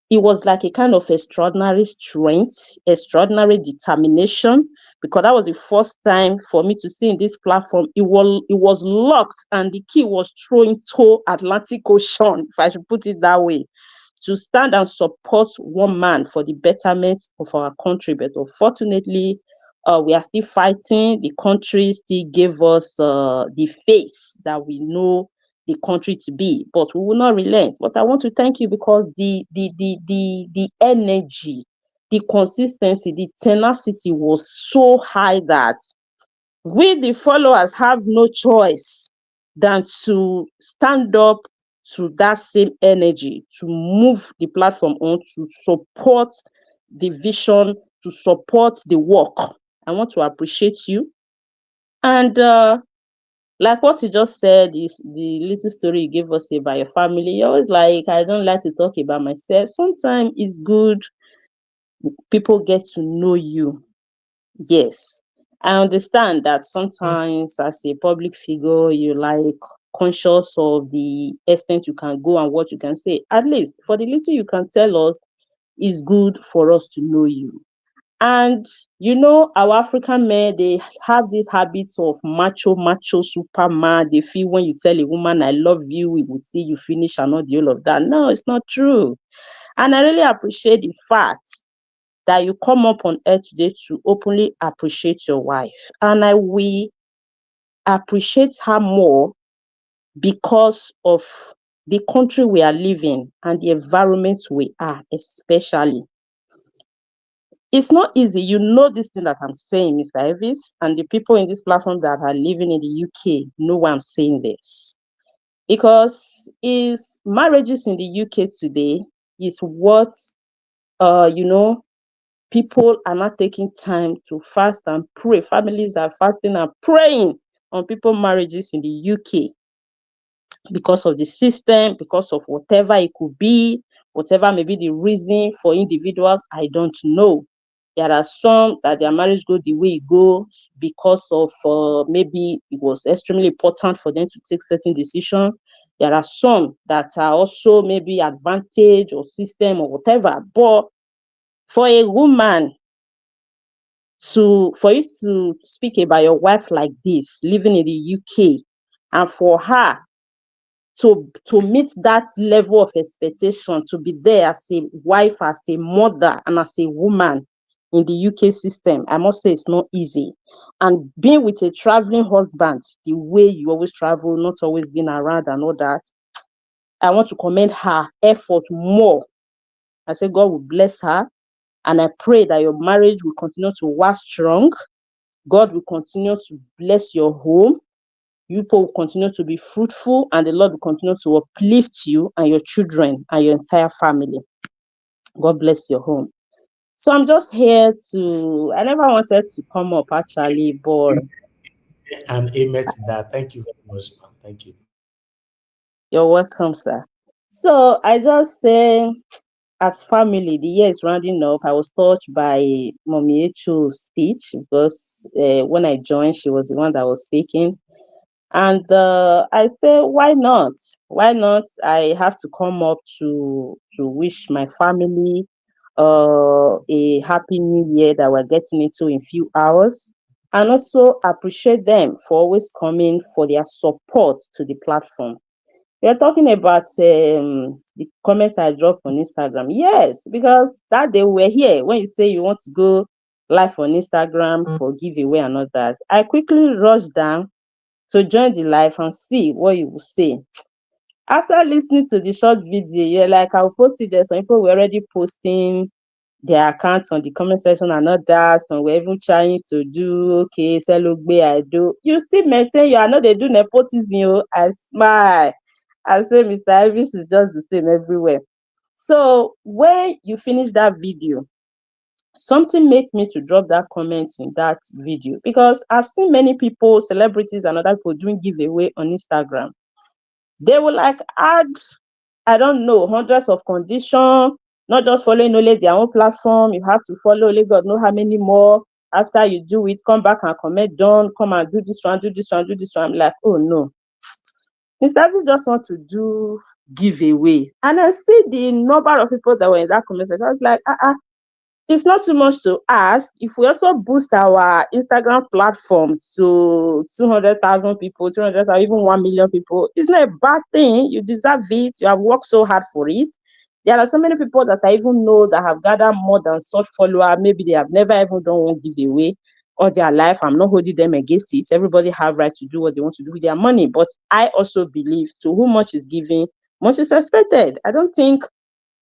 it was like a kind of extraordinary strength, extraordinary determination, because that was the first time for me to see in this platform. It was locked and the key was thrown to Atlantic Ocean, if I should put it that way, to stand and support one man for the betterment of our country. But unfortunately, we are still fighting. The country still gave us the face that we know the country to be, but we will not relent. But I want to thank you because the energy, the consistency, the tenacity was so high that we, the followers, have no choice than to stand up to that same energy, to move the platform on, to support the vision, to support the work. I want to appreciate you. And like what you just said, is the little story you gave us about your family. You're always like, I don't like to talk about myself. Sometimes it's good people get to know you. Yes. I understand that sometimes as a public figure, you like conscious of the extent you can go and what you can say. At least for the little you can tell us, it's good for us to know you. And you know, our African men, they have these habits of macho, superman. They feel when you tell a woman, I love you, we will see you finish and not the whole of that. No, it's not true. And I really appreciate the fact that you come up on air today to openly appreciate your wife. And I will appreciate her more because of the country we are living and the environment we are, especially. It's not easy. You know this thing that I'm saying, Mr. Elvis, and the people in this platform that are living in the UK know why I'm saying this. Because marriages in the UK today is what, you know, people are not taking time to fast and pray. Families are fasting and praying on people's marriages in the UK because of the system, because of whatever it could be, whatever may be the reason for individuals, I don't know. There are some that their marriage go the way it goes because of maybe it was extremely important for them to take certain decisions. There are some that are also maybe advantage or system or whatever. But for a woman for you to speak about your wife like this, living in the UK, and for her to meet that level of expectation, to be there as a wife, as a mother, and as a woman, in the UK system. I must say it's not easy. And being with a traveling husband, the way you always travel, not always being around and all that, I want to commend her effort more. I say God will bless her. And I pray that your marriage will continue to work strong. God will continue to bless your home. You people will continue to be fruitful, and the Lord will continue to uplift you and your children and your entire family. God bless your home. So I'm just here to, I never wanted to come up actually, but. And amen to that. Thank you very much, man. Thank you. You're welcome, sir. So I just say, as family, the year is rounding up. I was touched by Mommy Echo's speech because when I joined, she was the one that was speaking. And I say, why not? Why not? I have to come up to wish my family a happy new year that we're getting into in few hours, and also appreciate them for always coming for their support to the platform. You're talking about the comments I dropped on Instagram. Yes, because that day we were here when you say you want to go live on Instagram for giveaway and all that. I quickly rushed down to join the live and see what you will say. After listening to the short video, you're like, I'll post it there. Some people were already posting their accounts on the comment section and all that. Some were even trying to do, okay, Selugbe, I do. You still maintain you are not they do nepotism. You. I smile. I say, Mr. Elvis is just the same everywhere. So when you finish that video, something made me to drop that comment in that video because I've seen many people, celebrities and other people doing giveaway on Instagram. They will like add, I don't know, hundreds of conditions, not just following only their own platform. You have to follow only God know how many more. After you do it, come back and comment done, come and do this one, do this one, do this one. I'm like, oh no. Mr. Elvis just want to do giveaway. And I see the number of people that were in that comment section. I was like, it's not too much to ask. If we also boost our Instagram platform to 200,000 people, 200,000, even 1 million people, it's not a bad thing. You deserve it. You have worked so hard for it. There are so many people that I even know that have gathered more than such followers. Maybe they have never even done one giveaway all their life. I'm not holding them against it. Everybody have right to do what they want to do with their money. But I also believe to whom much is given, much is expected. I don't think,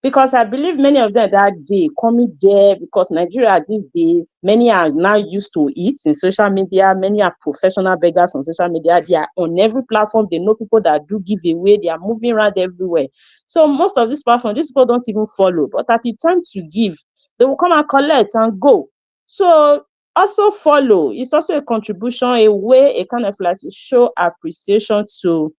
because I believe many of them that day coming there, because Nigeria these days, many are now used to it in social media. Many are professional beggars on social media. They are on every platform. They know people that do give away. They are moving around everywhere. So most of these platforms, these people don't even follow. But at the time to give, they will come and collect and go. So also follow. It's also a contribution, a way, a kind of like to show appreciation to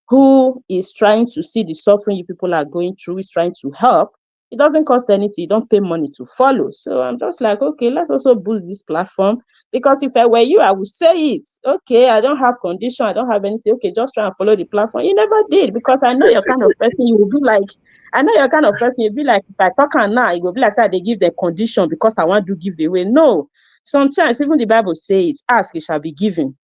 who is trying to see the suffering you people are going through, is trying to help. It doesn't cost anything. You don't pay money to follow. So I'm just like, okay, let's also boost this platform. Because if I were you, I would say it. Okay, I don't have condition. I don't have anything. Okay, just try and follow the platform. You never did, because I know your kind of person. You will be like, I know your kind of person. You'll be like, if I talk and now, it will be like, say, they give the condition because I want to give away. No. Sometimes even the Bible says, ask, it shall be given.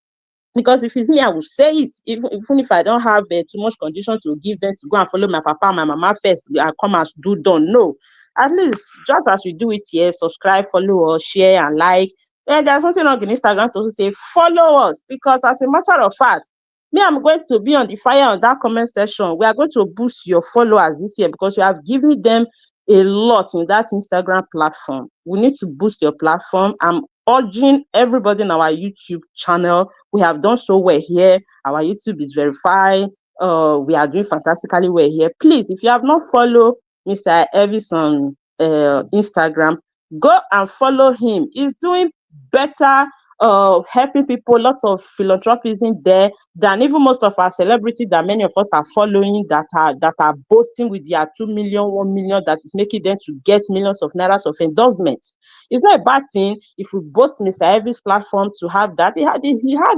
Because if it's me, I will say it. Even if I don't have too much condition to give them to go and follow my papa and my mama first and come and do done. No. At least, just as we do it here, subscribe, follow, or share and like. And there's something on Instagram to also say, follow us. Because as a matter of fact, me, I'm going to be on the fire on that comment section. We are going to boost your followers this year because we have given them a lot in that Instagram platform. We need to boost your platform. I'm urging everybody in our YouTube channel. We have done so well here. Our YouTube is verified. We are doing fantastically well here. Please, if you have not followed Mr. Elvis on Instagram, go and follow him. He's doing better, helping people, lots of philanthropism there than even most of our celebrities that many of us are following that are boasting with their 2 million, 1 million, that is making them to get millions of naira of endorsements. It's not a bad thing if we boast Mr. Elvis' platform to have that. He had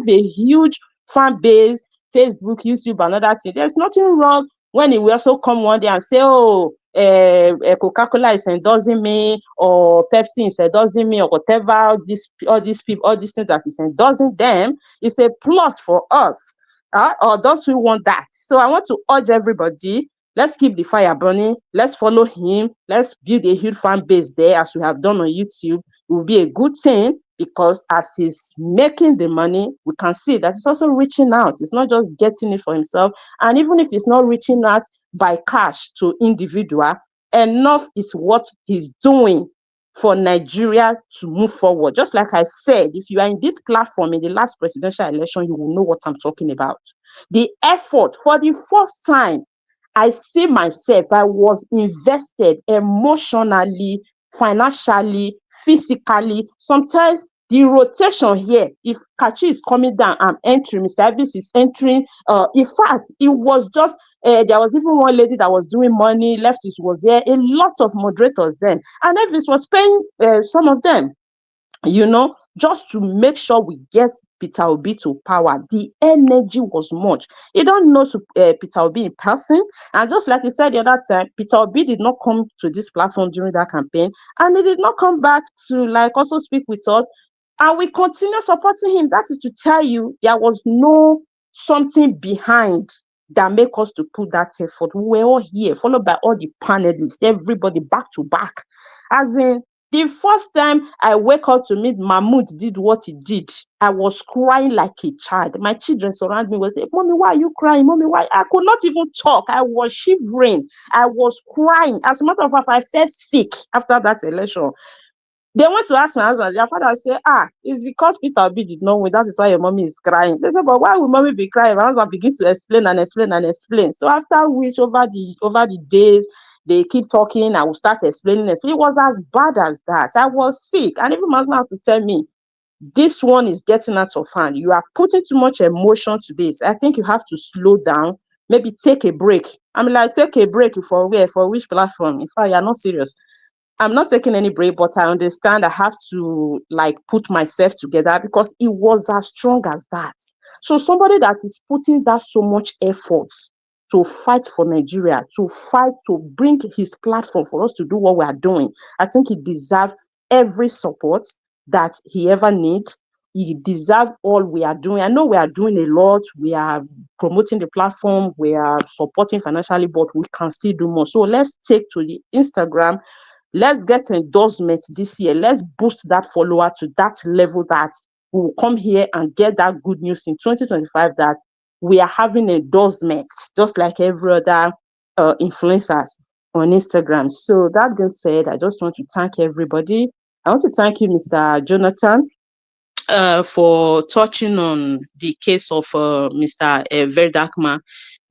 a huge fan base, Facebook, YouTube, and other things. There's nothing wrong when he will also come one day and say, oh, Coca-Cola is endorsing me, or Pepsi is endorsing me, or whatever, all these people, all these things that is endorsing them, is a plus for us. Or don't we want that? So I want to urge everybody, Let's keep the fire burning. Let's follow him. Let's build a huge fan base there, as we have done on YouTube. It will be a good thing, because as he's making the money, we can see that he's also reaching out. It's not just getting it for himself. And even if he's not reaching out by cash to individual, enough is what he's doing for Nigeria to move forward. Just like I said, if you are in this platform in the last presidential election, you will know what I'm talking about. The effort, for the first time, I see myself, I was invested emotionally, financially, physically. Sometimes the rotation here, if Kachi is coming down, I'm entering, Mr. Elvis is entering. In fact, it was just, there was even one lady that was doing money, Leftist was there, a lot of moderators then. And Elvis was paying some of them, just to make sure we get Peter Obi to power. The energy was much. You don't know Peter Obi in person. And just like he said the other time, Peter Obi did not come to this platform during that campaign. And he did not come back to also speak with us. And we continue supporting him. That is to tell you there was no something behind that make us to put that effort. We were all here, followed by all the panelists, everybody back to back. As in, the first time I wake up to meet Mahmoud did what he did, I was crying like a child. My children surround me was saying, "Mommy, why are you crying? Mommy, why?" I could not even talk. I was shivering. I was crying. As a matter of fact, I felt sick after that election. They went to ask my husband. Their father said, it's because Peter Obi did not win. That is why your mommy is crying. They said, but why would mommy be crying? My husband begin to explain and explain and explain. So after which, over the days, they keep talking. I will start explaining. It was as bad as that. I was sick. And even my husband has to tell me, this one is getting out of hand. You are putting too much emotion to this. I think you have to slow down. Maybe take a break. I'm like, take a break for where? For which platform? In fact, you're not serious. I'm not taking any break, but I understand I have to put myself together, because it was as strong as that. So somebody that is putting that so much effort to fight for Nigeria, to fight to bring his platform for us to do what we are doing, I think he deserves every support that he ever needs. He deserves all we are doing. I know we are doing a lot. We are promoting the platform. We are supporting financially, but we can still do more. So let's take to the Instagram. Let's get endorsement this year. Let's boost that follower to that level that we will come here and get that good news in 2025 that we are having endorsements, just like every other influencers on Instagram. So that being said, I just want to thank everybody. I want to thank you, Mr. Jonathan, for touching on the case of Mr. Verdakma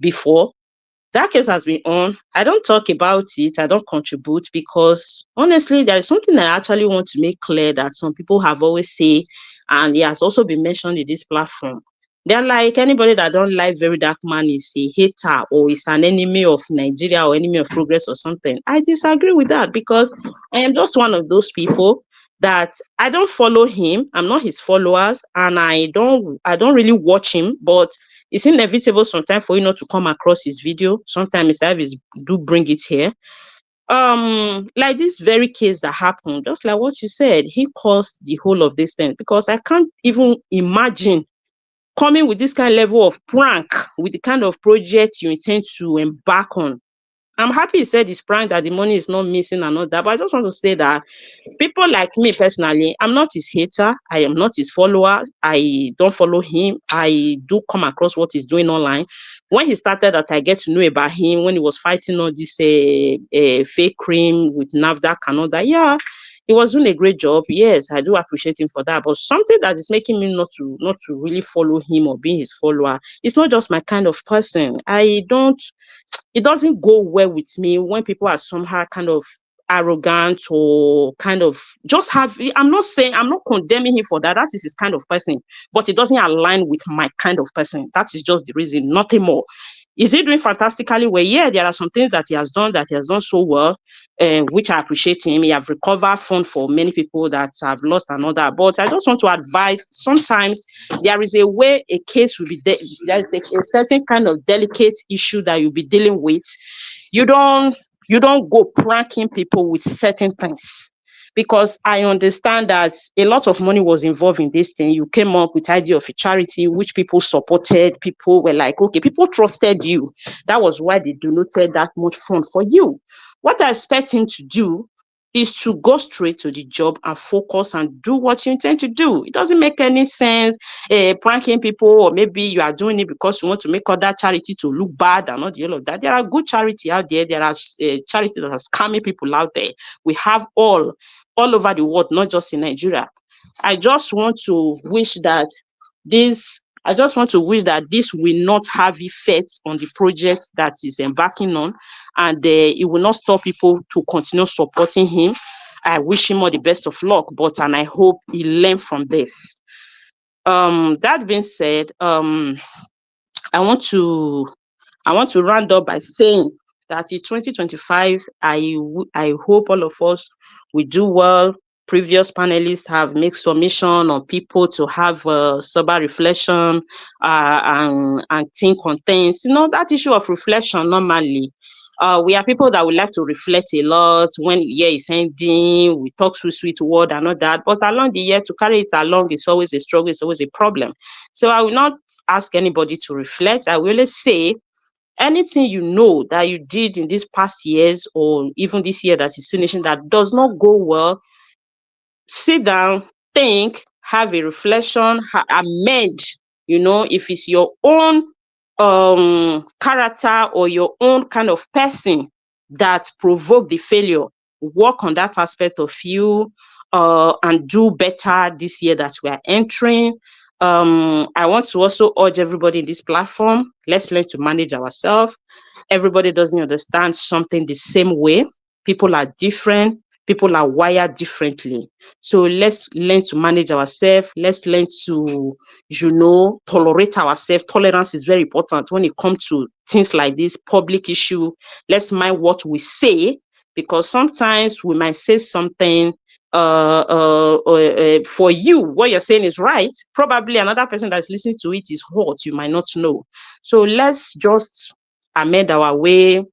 before. That case has been on. I don't talk about it. I don't contribute, because honestly, there is something I actually want to make clear that some people have always said, and it has also been mentioned in this platform. They're like, anybody that don't like Very Dark Man is a hater or is an enemy of Nigeria or enemy of progress or something. I disagree with that, because I am just one of those people that I don't follow him. I'm not his followers, and I don't really watch him, but it's inevitable sometimes for you not to come across his video. Sometimes Mr. Elvis do bring it here. Like this very case that happened, just like what you said, he caused the whole of this thing, because I can't even imagine coming with this kind of level of prank with the kind of project you intend to embark on. I'm happy he said it's prank, that the money is not missing and all that, but I just want to say that people like me personally, I'm not his hater. I am not his follower. I don't follow him. I do come across what he's doing online. When he started that, I get to know about him when he was fighting all this fake cream with NAFDAC and all that. Yeah, he was doing a great job. Yes, I do appreciate him for that. But something that is making me not to really follow him or be his follower, it's not just my kind of person. It doesn't go well with me when people are somehow kind of arrogant or kind of just I'm not condemning him for that. That is his kind of person, but it doesn't align with my kind of person. That is just the reason, nothing more. Is he doing fantastically well? Yeah, there are some things that he has done so well, which I appreciate him. He have recovered funds for many people that have lost another. But I just want to advise, sometimes there is a way a case will be, there is a certain kind of delicate issue that you'll be dealing with. You don't go pranking people with certain things. because I understand that a lot of money was involved in this thing. You came up with the idea of a charity which people supported. People were like, okay, people trusted you. That was why they donated that much fund for you. What I expect him to do is to go straight to the job and focus and do what you intend to do. It doesn't make any sense pranking people, or maybe you are doing it because you want to make other charity to look bad and not all of that. There are good charity out there. There are charities that are scamming people out there. We have all over the world, not just in Nigeria. I just want to wish that this will not have effects on the project that is embarking on, and it will not stop people to continue supporting him. I wish him all the best of luck, and I hope he learned from this. That being said, I want to round up by saying that in 2025, I hope all of us will do well. Previous panelists have made submission on people to have sober reflection and think on things. That issue of reflection normally. We are people that would like to reflect a lot when the year is ending. We talk sweet word and all that, but along the year, to carry it along is always a struggle, it's always a problem. So I will not ask anybody to reflect. I will always say, anything you know that you did in these past years, or even this year that is finishing, that does not go well, sit down, think, have a reflection, amend. If it's your own character or your own kind of person that provoked the failure, work on that aspect of you and do better this year that we are entering. I want to also urge everybody in this platform, let's learn to manage ourselves. Everybody doesn't understand something the same way. People are different. People are wired differently. So let's learn to manage ourselves. Let's learn to, tolerate ourselves. Tolerance is very important when it comes to things like this, public issue. Let's mind what we say, because sometimes we might say something for you, what you're saying is right. Probably another person that's listening to it is hurt. You might not know. So let's just amend our way,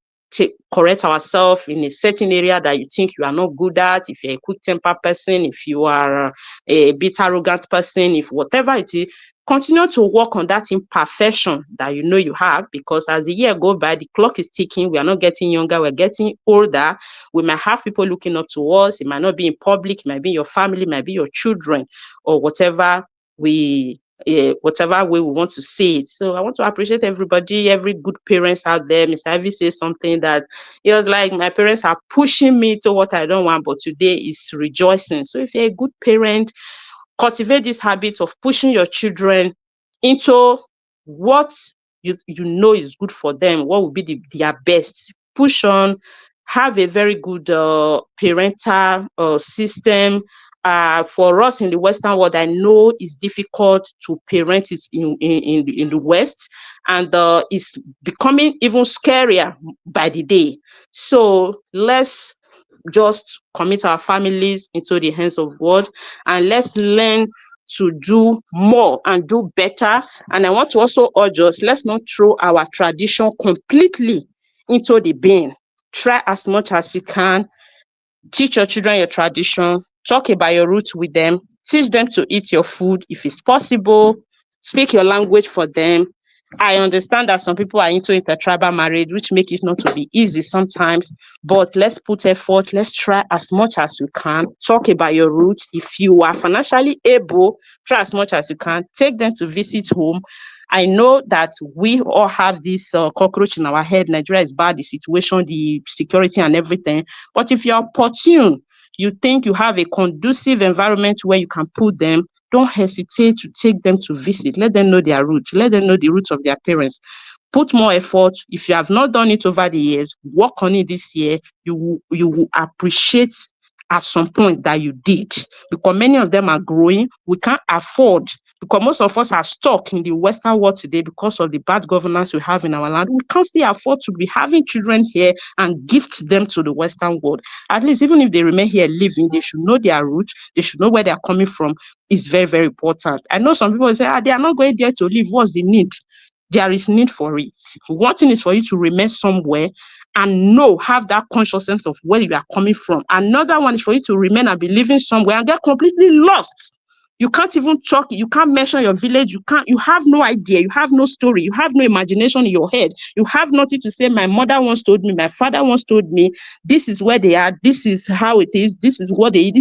correct ourselves in a certain area that you think you are not good at. If you're a quick temper person, if you are a bit arrogant person, if whatever it is, continue to work on that imperfection that you have, because as the year goes by, the clock is ticking. We are not getting younger, we're getting older. We might have people looking up to us. It might not be in public, it might be your family, it might be your children, or whatever way we want to see it. So I want to appreciate everybody, every good parents out there. Mr. Ivy says something that it was like, my parents are pushing me to what I don't want, but today is rejoicing. So if you're a good parent, cultivate this habit of pushing your children into what you know is good for them, what will be their best. Push on, have a very good parental system. For us in the Western world, I know it's difficult to parent it in the West, and it's becoming even scarier by the day. So let's just commit our families into the hands of God, and let's learn to do more and do better. And I want to also urge us, let's not throw our tradition completely into the bin. Try as much as you can. Teach your children your tradition. Talk about your roots with them. Teach them to eat your food if it's possible. Speak your language for them. I understand that some people are into intertribal marriage, which make it not to be easy sometimes, but let's put effort. Let's try as much as you can. Talk about your roots. If you are financially able, try as much as you can. Take them to visit home. I know that we all have this cockroach in our head. Nigeria is bad, the situation, the security and everything. But if you're opportune, you think you have a conducive environment where you can put them, don't hesitate to take them to visit. Let them know their roots. Let them know the roots of their parents. Put more effort. If you have not done it over the years, work on it this year. You will appreciate at some point that you did, because many of them are growing. We can't afford, because most of us are stuck in the Western world today because of the bad governance we have in our land. We can't still afford to be having children here and gift them to the Western world. At least, even if they remain here living, they should know their roots. They should know where they are coming from. It's very, very important. I know some people say, they are not going there to live. What's the need? There is need for it. One thing is for you to remain somewhere and have that consciousness of where you are coming from. Another one is for you to remain and be living somewhere and get completely lost. You can't even talk, you can't mention your village, you have no idea, you have no story, you have no imagination in your head. You have nothing to say, my mother once told me, my father once told me, this is where they are, this is how it is, this is what they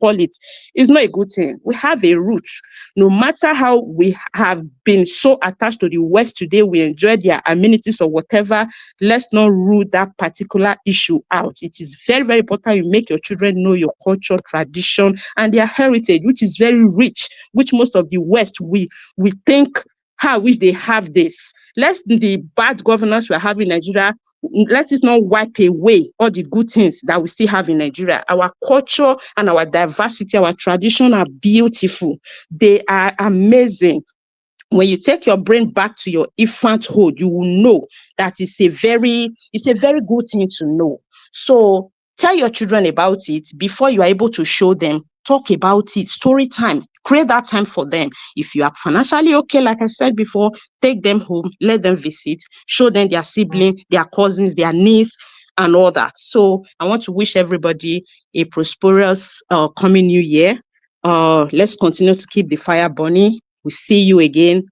call it. It's not a good thing. We have a root. No matter how we have been so attached to the West today, we enjoy their amenities or whatever, let's not rule that particular issue out. It is very, very important you make your children know your culture, tradition, and their heritage, which is very rich, which most of the West, we think, how wish they have this. Let's the bad governance we're having in Nigeria, let it not wipe away all the good things that we still have in Nigeria. Our culture and our diversity, our tradition are beautiful. They are amazing. When you take your brain back to your infanthood, you will know that it's a very good thing to know. So tell your children about it before you are able to show them. Talk about it, story time. Create that time for them. If you are financially okay, like I said before, take them home, let them visit, show them their siblings, their cousins, their niece, and all that. So I want to wish everybody a prosperous coming new year. Let's continue to keep the fire burning. We see you again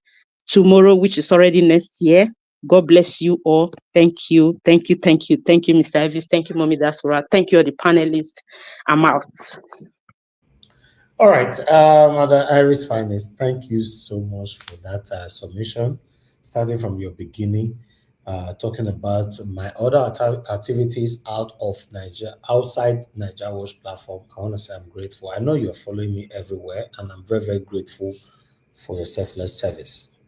tomorrow, which is already next year. God bless you all. Thank you. Thank you. Thank you. Thank you, Mr. Elvis. Thank you, Mommy Dasura. Thank you, all the panelists. I'm out. All right, Mother Iris Finest, thank you so much for that submission. Starting from your beginning, talking about my other activities outside Nigeria Watch platform. I want to say I'm grateful. I know you're following me everywhere, and I'm very, very grateful for your selfless service.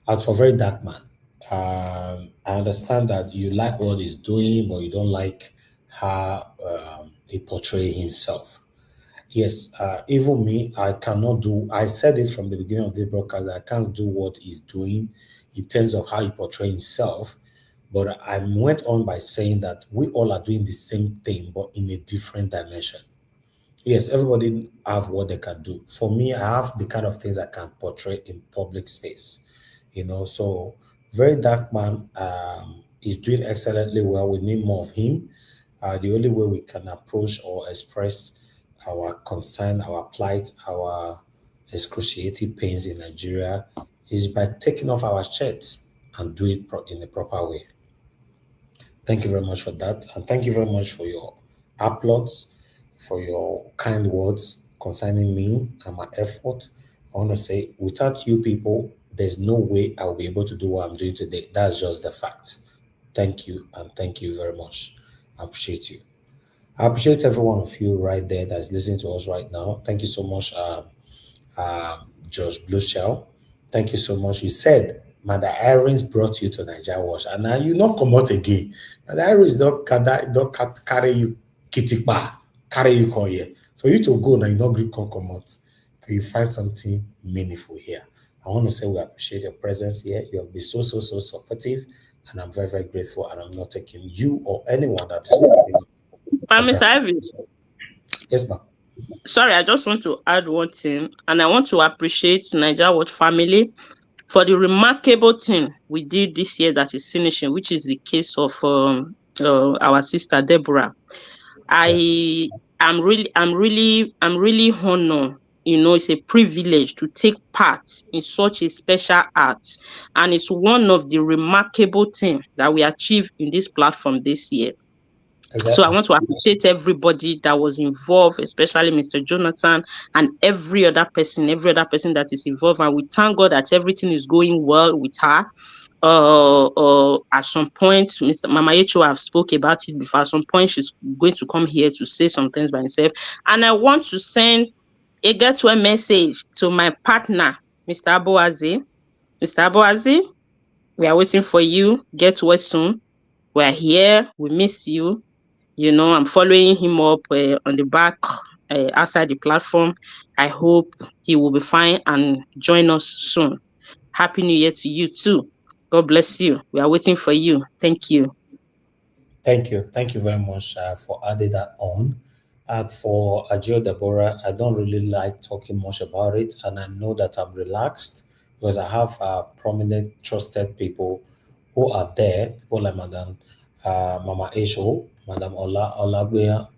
As for Very Dark Man, I understand that you like what he's doing, but you don't like how he portrays himself. Yes, even me, I said it from the beginning of the broadcast, I can't do what he's doing in terms of how he portrays himself. But I went on by saying that we all are doing the same thing, but in a different dimension. Yes, everybody have what they can do. For me, I have the kind of things I can portray in public space. So Very Dark Man is doing excellently well. We need more of him. The only way we can approach or express our concern, our plight, our excruciating pains in Nigeria is by taking off our shirts and do it in a proper way. Thank you very much for that. And thank you very much for your applauds, for your kind words concerning me and my effort. I want to say, without you people, there's no way I'll be able to do what I'm doing today. That's just the fact. Thank you, and thank you very much. I appreciate you. I appreciate every one of you right there that's listening to us right now. Thank you so much, George Blueshell. Thank you so much. You said Mother Irons brought you to Nigeria Watch, and now you not come out again. Mother Irons don't carry you kitikba, carry you come here. For you to go now, you don't come out. Can you find something meaningful here? I want to say we appreciate your presence here. You have been so supportive, and I'm very, very grateful. And I'm not taking you or anyone that's Mr. Evans. Yes, ma'am. Sorry, I just want to add one thing, and I want to appreciate Nigeria Watch family for the remarkable thing we did this year that is finishing, which is the case of our sister Deborah. I'm really honored. It's a privilege to take part in such a special act, and it's one of the remarkable things that we achieved in this platform this year. Exactly. So I want to appreciate everybody that was involved, especially Mr. Jonathan and every other person that is involved. And we thank God that everything is going well with her. At some point, Mr. Mama Echo have spoke about it before. At some point, she's going to come here to say some things by herself. And I want to send a get-well message to my partner, Mr. Aboazi. Mr. Aboazi, we are waiting for you. Get well soon. We're here. We miss you. I'm following him up on the back outside the platform. I hope he will be fine and join us soon. Happy New Year to you too. God bless you. We are waiting for you. Thank you. Thank you. Thank you very much for adding that on. And for Ajio Deborah, I don't really like talking much about it. And I know that I'm relaxed because I have prominent, trusted people who are there, people like Madam Mama Esho, Madam Olagbeya,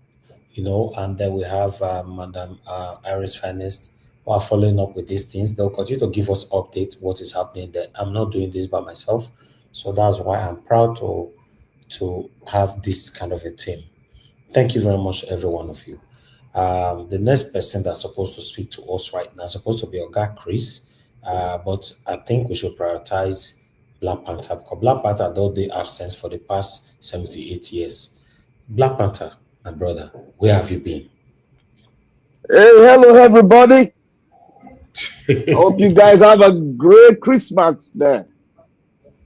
and then we have Madam Iris Finest who are following up with these things. They'll continue to give us updates what is happening there. I'm not doing this by myself, so that's why I'm proud to have this kind of a team. Thank you very much, every one of you. The next person that's supposed to speak to us right now is supposed to be Oga Chris, but I think we should prioritize Black Panther because Black Panther, though they absent for the past 78 years. Black Panther, my brother, where have you been? Hey, hello everybody. I hope you guys have a great Christmas there.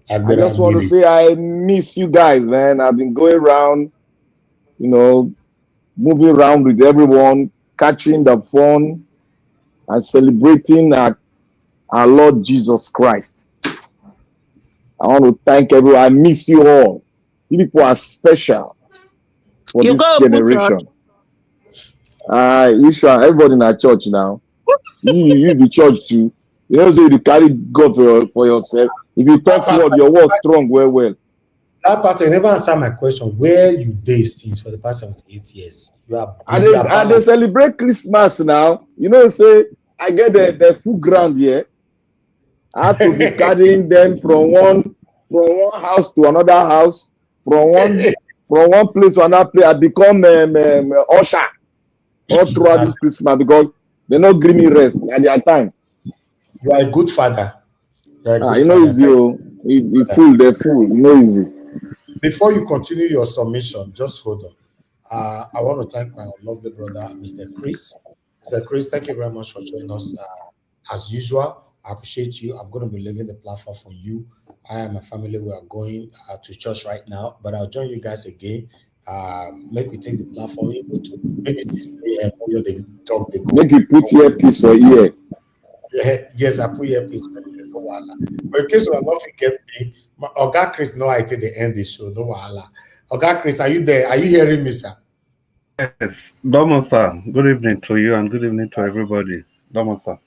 I just want to say I miss you guys, man. I've been going around, moving around with everyone, catching the fun and celebrating our Lord Jesus Christ. I want to thank everyone. I miss you all. You people are special for this generation. You sure everybody in our church now. You the church too. You know, say you carry God for yourself. If you talk word, your word strong, well. That part, you never answer my question. Where you dey since for the past 78 years? And they celebrate Christmas now. You know, say I get the full ground here. I have to be carrying them from one house to another house, from one place to another place. I become usher all throughout this Christmas because they not give me rest at their time. You are a good father. Easy. They're full. Easy. Before you continue your submission, just hold on. I want to thank my lovely brother, Mr. Chris. Mr. Chris, thank you very much for joining us. As usual, I appreciate you. I'm going to be leaving the platform for you. I and my family, we are going to church right now, but I'll join you guys again. Make we take the platform able to maybe 6 a.m. They talk. They go. Make you put earpiece for ear. Yes, I put earpiece for ear. No wahala. But in case you are not forget me, Oga Chris, no, I till the end the show. No wahala. Oga Chris, are you there? Are you hearing me, sir? Yes, Domo sir. Good evening to you and good evening to everybody. Domo sir.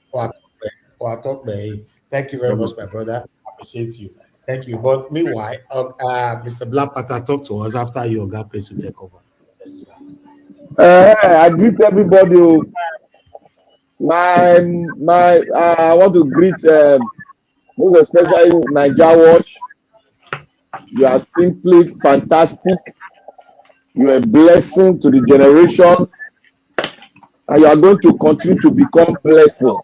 Thank you very much, my brother. I appreciate you. Thank you. But meanwhile, Mr. Black Panther, talk to us after you, Oga Chris, will take over. I greet everybody. I want to greet most especially Nigeria Watch. You are simply fantastic. You are a blessing to the generation, and you are going to continue to become blessing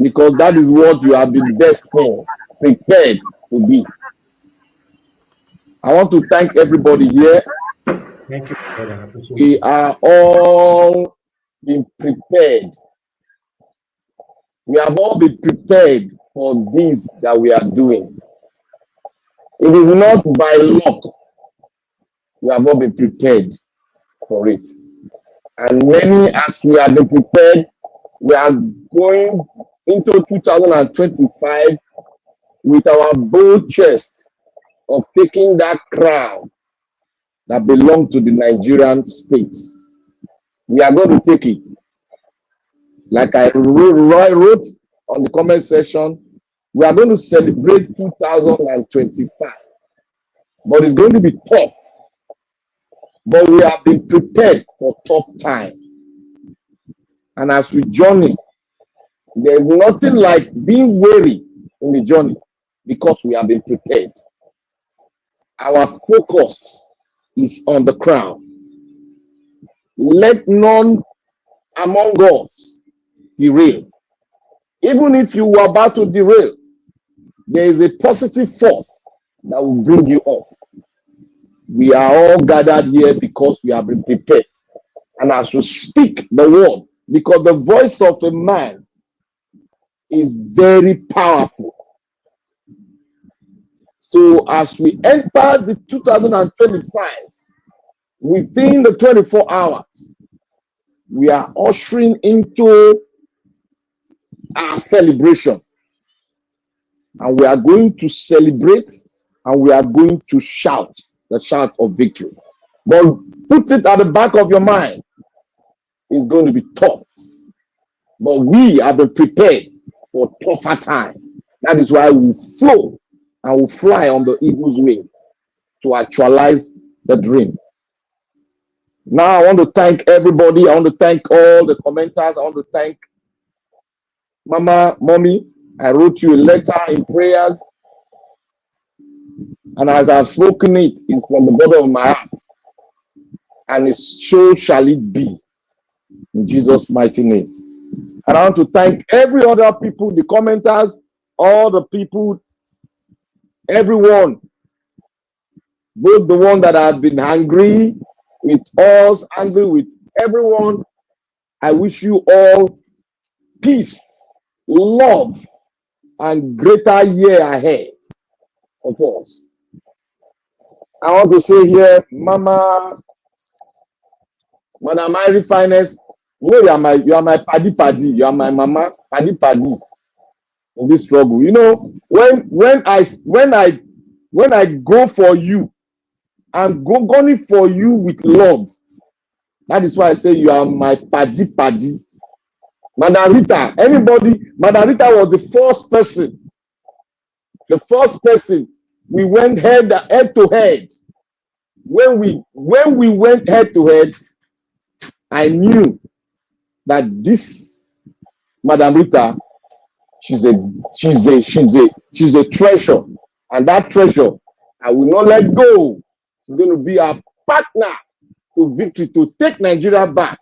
because that is what you have been destined, prepared to be. I want to thank everybody here. Thank you, brother. We are all been prepared. We have all been prepared for this that we are doing. It is not by luck. We have all been prepared for it. And many, as we have been prepared, we are going into 2025 with our bold chest of taking that crown that belongs to the Nigerian space. We are going to take it. Like I wrote on the comment section, we are going to celebrate 2025. But it's going to be tough. But we have been prepared for tough time. And as we journey, there's nothing like being weary in the journey because we have been prepared. Our focus is on the crown. Let none among us derail. Even if you were about to derail, there is a positive force that will bring you up. We are all gathered here because we have been prepared. And as we speak the word, because the voice of a man is very powerful. So as we enter the 2025, within the 24 hours, we are ushering into our celebration. And we are going to celebrate and we are going to shout the shout of victory. But put it at the back of your mind. It's going to be tough. But we have been prepared for tougher time. That is why we flow and we fly on the eagle's wing. to actualize the dream. Now, I want to thank everybody. I want to thank all the commenters. I want to thank Mama, Mommy. I wrote you a letter in prayers. And as I've spoken it, it's from the bottom of my heart. And so shall it be. In Jesus' mighty name. And I want to thank every other people, the commenters, all the people, everyone, both the one that have been angry with us, angry with everyone. I wish you all peace, love, and greater year ahead of us. I want to say here, Mama, Madam Irie Finest, you know you are my paddy, you are my mama, paddy in this struggle. You know, when I go for you, I'm going for you with love. That is why I say you are my paddy. Madam Rita, Madam Rita was the first person we went head to head. When we went head to head, I knew that this Madam Rita, she's a treasure, and that treasure I will not let go. She's going to be our partner to victory, to take Nigeria back,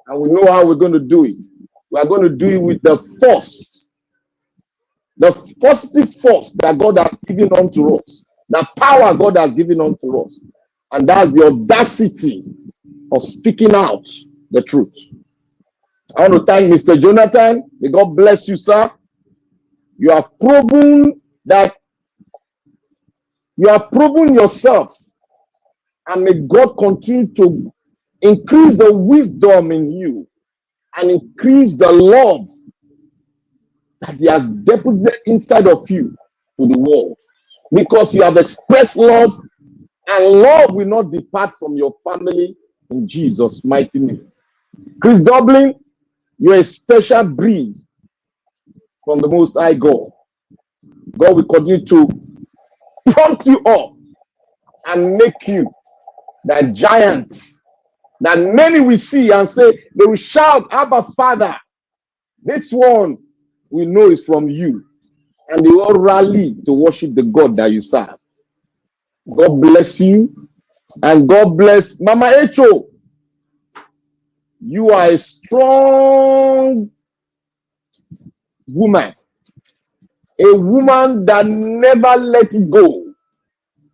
and we know how we're going to do it. We are going to do it with the force, the positive force that God has given unto us, the power God has given unto us, and that's the audacity of speaking out the truth. I want to thank Mr. Jonathan. May God bless you, sir. You have proven that you have proven yourself, and may God continue to increase the wisdom in you and increase the love that He has deposited inside of you to the world, because you have expressed love, and love will not depart from your family in Jesus' mighty name. Chris Dublin, you're a special breed from the Most High God. God will continue to prompt you up and make you that giant that many will see and say, they will shout, Abba, Father. This one we know is from you. And they all rally to worship the God that you serve. God bless you. And God bless Mama Echo. You are a strong woman. A woman that never let it go.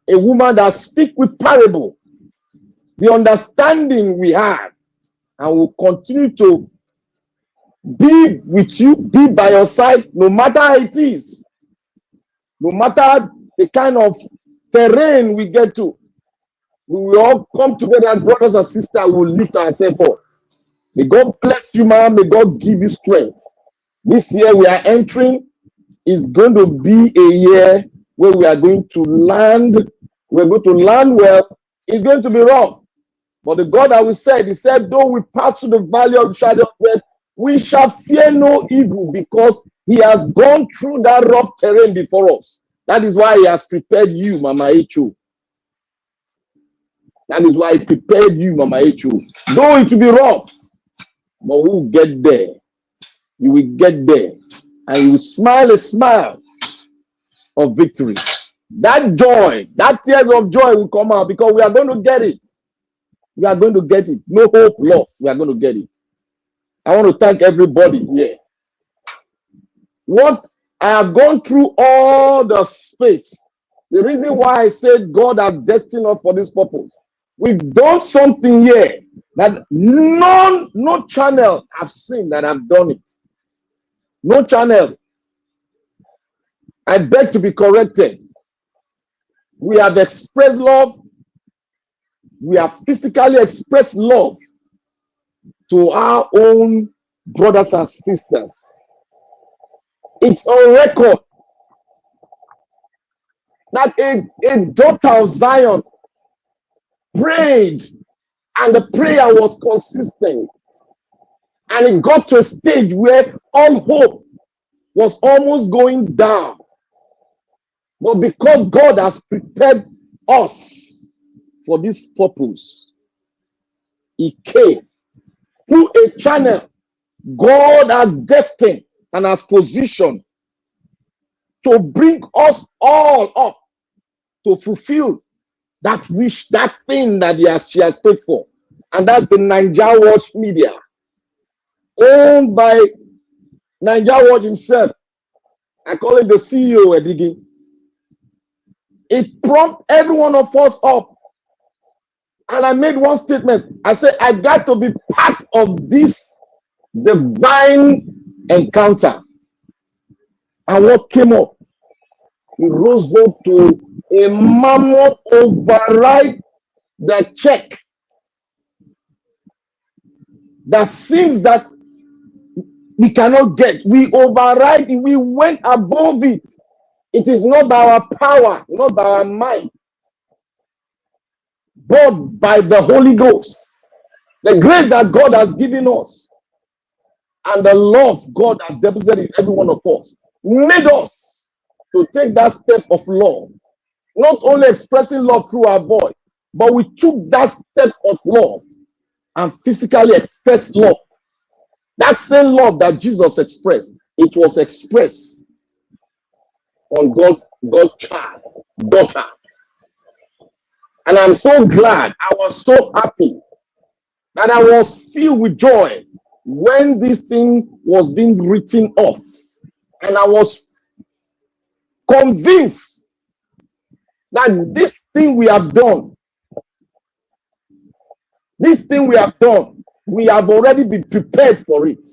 A woman that speaks with parable. The understanding we have, and will continue to be with you, be by your side, no matter how it is. No matter the kind of terrain we get to. We will all come together as brothers and sisters. We will lift ourselves up. May God bless you, man. May God give you strength. This year we are entering is going to be a year where we are going to land. We're going to land well. It's going to be rough. But the God that we said, He said, though we pass through the valley of the shadow of death, we shall fear no evil, because He has gone through that rough terrain before us. That is why He has prepared you, Mama Echo. That is why He prepared you, Mama Echo. Though it will be rough, but we will get there. You will get there. And you will smile a smile of victory. That joy, that tears of joy will come out, because we are going to get it. We are going to get it. No hope lost. We are going to get it. I want to thank everybody here. What I have gone through all the space. The reason why I said God has destined us for this purpose. We've done something here that no channel have seen that have done it. No channel. I beg to be corrected. We have expressed love. We have physically expressed love to our own brothers and sisters. It's on record that a daughter of Zion prayed, and the prayer was consistent. And it got to a stage where all hope was almost going down. But because God has prepared us for this purpose. He came through a channel God has destined and has positioned to bring us all up to fulfill that wish, that thing that she has paid for. And that's the Niger Watch Media, owned by Niger Watch himself. I call it the CEO, Edigi. It prompted every one of us up. And I made one statement. I said, I got to be part of this divine encounter. And what came up? He rose up to a mammoth override the check that seems that we cannot get. We override it. We went above it. It is not by our power, not by our might, but by the Holy Ghost. The grace that God has given us and the love God has deposited in every one of us made us to take that step of love. Not only expressing love through our voice, but we took that step of love and physically expressed love. That same love that Jesus expressed, it was expressed on God's child, daughter. And I'm so glad, I was so happy, that I was filled with joy when this thing was being written off. And I was convinced that this thing we have done, we have already been prepared for it.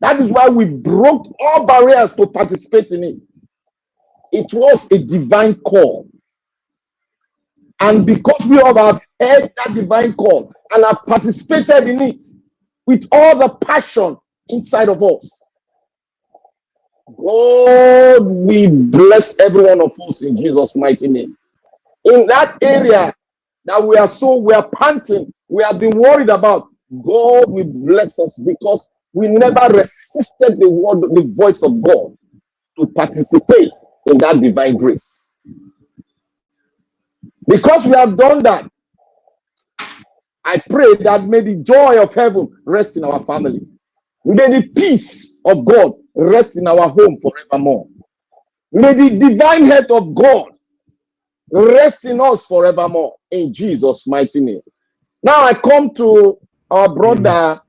That is why we broke all barriers to participate in it. It was a divine call. And because we all have heard that divine call and have participated in it with all the passion inside of us, God, we bless every one of us in Jesus' mighty name. In that area that we are panting, we have been worried about, God will bless us because we never resisted the voice of God to participate in that divine grace. Because we have done that, I pray that may the joy of heaven rest in our family. May the peace of God rest in our home forevermore. May the divine health of God rest in us forevermore. In Jesus' mighty name. Now I come to our brother,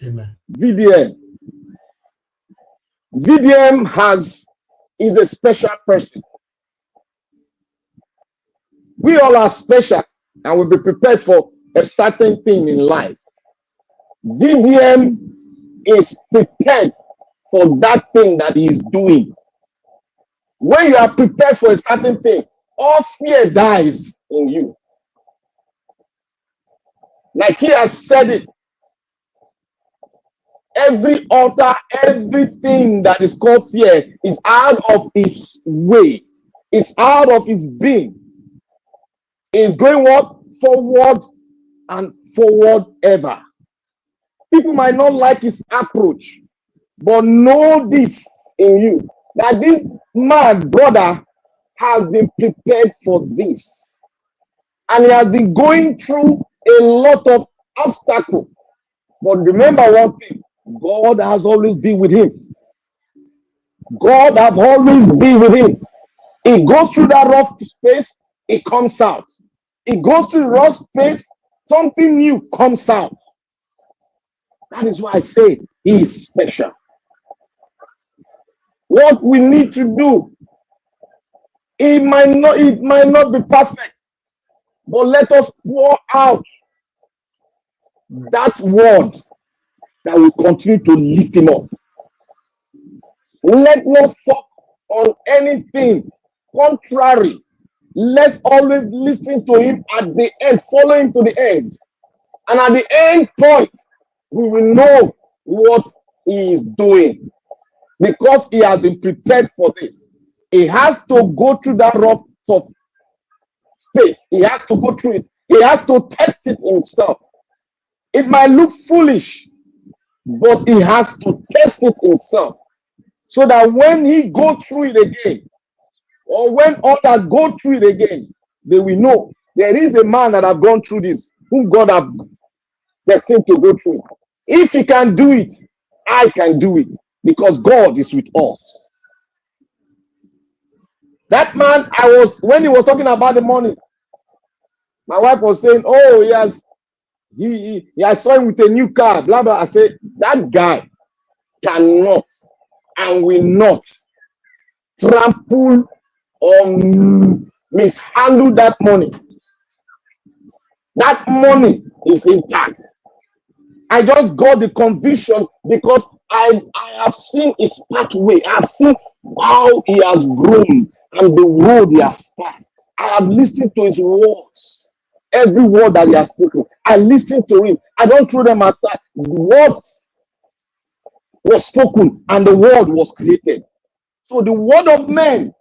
Amen. VDM. VDM is a special person. We all are special and will be prepared for a certain thing in life. VDM is prepared for that thing that he is doing. When you are prepared for a certain thing, all fear dies in you. Like he has said it, every altar, everything that is called fear is out of his way. It's out of his being. It's going what? Forward and forward ever. People might not like his approach, but know this in you, that this man, brother, has been prepared for this. And he has been going through a lot of obstacles. But remember one thing, God has always been with him. God has always been with him. He goes through that rough space, it comes out. He goes through the rough space, something new comes out. That is why I say he is special. What we need to do, it might not be perfect, but let us pour out that word that will continue to lift him up. Let not focus on anything contrary. Let's always listen to him at the end, follow him to the end. And at the end point, we will know what he is doing. Because he has been prepared for this. He has to go through that rough space. He has to go through it. He has to test it himself. It might look foolish, but he has to test it himself. So that when he goes through it again, or when others go through it again, they will know there is a man that have gone through this, whom God have destined to go through it. If he can do it, I can do it, because God is with us. That man, when he was talking about the money, my wife was saying, oh, he saw him with a new car, blah, blah. I said, that guy cannot and will not trample or mishandle that money. That money is intact. I just got the conviction because I have seen his pathway. I have seen how he has grown and the road he has passed. I have listened to his words. Every word that he has spoken, I listen to it. I don't throw them aside. Words was spoken and the word was created. So the word of man,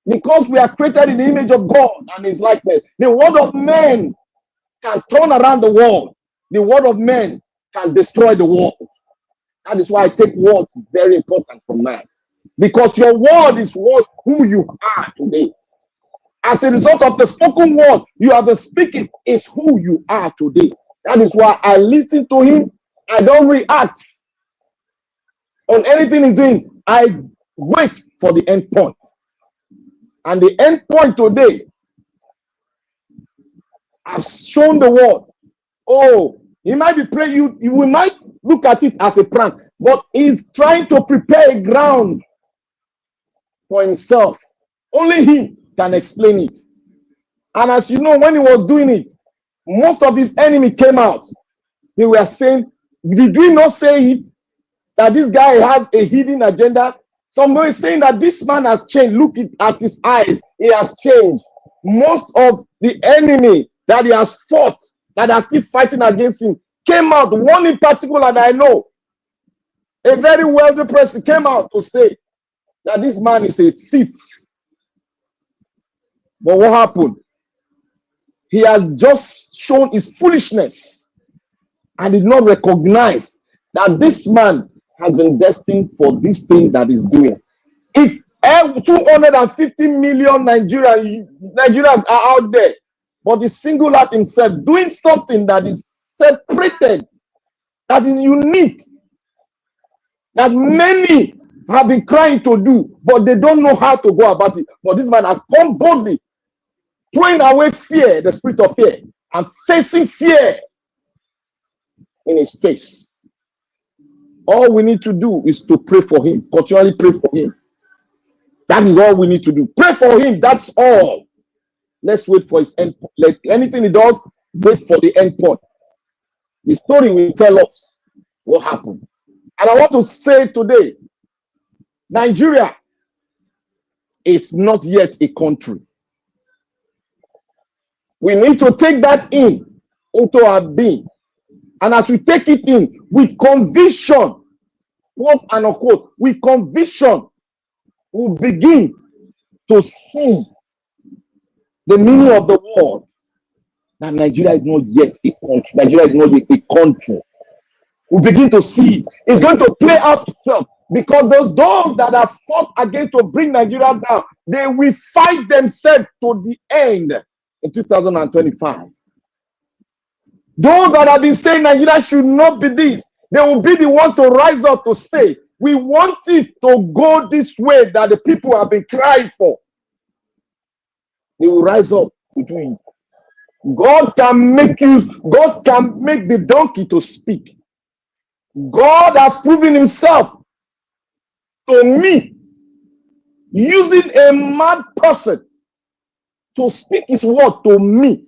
because we are created in the image of God and his likeness, the word of man can turn around the world. The word of man can destroy the world. That is why I take words very important from man. Because your word is who you are today. As a result of the spoken word, you are the speaking is who you are today. That is why I listen to him. I don't react on anything he's doing. I wait for the end point. And the end point today, I've shown the world. Oh, he might be praying. You will might look at it as a prank, but he's trying to prepare a ground for himself. Only he can explain it. And as you know, when he was doing it, most of his enemies came out. They were saying, did we not say it? That this guy has a hidden agenda? Somebody saying that this man has changed. Look at his eyes. He has changed. Most of the enemy that he has fought, that are still fighting against him, came out. One in particular that I know, a very wealthy person, came out to say that this man is a thief. But what happened? He has just shown his foolishness and did not recognize that this man has been destined for this thing that he's doing. If 250 million Nigerians are out there, but he singled out himself doing something that is separated, that is unique, that many have been trying to do, but they don't know how to go about it. But this man has come boldly, throwing away fear, the spirit of fear, and facing fear in his face. All we need to do is to pray for him, continually pray for him. That is all we need to do. Pray for him, that's all. Let's wait for his end. Like anything he does, wait for the end point. The story will tell us what happened. And I want to say today, Nigeria is not yet a country. We need to take that into our being. And as we take it in with conviction, quote and unquote, with conviction, we'll begin to see the meaning of the word that Nigeria is not yet a country. Nigeria is not yet a country. We begin to see it. It's going to play out itself because those that have fought against to bring Nigeria down, they will fight themselves to the end in 2025. Those that have been saying Nigeria should not be this, they will be the one to rise up to say, we want it to go this way that the people have been crying for. They will rise up to do it. God can make the donkey to speak. God has proven himself to me using a mad person to speak his word to me.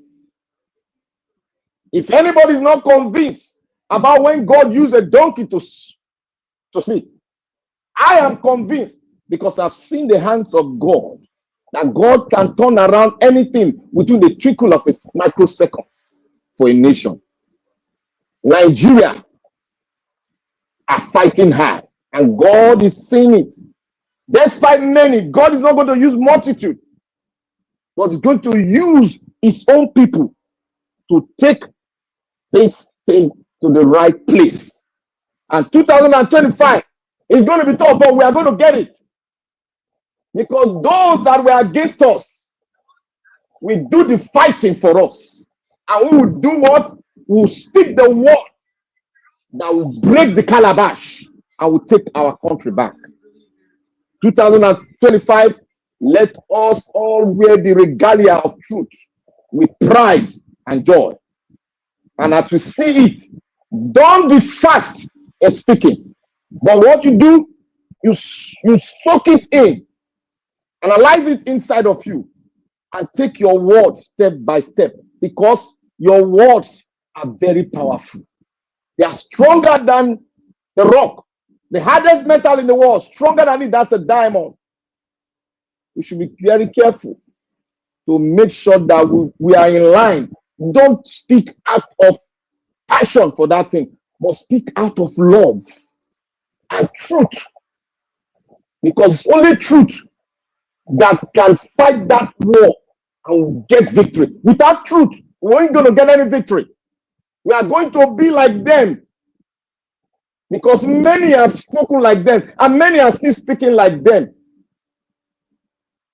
If anybody is not convinced about when God used a donkey to speak, I am convinced because I've seen the hands of God, that God can turn around anything within the trickle of a microsecond for a nation. Nigeria are fighting hard, and God is seeing it. Despite many, God is not going to use multitude, but he's going to use his own people to take this thing to the right place. And 2025 is going to be tough, but we are going to get it. Because those that were against us will do the fighting for us. And we will do what? We will speak the word that will break the calabash and will take our country back. 2025, let us all wear the regalia of truth with pride and joy. And as we see it, don't be fast in speaking. But what you do, you soak it in, analyze it inside of you, and take your words step by step, because your words are very powerful. They are stronger than the rock. The hardest metal in the world, stronger than it, that's a diamond. We should be very careful to make sure that we are in line. Don't speak out of passion for that thing, but speak out of love and truth. Because it's only truth that can fight that war and get victory. Without truth, we ain't going to get any victory. We are going to be like them. Because many have spoken like them, and many are still speaking like them.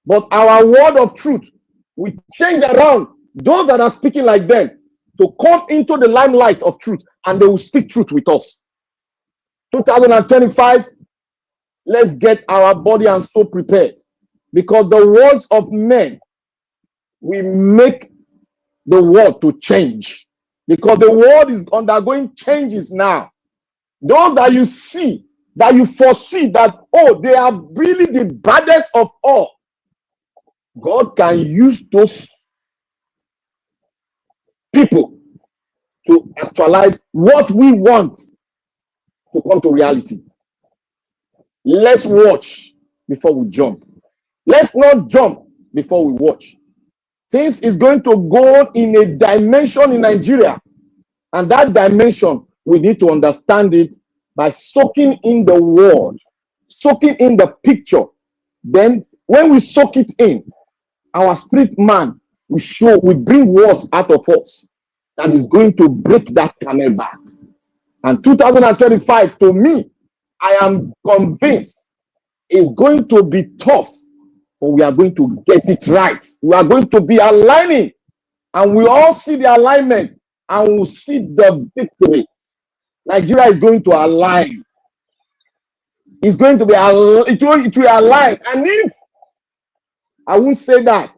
But our word of truth, we change around those that are speaking like them to come into the limelight of truth, and they will speak truth with us. 2025, let's get our body and soul prepared, because the words of men will make the world to change, because the world is undergoing changes now. Those that you see, that you foresee that, oh, they are really the baddest of all, God can use those people to actualize what we want to come to reality. Let's watch before we jump. Let's not jump before we watch. Things is going to go in a dimension in Nigeria, and that dimension, we need to understand it by soaking in the word, soaking in the picture. Then when we soak it in, our spirit man will bring words out of us that is going to break that camel back. And 2025, to me, I am convinced is going to be tough, but we are going to get it right. We are going to be aligning, and we all see the alignment, and we'll see the victory. Nigeria is going to align. It's going to be it will align. And if I won't say that,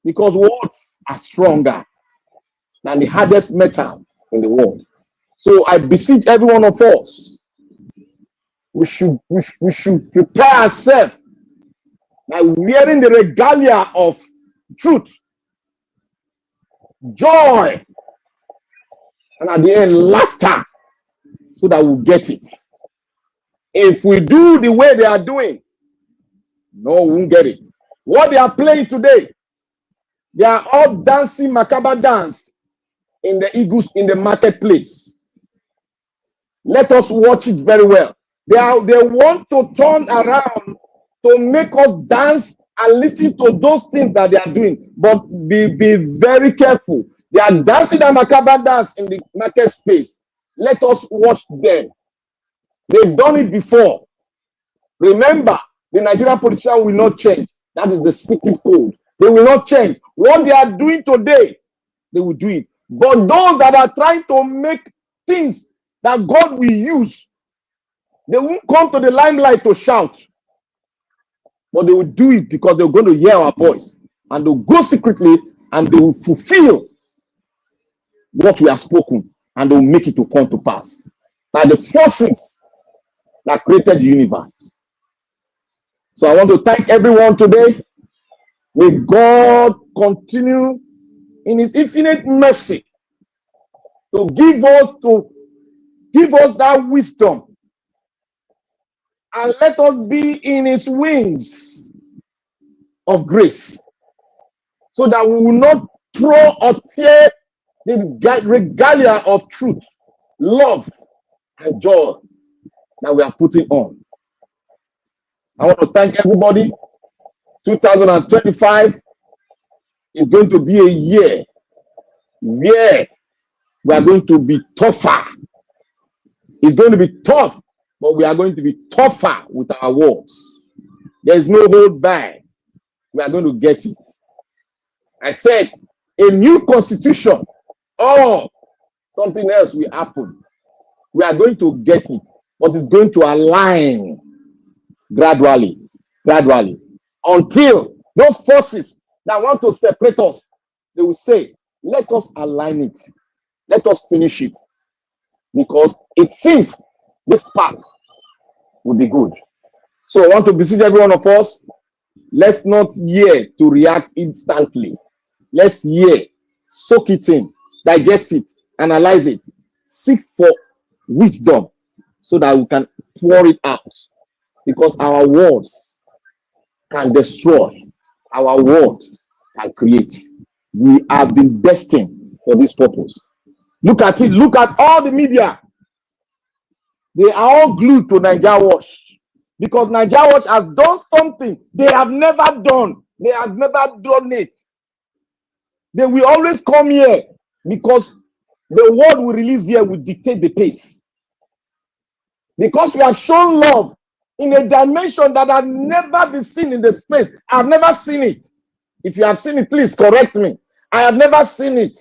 because words are stronger than the hardest metal in the world. So I beseech every one of us, we should prepare ourselves by wearing the regalia of truth, joy, and at the end, laughter, so that we'll get it. If we do the way they are doing, no, we won't get it. What they are playing today, they are all dancing macabre dance in the eagles in the marketplace. Let us watch it very well. They want to turn around to make us dance and listen to those things that they are doing. But be very careful. They are dancing a macabre dance in the market space. Let us watch them. They've done it before. Remember, the Nigerian politician will not change. That is the secret code. They will not change. What they are doing today, they will do it. But those that are trying to make things that God will use, they won't come to the limelight to shout. But they will do it because they're going to hear our voice. And they'll go secretly and they will fulfill what we have spoken. And they'll make it to come to pass. By the forces that created the universe. So I want to thank everyone today. May God continue in his infinite mercy to give us that wisdom, and let us be in his wings of grace, so that we will not throw or tear the regalia of truth, love, and joy that we are putting on. I want to thank everybody. 2025 is going to be a year where we are going to be tougher. It's going to be tough but we are going to be tougher with our words. There's no hold back. We are going to get it. I said, a new constitution or something else will happen. We are going to get it, but it's going to align gradually, until those forces that want to separate us, they will say, let us align it. Let us finish it. Because it seems this path will be good. So I want to beseech every one of us, let's not hear to react instantly. Let's hear, soak it in, digest it, analyze it, seek for wisdom so that we can pour it out. Because our words can destroy, our word can create. We have been destined for this purpose. Look at it, look at all the media. They are all glued to Niger Watch. Because Niger Watch has done something they have never done. They have never done it. They will always come here because the word we release here will dictate the pace. Because we have shown love in a dimension that has never been seen in the space. I've never seen it. If you have seen it, please correct me. I have never seen it.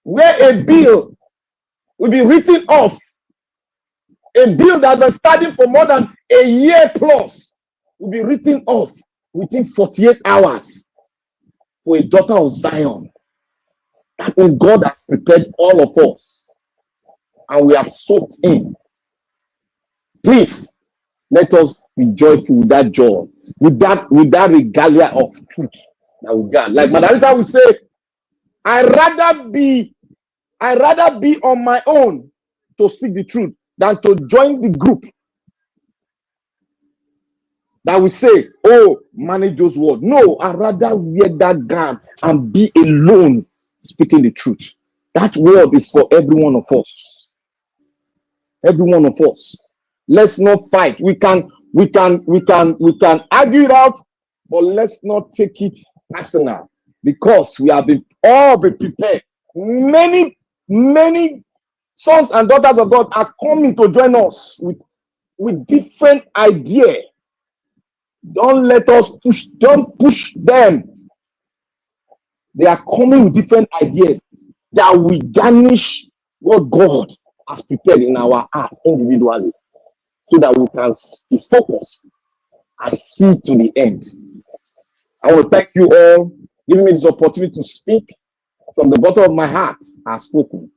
Where a bill will be written off, a bill that has been studying for more than a year plus will be written off within 48 hours for a daughter of Zion. That means God has prepared all of us and we have soaked in. Please, let us be joyful with that joy, with that regalia of truth that we got. Like Madalita will say, I'd rather be on my own to speak the truth than to join the group that will say, oh, manage those words. No, I'd rather wear that gown and be alone speaking the truth. That word is for every one of us. Every one of us. Let's not fight. We can argue it out, but let's not take it personal because we have all been prepared. Many sons and daughters of God are coming to join us with different ideas. Don't let us don't push them. They are coming with different ideas that will garnish what God has prepared in our heart individually, so that we can be focused and see to the end. I want to thank you all giving me this opportunity to speak. From the bottom of my heart, I've spoken.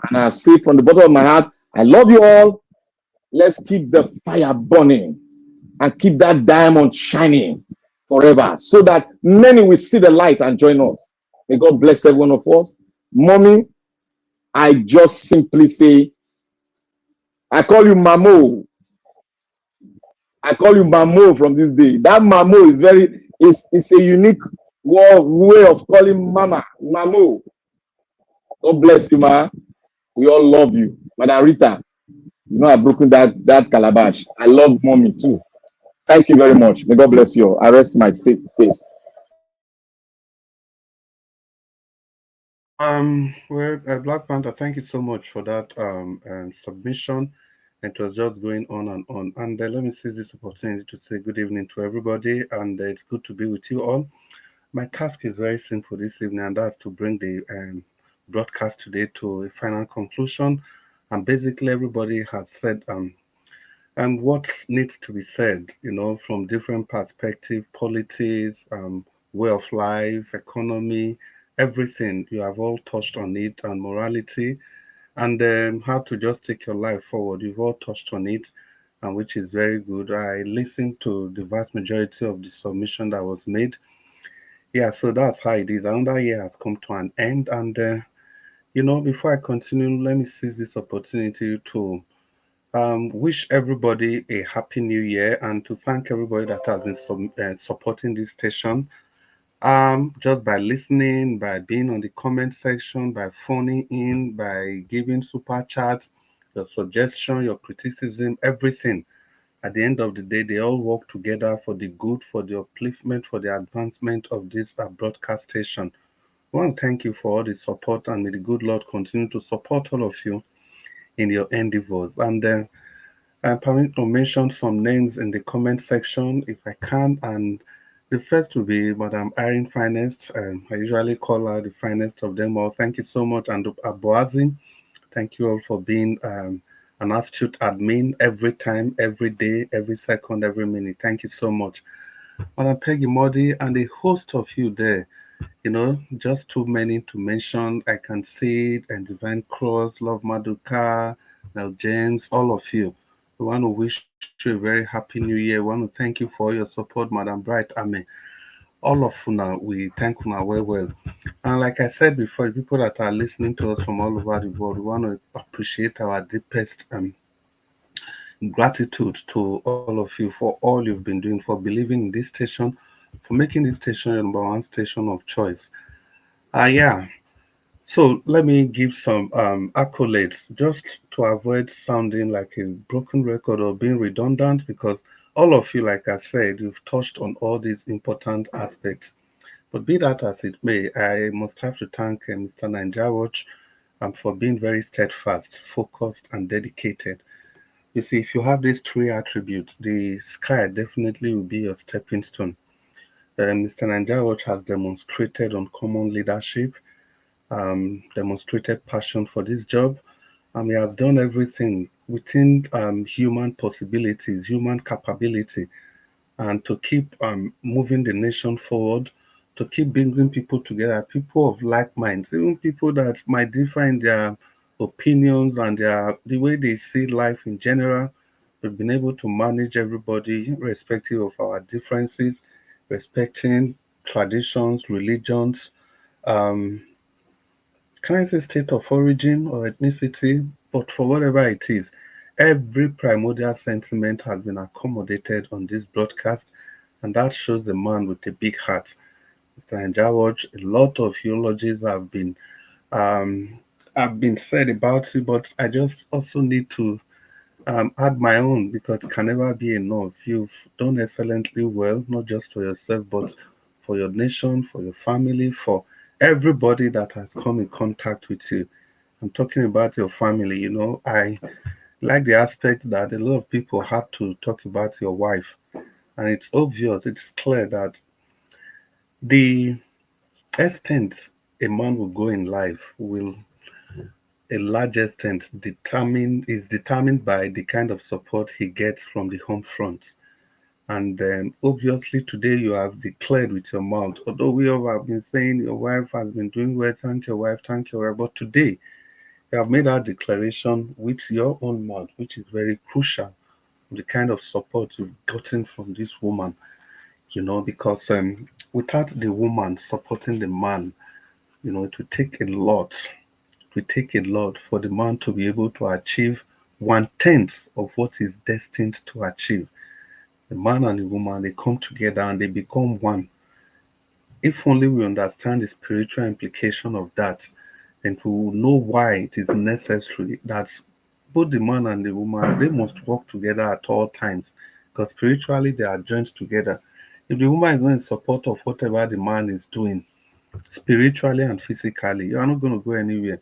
And I say from the bottom of my heart, I love you all. Let's keep the fire burning and keep that diamond shining forever so that many will see the light and join us. May God bless every one of us. Mommy, I just simply say, I call you Mamo. I call you Mamo from this day. That Mamo is a unique way of calling Mama. Mamo. God bless you, ma. We all love you. Madam Rita, you know I've broken that calabash. I love mommy too. Thank you very much. May God bless you. I rest my case. Black Panther, thank you so much for that submission. It was just going on and on. And let me seize this opportunity to say good evening to everybody. And it's good to be with you all. My task is very simple this evening, and that's to bring the broadcast today to a final conclusion. And basically, everybody has said and what needs to be said, from different perspectives, politics, way of life, economy, everything. You have all touched on it, and morality, and how to just take your life forward. You've all touched on it, and which is very good. I listened to the vast majority of the submission that was made. Yeah, so that's how it is. Another year has come to an end, and before I continue, let me seize this opportunity to wish everybody a happy new year and to thank everybody that has been supporting this station. Just by listening, by being on the comment section, by phoning in, by giving super chats, your suggestion, your criticism, everything. At the end of the day, they all work together for the good, for the upliftment, for the advancement of this broadcast station. I want to thank you for all the support, and may the good Lord continue to support all of you in your endeavors. And Permit to mention some names in the comment section if I can. And the first to be Madam Irene Finest. I usually call her the finest of them all. Thank you so much. And Aboazin, thank you all for being an astute admin every time, every day, every second, every minute. Thank you so much. Madam Peggy Modi and a host of you there. Just too many to mention. I can see it, and Divine Cross, Love Maduka, now James, all of you. We want to wish you a very happy new year. We want to thank you for your support, Madam Bright Ame. All of Una, we thank Una well. And like I said before, the people that are listening to us from all over the world, we want to appreciate our deepest gratitude to all of you for all you've been doing, for believing in this station, for making this station your number one station of choice. Yeah. So let me give some accolades just to avoid sounding like a broken record or being redundant, because all of you, like I said, you've touched on all these important aspects. But be that as it may, I must have to thank Mr. Ninja Watch for being very steadfast, focused, and dedicated. You see, if you have these three attributes, the sky definitely will be your stepping stone. Mr. Ninja Watch has demonstrated uncommon leadership, demonstrated passion for this job. He has done everything within human possibilities, human capability, and to keep moving the nation forward, to keep bringing people together, people of like minds, even people that might differ in their opinions and the way they see life in general. We've been able to manage everybody, irrespective of our differences, respecting traditions, religions, um, can I say state of origin or ethnicity? But for whatever it is, every primordial sentiment has been accommodated on this broadcast, and that shows a man with a big heart. Mr. Njawaj, a lot of eulogies um, have been said about you, but I just also need to add my own, because it can never be enough. You've done excellently well, not just for yourself, but for your nation, for your family, for everybody that has come in contact with you. I'm talking about your family. I like the aspect that a lot of people had to talk about your wife. And it's obvious, it's clear that the extent a man will go in life will, a large extent, is determined by the kind of support he gets from the home front. And obviously, today you have declared with your mouth, although we all have been saying your wife has been doing well, thank your wife, thank your wife. But today, you have made that declaration with your own mouth, which is very crucial, the kind of support you've gotten from this woman, because without the woman supporting the man, it will take a lot. It will take a lot for the man to be able to achieve 1/10 of what he's destined to achieve. The man and the woman, they come together and they become one. If only we understand the spiritual implication of that, then we will know why it is necessary that both the man and the woman, they must work together at all times, because spiritually they are joined together. If the woman is not in support of whatever the man is doing, spiritually and physically, you are not going to go anywhere.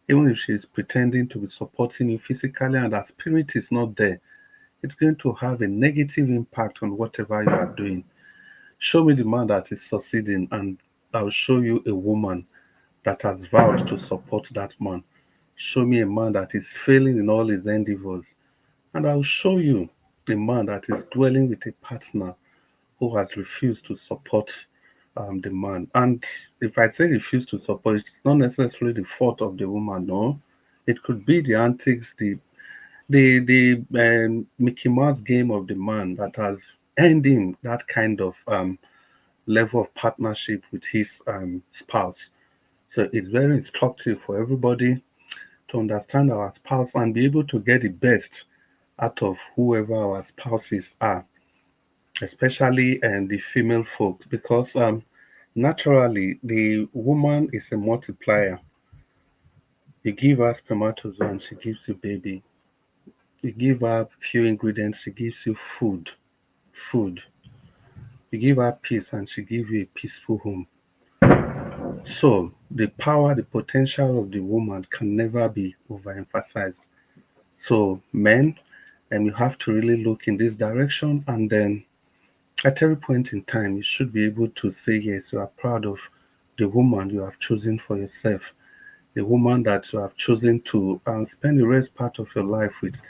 Even if she is pretending to be supporting you physically and her spirit is not there, it's going to have a negative impact on whatever you are doing. Show me the man that is succeeding, and I'll show you a woman that has vowed to support that man. Show me a man that is failing in all his endeavors, and I'll show you a man that is dwelling with a partner who has refused to support the man. And if I say refuse to support, it's not necessarily the fault of the woman. No, it could be the antics, the Mickey Mouse game of the man that has ending that kind of level of partnership with his spouse. So it's very instructive for everybody to understand our spouse and be able to get the best out of whoever our spouses are, especially the female folks, because naturally the woman is a multiplier. You give her spermatozoa and she gives you baby. You give her few ingredients, she gives you food. You give her peace and she gives you a peaceful home. So the power, the potential of the woman can never be overemphasized. So men, and you have to really look in this direction. And then at every point in time, you should be able to say, yes, you are proud of the woman you have chosen for yourself, the woman that you have chosen to spend the rest part of your life with.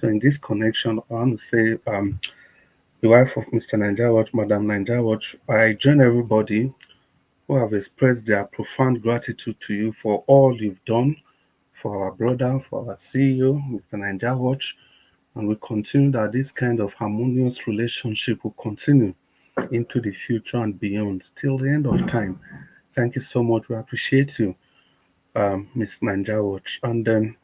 So in this connection, I want to say, the wife of Mr. Nigeria Watch, Madam Nigeria Watch, I join everybody who have expressed their profound gratitude to you for all you've done for our brother, for our CEO, Mr. Nigeria Watch, and we continue that this kind of harmonious relationship will continue into the future and beyond till the end of time. Thank you so much. We appreciate you, Ms. Nigeria Watch. And then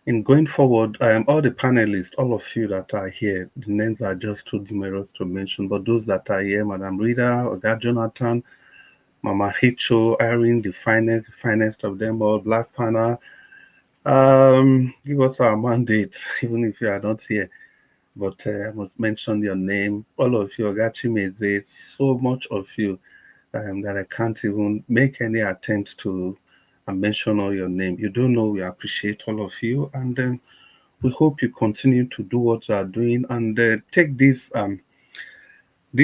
in going forward, all the panelists, all of you that are here, the names are just too numerous to mention, but those that are here, Madam Rita, Oga Jonathan, Mama Hicho, Irene, the finest of them all, Black Panel. Give us our mandate, even if you are not here. But I must mention your name. All of you, Ogachi Meze, so much of you that I can't even make any attempt to mention all your name. You don't know we appreciate all of you, and we hope you continue to do what you are doing and take this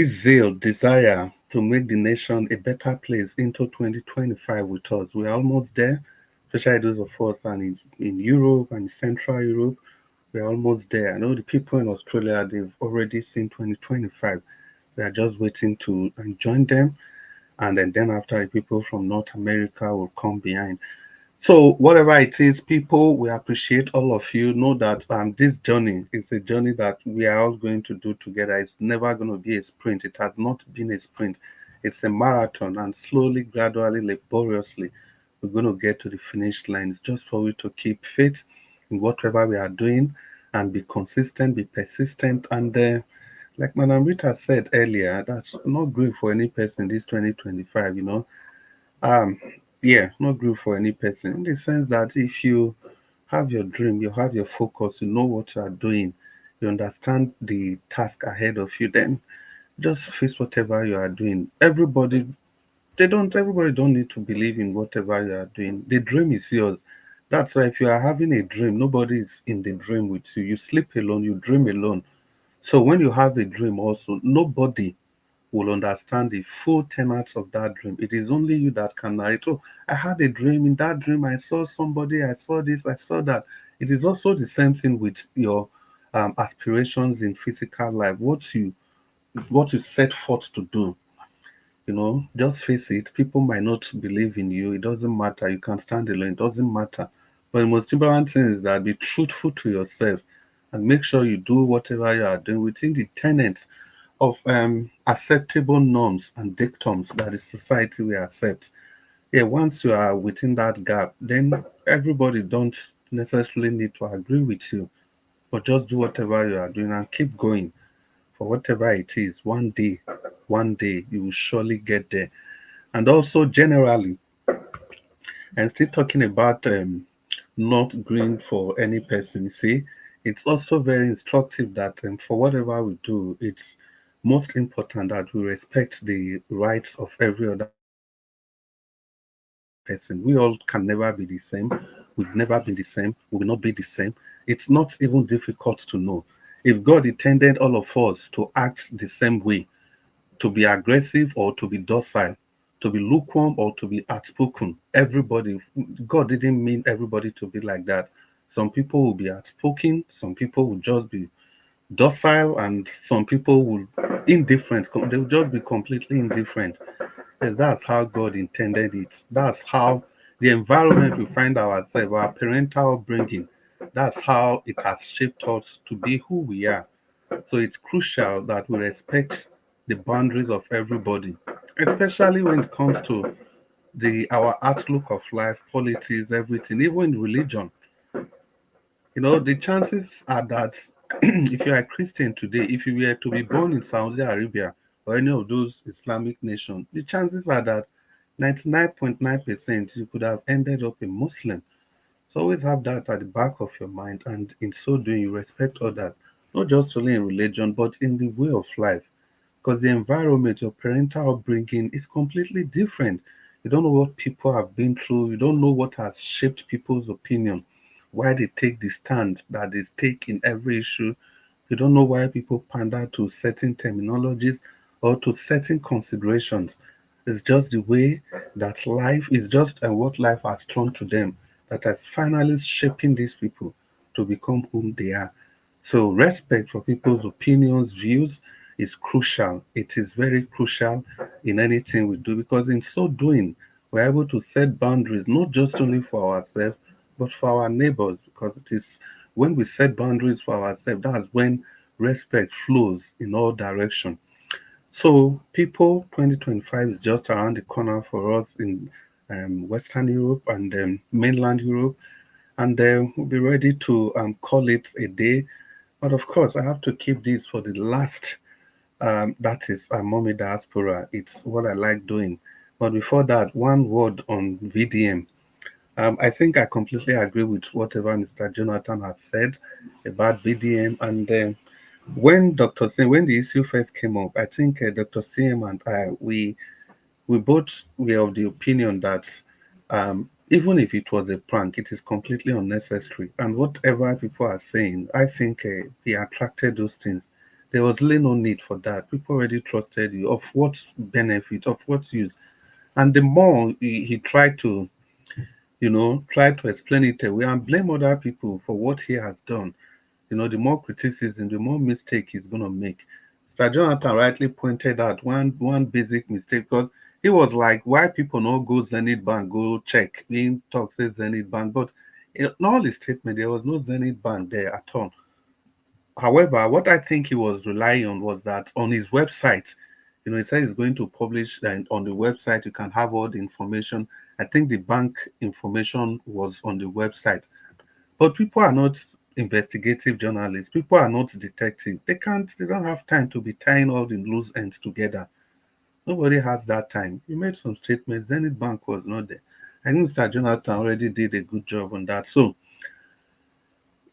zeal, desire to make the nation a better place into 2025 with us. We're almost there, especially those of us and in Europe and Central Europe. We're almost there. I know the people in Australia, they've already seen 2025. We are just waiting to join them. And then after, the people from North America will come behind. So whatever it is, people, we appreciate all of you. Know that this journey is a journey that we are all going to do together. It's never going to be a sprint. It has not been a sprint. It's a marathon, and slowly, gradually, laboriously, we're going to get to the finish line. It's just for you to keep faith in whatever we are doing and be consistent, be persistent. And like Madam Rita said earlier, that's not good for any person in this 2025, um, yeah, not good for any person in the sense that if you have your dream, you have your focus, you know what you are doing, you understand the task ahead of you, then just face whatever you are doing. Everybody don't need to believe in whatever you are doing. The dream is yours. That's why if you are having a dream, nobody is in the dream with you. You sleep alone, you dream alone. So when you have a dream also, nobody will understand the full tenets of that dream. It is only you that can narrate. Oh, I had a dream. In that dream, I saw somebody, I saw this, I saw that. It is also the same thing with your aspirations in physical life. What you set forth to do. Just face it. People might not believe in you. It doesn't matter. You can stand alone. It doesn't matter. But the most important thing is that be truthful to yourself and make sure you do whatever you are doing within the tenets of acceptable norms and dictums that the society will accept. Yeah, once you are within that gap, then everybody don't necessarily need to agree with you, but just do whatever you are doing and keep going for whatever it is. One day, you will surely get there. And also, generally, and still talking about not green for any person, you see, it's also very instructive that for whatever we do, it's most important that we respect the rights of every other person. We all can never be the same. We've never been the same. We will not be the same. It's not even difficult to know. If God intended all of us to act the same way, to be aggressive or to be docile, to be lukewarm or to be outspoken, God didn't mean everybody to be like that. Some people will be outspoken, some people will just be docile, and some people will indifferent. They will just be completely indifferent. Yes, that's how God intended it. That's how the environment we find ourselves, our parental upbringing, that's how it has shaped us to be who we are. So it's crucial that we respect the boundaries of everybody, especially when it comes to our outlook of life, politics, everything, even in religion. The chances are that if you are a Christian today, if you were to be born in Saudi Arabia or any of those Islamic nations, the chances are that 99.9% you could have ended up a Muslim. So always have that at the back of your mind, and in so doing, you respect others, not just only in religion, but in the way of life. Because the environment, your parental upbringing is completely different. You don't know what people have been through, you don't know what has shaped people's opinion. why they take the stand that they take in every issue. You don't know why people pander to certain terminologies or to certain considerations. It's just the way that life is just and what life has thrown to them that has finally shaping these people to become whom they are. So respect for people's opinions, views is crucial. It is very crucial in anything we do because in so doing, we're able to set boundaries not just only for ourselves but for our neighbors because it is when we set boundaries for ourselves, that's when respect flows in all directions. So, people, 2025 is just around the corner for us in Western Europe and mainland Europe, and we'll be ready to call it a day. But of course, I have to keep this for the last. That is Mommy Diaspora. It's what I like doing. But before that, one word on VDM. I think I completely agree with whatever Mr. Jonathan has said about VDM. And when when the issue first came up, I think Dr. CM and I, we both were of the opinion that even if it was a prank, it is completely unnecessary. And whatever people are saying, I think he attracted those things. There was really no need for that. People already trusted you. Of what benefit, of what use? And the more he tried to try to explain it away and blame other people for what he has done. The more criticism, the more mistake he's going to make. Mr. Jonathan rightly pointed out one basic mistake because he was like, why people not go Zenith Bank, go check. He talks says Zenith Bank, but in all his statement, there was no Zenith Bank there at all. However, what I think he was relying on was that on his website, he said he's going to publish and on the website you can have all the information. I think the bank information was on the website. But people are not investigative journalists. People are not detectives. They don't have time to be tying all the loose ends together. Nobody has that time. You made some statements, Zenith Bank was not there. I think Mr. Jonathan already did a good job on that. So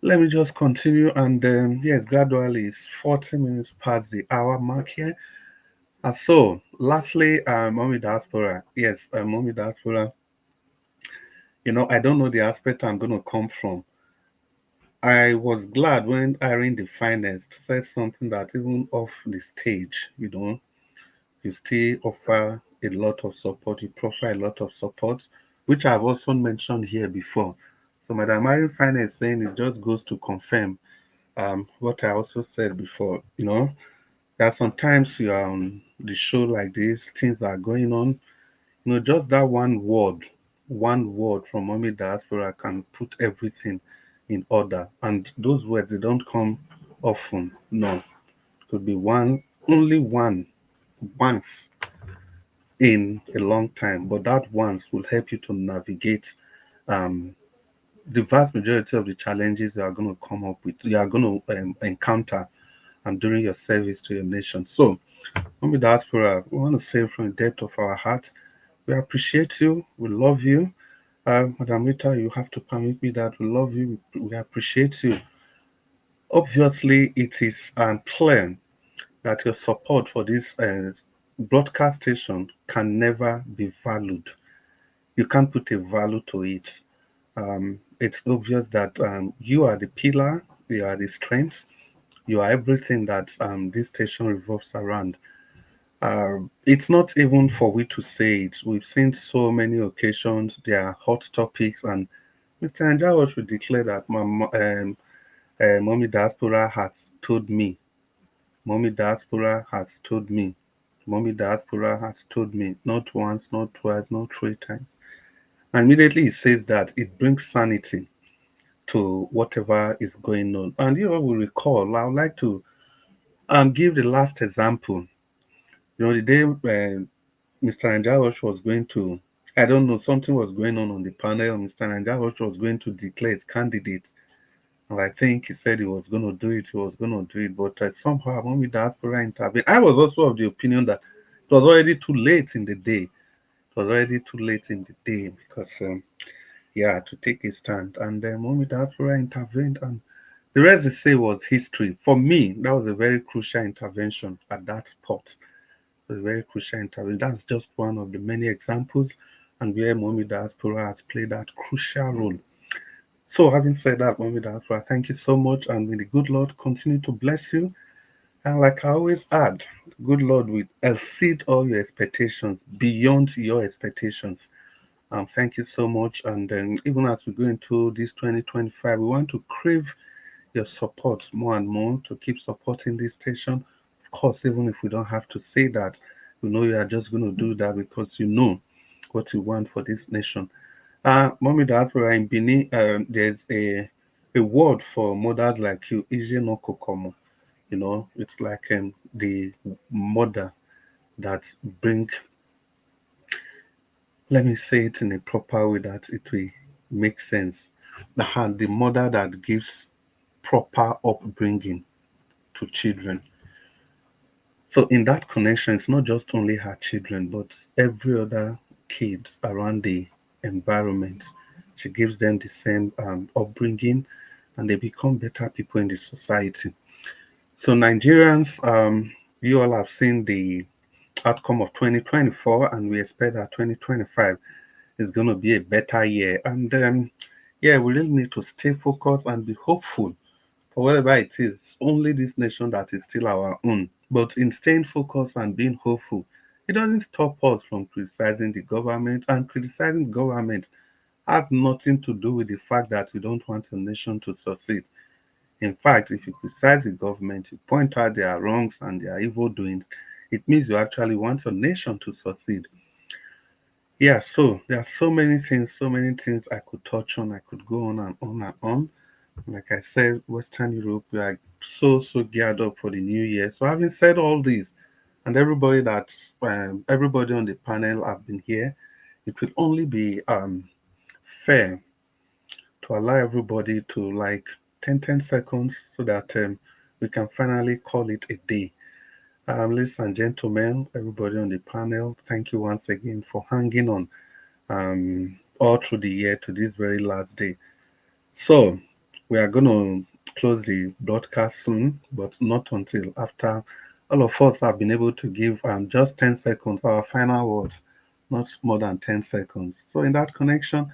let me just continue. And yes, gradually it's 40 minutes past the hour mark here. So lastly, Mommy Diaspora. Yes, Mommy Diaspora. I don't know the aspect I'm going to come from. I was glad when Irene the Finest said something that even off the stage, you still offer a lot of support, you proffer a lot of support, which I've also mentioned here before. So Madam Irene Finest saying it just goes to confirm what I also said before. That sometimes you are on the show like this, things are going on, just that one word from Mommy Diaspora can put everything in order. And those words, they don't come often. No, it could be only once in a long time. But that once will help you to navigate um, the vast majority of the challenges you are going to come up with, you are going to encounter during your service to your nation. So, Mommy Diaspora, we want to say from the depth of our hearts, we appreciate you, we love you. Madam Rita, you have to permit me that we love you, we appreciate you. Obviously, it is clear that your support for this broadcast station can never be valued. You can't put a value to it. It's obvious that you are the pillar, you are the strength, you are everything that this station revolves around. It's not even for we to say it. We've seen so many occasions, there are hot topics, and Mr. Anjawa should declare that Mommy Diaspora has told me. Mommy Diaspora has told me. Mommy Diaspora has told me. Not once, not twice, not three times. And immediately it says that it brings sanity to whatever is going on. And you all will recall, I would like to give the last example. The day Mr. Anjawa was going to, I don't know, something was going on the panel. Mr. Anjawa was going to declare his candidate. And I think he said he was going to do it, but somehow Mommy Diaspora intervened. I was also of the opinion that it was already too late in the day. It was already too late in the day because, to take a stand. And Mommy Diaspora intervened, and the rest they say was history. For me, that was a very crucial intervention at that spot. It was a very crucial intervention. That's just one of the many examples, and where Mommy Diaspora has played that crucial role. So having said that, Mommy Diaspora, thank you so much, and may the good Lord continue to bless you. And like I always add, good Lord will exceed all your expectations, beyond your expectations. Thank you so much. And then even as we go into this 2025, we want to crave your support more and more to keep supporting this station. Of course, even if we don't have to say that, we know you are just going to do that because you know what you want for this nation. Mommy Diaspora in Benin, there's a word for mothers like you, Ije no Kokomo. You know, it's like the mother that bring, let me say it in a proper way that it will make sense. The mother that gives proper upbringing to children. So in that connection, it's not just only her children, but every other kids around the environment. She gives them the same upbringing, and they become better people in the society. So Nigerians, you all have seen the outcome of 2024, and we expect that 2025 is going to be a better year. And yeah, we really need to stay focused and be hopeful for whatever it is. Only this nation that is still our own. But in staying focused and being hopeful, it doesn't stop us from criticizing the government. And criticizing the government has nothing to do with the fact that we don't want a nation to succeed. In fact, if you criticize the government, you point out their wrongs and their evil doings, it means you actually want a nation to succeed. Yeah, so there are so many things I could touch on. I could go on and on and on. Like I said, Western Europe, we are so geared up for the new year. So having said all this, and everybody on the panel have been here, it will only be fair to allow everybody to like 10 seconds so that we can finally call it a day. Ladies and gentlemen, everybody on the panel, thank you once again for hanging on all through the year to this very last day. So we are going to close the broadcast soon, but not until after all of us have been able to give just 10 seconds, our final words, not more than 10 seconds. So in that connection,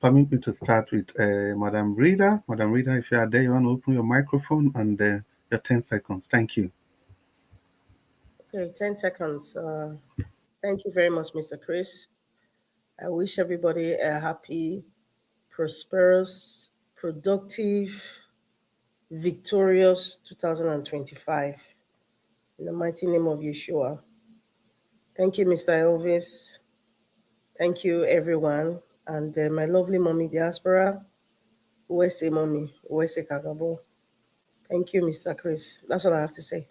permit me to start with Madam Rita. Madam Rita, if you are there, you want to open your microphone and your 10 seconds. Thank you. Okay, 10 seconds. Thank you very much, Mr. Chris. I wish everybody a happy, prosperous, productive, victorious 2025. In the mighty name of Yeshua. Thank you, Mr. Elvis. Thank you, everyone. And my lovely mommy diaspora. USA mommy, USA Kagabo. Thank you, Mr. Chris. That's all I have to say.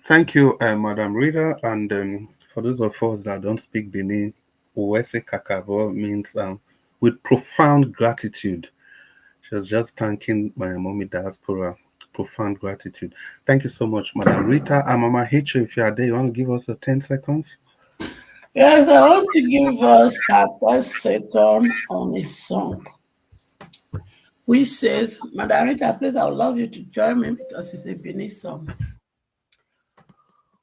Thank you, Madam Rita. And for those of us that don't speak Benin, Uwese Kakabo means with profound gratitude. She was just thanking my mommy diaspora. Profound gratitude. Thank you so much, Madam Rita. And Mama Hicho, if you are there, you want to give us 10 seconds? Yes, I want to give us a 10 second on a song, which says, Madam Rita, please, I would love you to join me because it's a Benin song.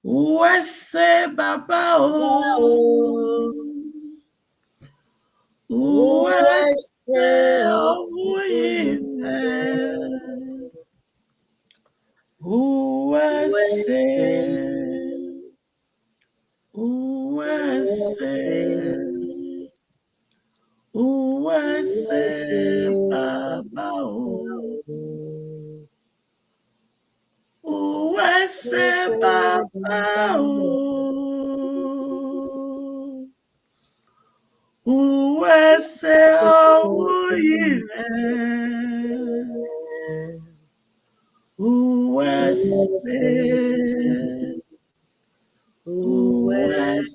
Uwese Baba O, Uwese Owive, Uwese, Uwese, Uwese Baba O, Uwese Baba O, Uwese Owive, Uwese, Uwese,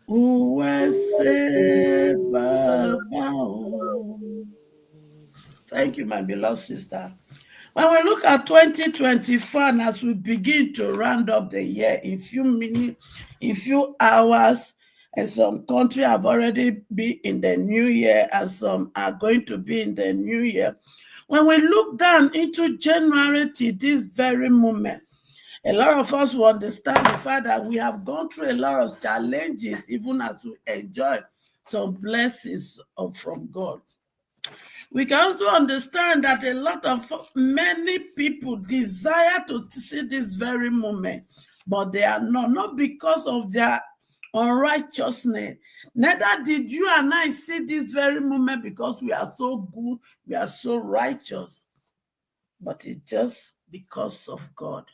Uwese Baba. Thank you, my beloved sister. When we look at 2024, and as we begin to round up the year in few minutes, in few hours, and some countries have already been in the new year, and some are going to be in the new year. When we look down into January to this very moment, a lot of us will understand the fact that we have gone through a lot of challenges, even as we enjoy some blessings from God. We can also understand that many people desire to see this very moment, but they are not because of their unrighteousness. Neither did you and I see this very moment because we are so good, we are so righteous, but it's just because of God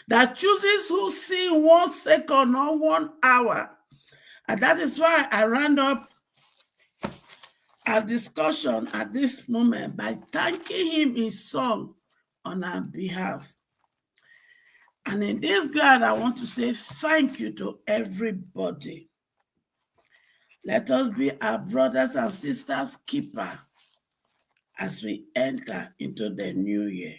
that chooses who see 1 second or 1 hour. And that is why I round up our discussion at this moment by thanking him in song on our behalf. And in this regard, I want to say thank you to everybody. Let us be our brothers and sisters' keeper as we enter into the new year.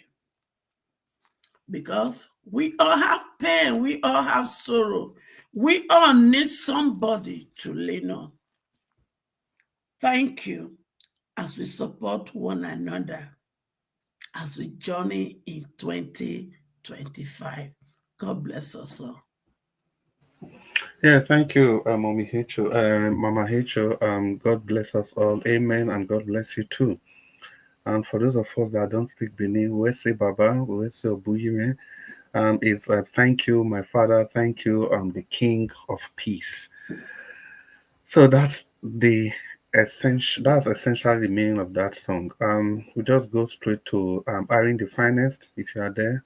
Because we all have pain, we all have sorrow, we all need somebody to lean on. Thank you as we support one another as we journey in 2025. God bless us all. Yeah, thank you, Mama Hecho. God bless us all. Amen, and God bless you too. And for those of us that don't speak Benin, we say Baba, we say Obuyime. It's thank you, my Father. Thank you, the King of Peace. So that's essentially the meaning of that song. We just go straight to Irene the Finest. If you are there,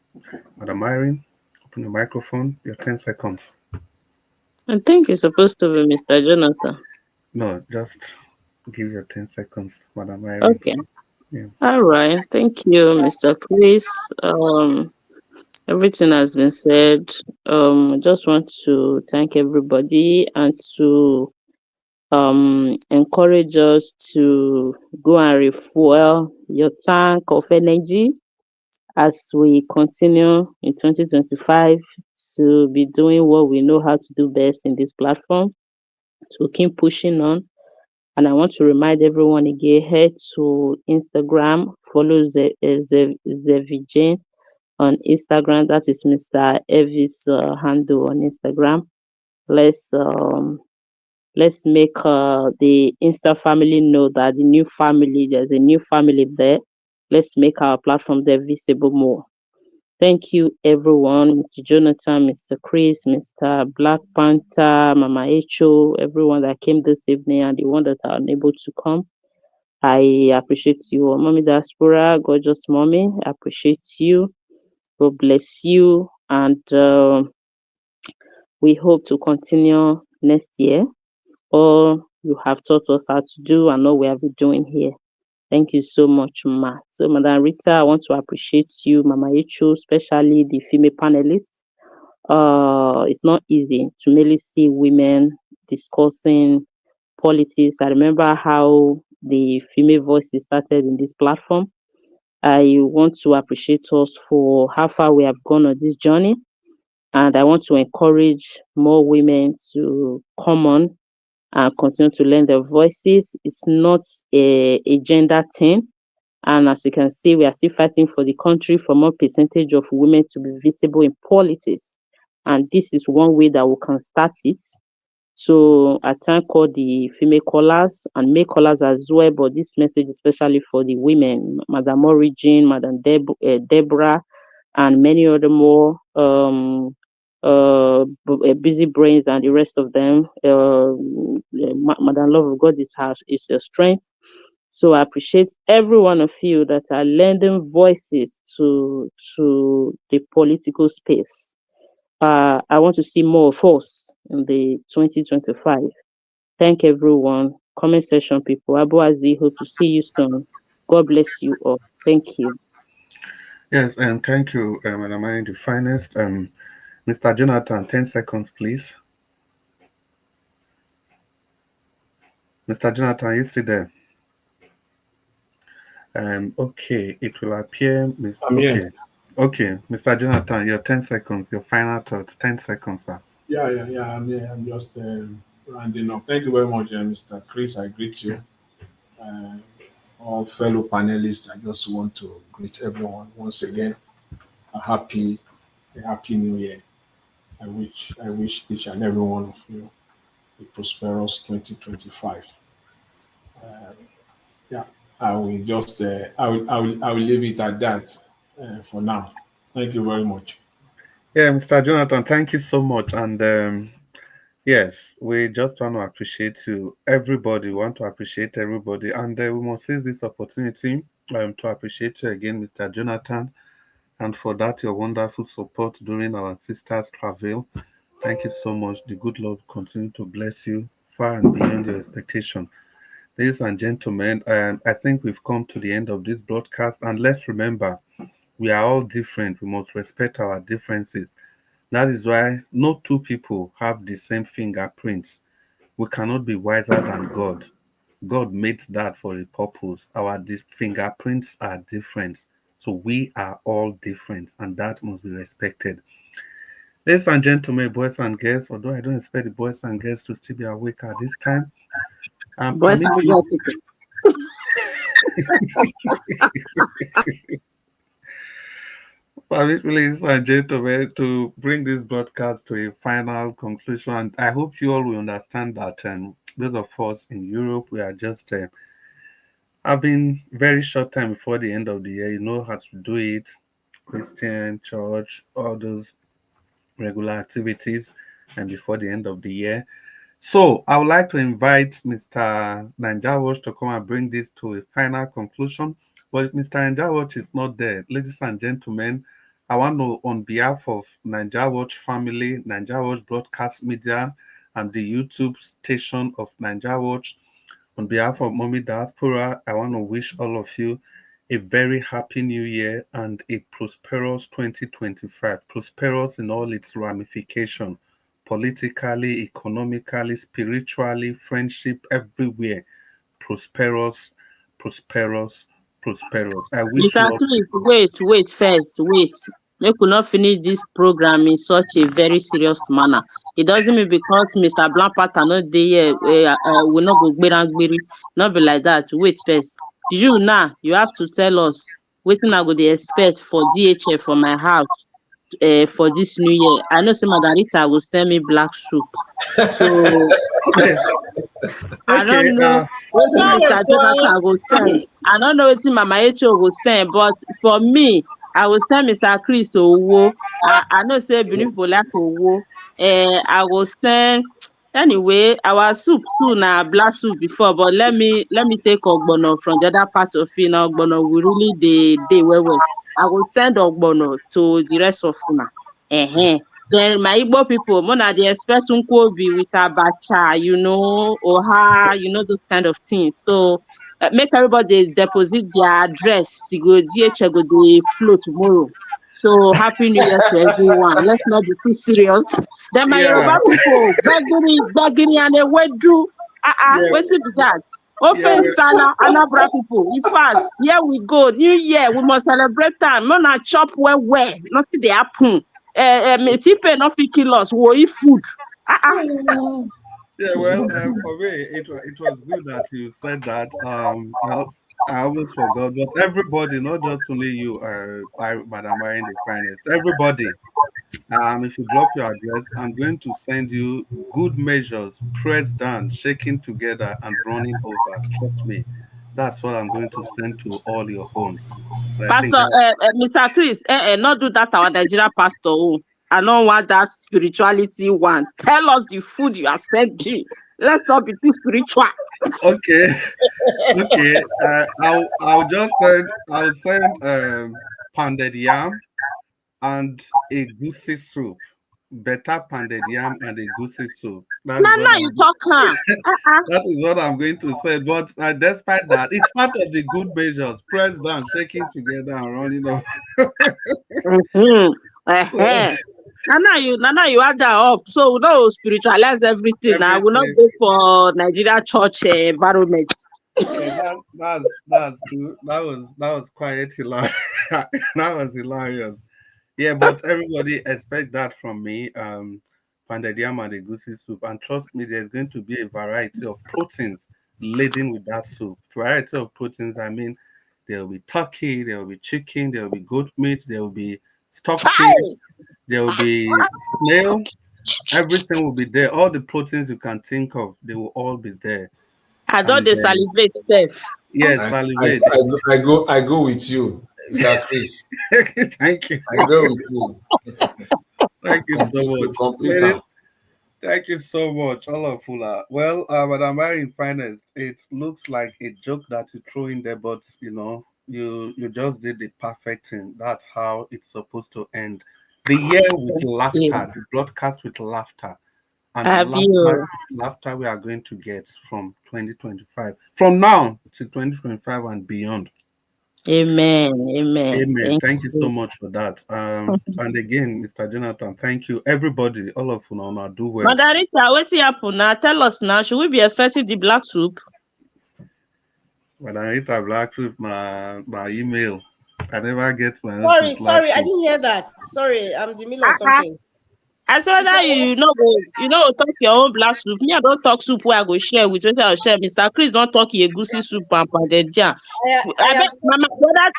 Madam Irene, open the microphone. Your 10 seconds. I think it's supposed to be Mr. Jonathan. No, just give your 10 seconds, Madam Irene. Okay. Yeah. All right. Thank you, Mr. Chris. Everything has been said. I just want to thank everybody and to encourage us to go and refuel your tank of energy as we continue in 2025 to be doing what we know how to do best in this platform, to keep pushing on. And I want to remind everyone again, head to Instagram, follow Zevijane on Instagram. That is Mr. Evis handle on Instagram. Let's make the Insta family know that there's a new family there. Let's make our platform there visible more. Thank you, everyone. Mr. Jonathan, Mr. Chris, Mr. Black Panther, Mama Echo, everyone that came this evening and the one that are unable to come. I appreciate you. Mommy Diaspora, gorgeous mommy, I appreciate you. God bless you. And we hope to continue next year. All you have taught us how to do and all we have been doing here. Thank you so much, Ma. So, Madam Rita, I want to appreciate you, Mama Ichu, especially the female panelists. It's not easy to merely see women discussing politics. I remember how the female voices started in this platform. I want to appreciate us for how far we have gone on this journey. And I want to encourage more women to come on and continue to lend their voices. It's not a gender thing. And as you can see, we are still fighting for the country for more percentage of women to be visible in politics. And this is one way that we can start it. So I thank all the female callers and male callers as well, but this message especially for the women, Madam Origin, Madam Deborah, and many other more busy brains and the rest of them. Madam Love of God is a strength. So I appreciate every one of you that are lending voices to the political space. I want to see more of us in the 2025. Thank everyone. Comment section people. Abu Azi, hope to see you soon. God bless you all. Thank you. Yes, and thank you, Madam Irene, the Finest. Mr. Jonathan, 10 seconds, please. Mr. Jonathan, you still there? Okay, it will appear. Okay, Mr. Jonathan, your 10 seconds, your final thoughts. 10 seconds, sir. Yeah. I'm here. I'm just rounding up. Thank you very much, Mr. Chris. I greet you. All fellow panelists, I just want to greet everyone once again. A happy new year. I wish each and every one of you a prosperous 2025. Yeah, I will just I will leave it at that for now. Thank you very much. Yeah, Mr. Jonathan, thank you so much. And yes, we just want to appreciate you, everybody. We want to appreciate everybody, and we must seize this opportunity to appreciate you again, Mr. Jonathan, and for that your wonderful support during our sisters' travel. Thank you so much. The good Lord continue to bless you far and beyond your expectation. Ladies and gentlemen, I think we've come to the end of this broadcast, and let's remember we are all different. We must respect our differences. That is why no two people have the same fingerprints. We cannot be wiser than God. God made that for a purpose. Our fingerprints are different. So we are all different, and that must be respected. Ladies and gentlemen, boys and girls, although I don't expect the boys and girls to still be awake at this time, Boys permit and me, girls. ladies and gentlemen, to bring this broadcast to a final conclusion. And I hope you all will understand that those of us in Europe, we are just having very short time before the end of the year. You know how to do it, Christian, church, all those regular activities, and before the end of the year. So I would like to invite Mr. Nanjawosh to come and bring this to a final conclusion. But if Mr. Nanjawosh is not there, ladies and gentlemen, I want to, on behalf of Nanjawosh family, Nanjawosh Broadcast Media, and the YouTube station of Nanjawosh, on behalf of Mommy Diaspora, I want to wish all of you a very happy new year and a prosperous 2025. Prosperous in all its ramifications, politically, economically, spiritually, friendship, everywhere. Prosperous, prosperous, prosperous. I wish you Mr. all. Chris, wait first, wait. Make we not finish this program in such a very serious manner. It doesn't mean because Mr. Blampata not there, we not go gberi. Not be like that. Wait first. You now, you have to tell us wetin I go dey expect for DHL for my house for this new year. I know say Margarita will send me black soup. So I Okay, don't know wetin Not Mr. a Jonathan boy. go send. I don't know wetin Mama Echo go send, but for me, I will send Mr. Chris owo. I know say Benin people like owo. I will send anyway. Our soup too na black soup before, but let me take ogbono from the other part of it. Now ogbono we really dey well well. I will send ogbono to the rest of una. Then my Igbo people, mona dey expect nkwobi with abacha, oha, those kind of things. So make everybody deposit their address. The go DHL go dey flow tomorrow. So happy New Year to everyone. Let's not be too serious. Then my yeah, Yoruba people, gbagiri and ewedu. yeah, Wetin be that? yeah, Ofe Nsala, Anambra people. In fact, here we go. New Year, we must celebrate time. Mona chop well. Nothing dey happen. Tipe no fit kill us. We eat food. yeah. Well, for me, it was good that you said that. I almost forgot, but everybody, not just only you, Madam Irene the finest, everybody. If you drop your address, I'm going to send you good measures, pressed down, shaking together, and running over. Trust me, that's what I'm going to send to all your homes. And I think Pastor, that Mr. Chris, not do that our Nigeria pastor. Oh. I don't want that spirituality one. Tell us the food you are sending. Let's not be too spiritual. okay, okay. I'll send pounded yam and a goosey soup. Better pounded yam and a goosey soup. Now you talk, huh? That is what I'm going to say. But despite that, it's part of the good measures. Press down, shaking together, and running off. Now you add that up. So we don't spiritualize everything. Now we not go for Nigeria church environment. Okay, that's good. That was quite hilarious. That was hilarious. Yeah, but everybody expect that from me. Pounded yam and a goosey soup, and trust me, there's going to be a variety of proteins laden with that soup. Variety of proteins. I mean, there will be turkey, there will be chicken, there will be goat meat, there will be stockfish, there will be snail, Everything will be there. All the proteins you can think of, they will all be there. I don't And salivate self. yes, I, salivate. I go with you, Mr. Chris. Thank you. I go with you. Thank you so To much. complete Ladies, them. thank you so much, Olafula. Well, Madam Mary, in fairness, it looks like a joke that you threw in there, but you just did the perfect thing. That's how it's supposed to end. The year with laughter, the broadcast with laughter, and Have you? laughter we are going to get from 2025, from now to 2025 and beyond. Amen. Amen. Amen. Thank Thank you so you. much for that. And again, Mr. Jonathan, thank you. Everybody, all of you now do well. Margarita, what's happening now? Tell us now. Should we be expecting the black soup? Margarita Black Soup, my email. I never get my own Sorry, I didn't hear that. Sorry, I'm the middle of something. I said You said that what? you know talk your own black soup. Me, I don't talk soup where I go share with I'll share. Mr. Chris don't talk egusi soup and pounded jam. I I bet have mama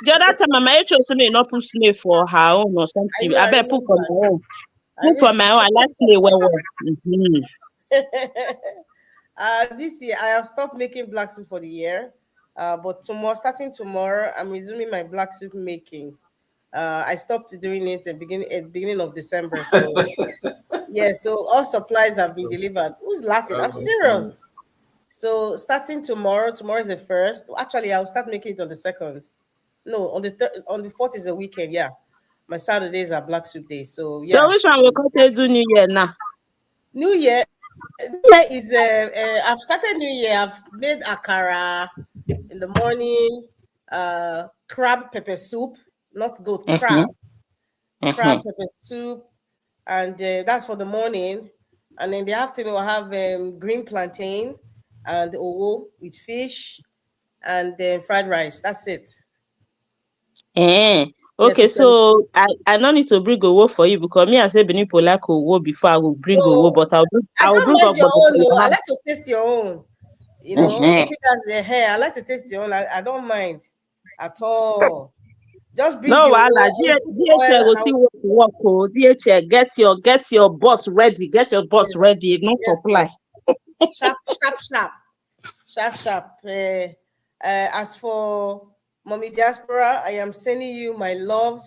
the other time Mama Echo say me not put slave for her own or something. I I bet put for remember. my own. I Put for my own. I like play well. This year I have stopped making black soup for the year. But starting tomorrow, I'm resuming my black soup making. I stopped doing this at beginning of December. So yeah, so all supplies have been delivered. Who's laughing? I'm serious. So starting tomorrow is the first. Actually, I'll start making it on the second. No, on the fourth is a weekend. Yeah, my Saturdays are black soup days. So So yeah, which one we come do New Year now? New Year. New Year is I've started New Year. I've made akara in the morning. Crab pepper soup, not goat crab. Crab pepper soup, and that's for the morning. And in the afternoon, I have green plantain and owo with fish and fried rice. That's it. Yes, Okay, so I don't need to bring owo for you because me I say Benin for like owo before I will bring owo, no, but I I will don't bring mind up your but own. for No, your I house. like to taste your own. Maybe that's the hair. I like to taste your own. I don't mind at all. Just bring the No, oil. wahala. I will put the oil DHL and go I see will. what to work. Oh, DHL, get your boss ready. Get your boss Yes, ready. No yes, supply. sharp, sharp, sharp, sharp, sharp. As for Mommy Diaspora, I am sending you my love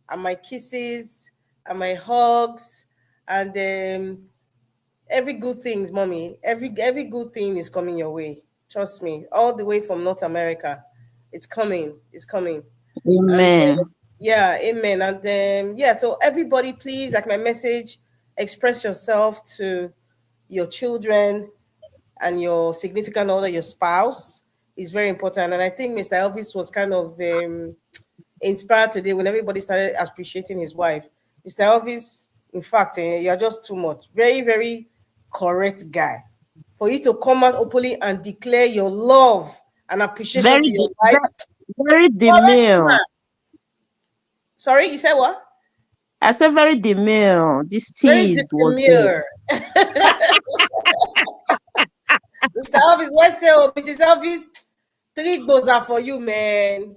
and my kisses and my hugs and every good thing, Mommy. Every good thing is coming your way. Trust me. All the way from North America, it's coming. It's coming. And Amen. yeah, amen. And yeah, so everybody, please, like my message, express yourself to your children and your significant other, your spouse, is very important. And I think Mr. Elvis was kind of inspired today when everybody started appreciating his wife. Mr. Elvis, in fact, you're just too much. Very, very correct guy. For you to come out openly and declare your love and appreciation to your wife, Very correct demure. man. Sorry, you said what? I said very demure. This Very tease was there. demure. Mr. Elvis, what's say, Mrs. Elvis? Three goals are for you, man.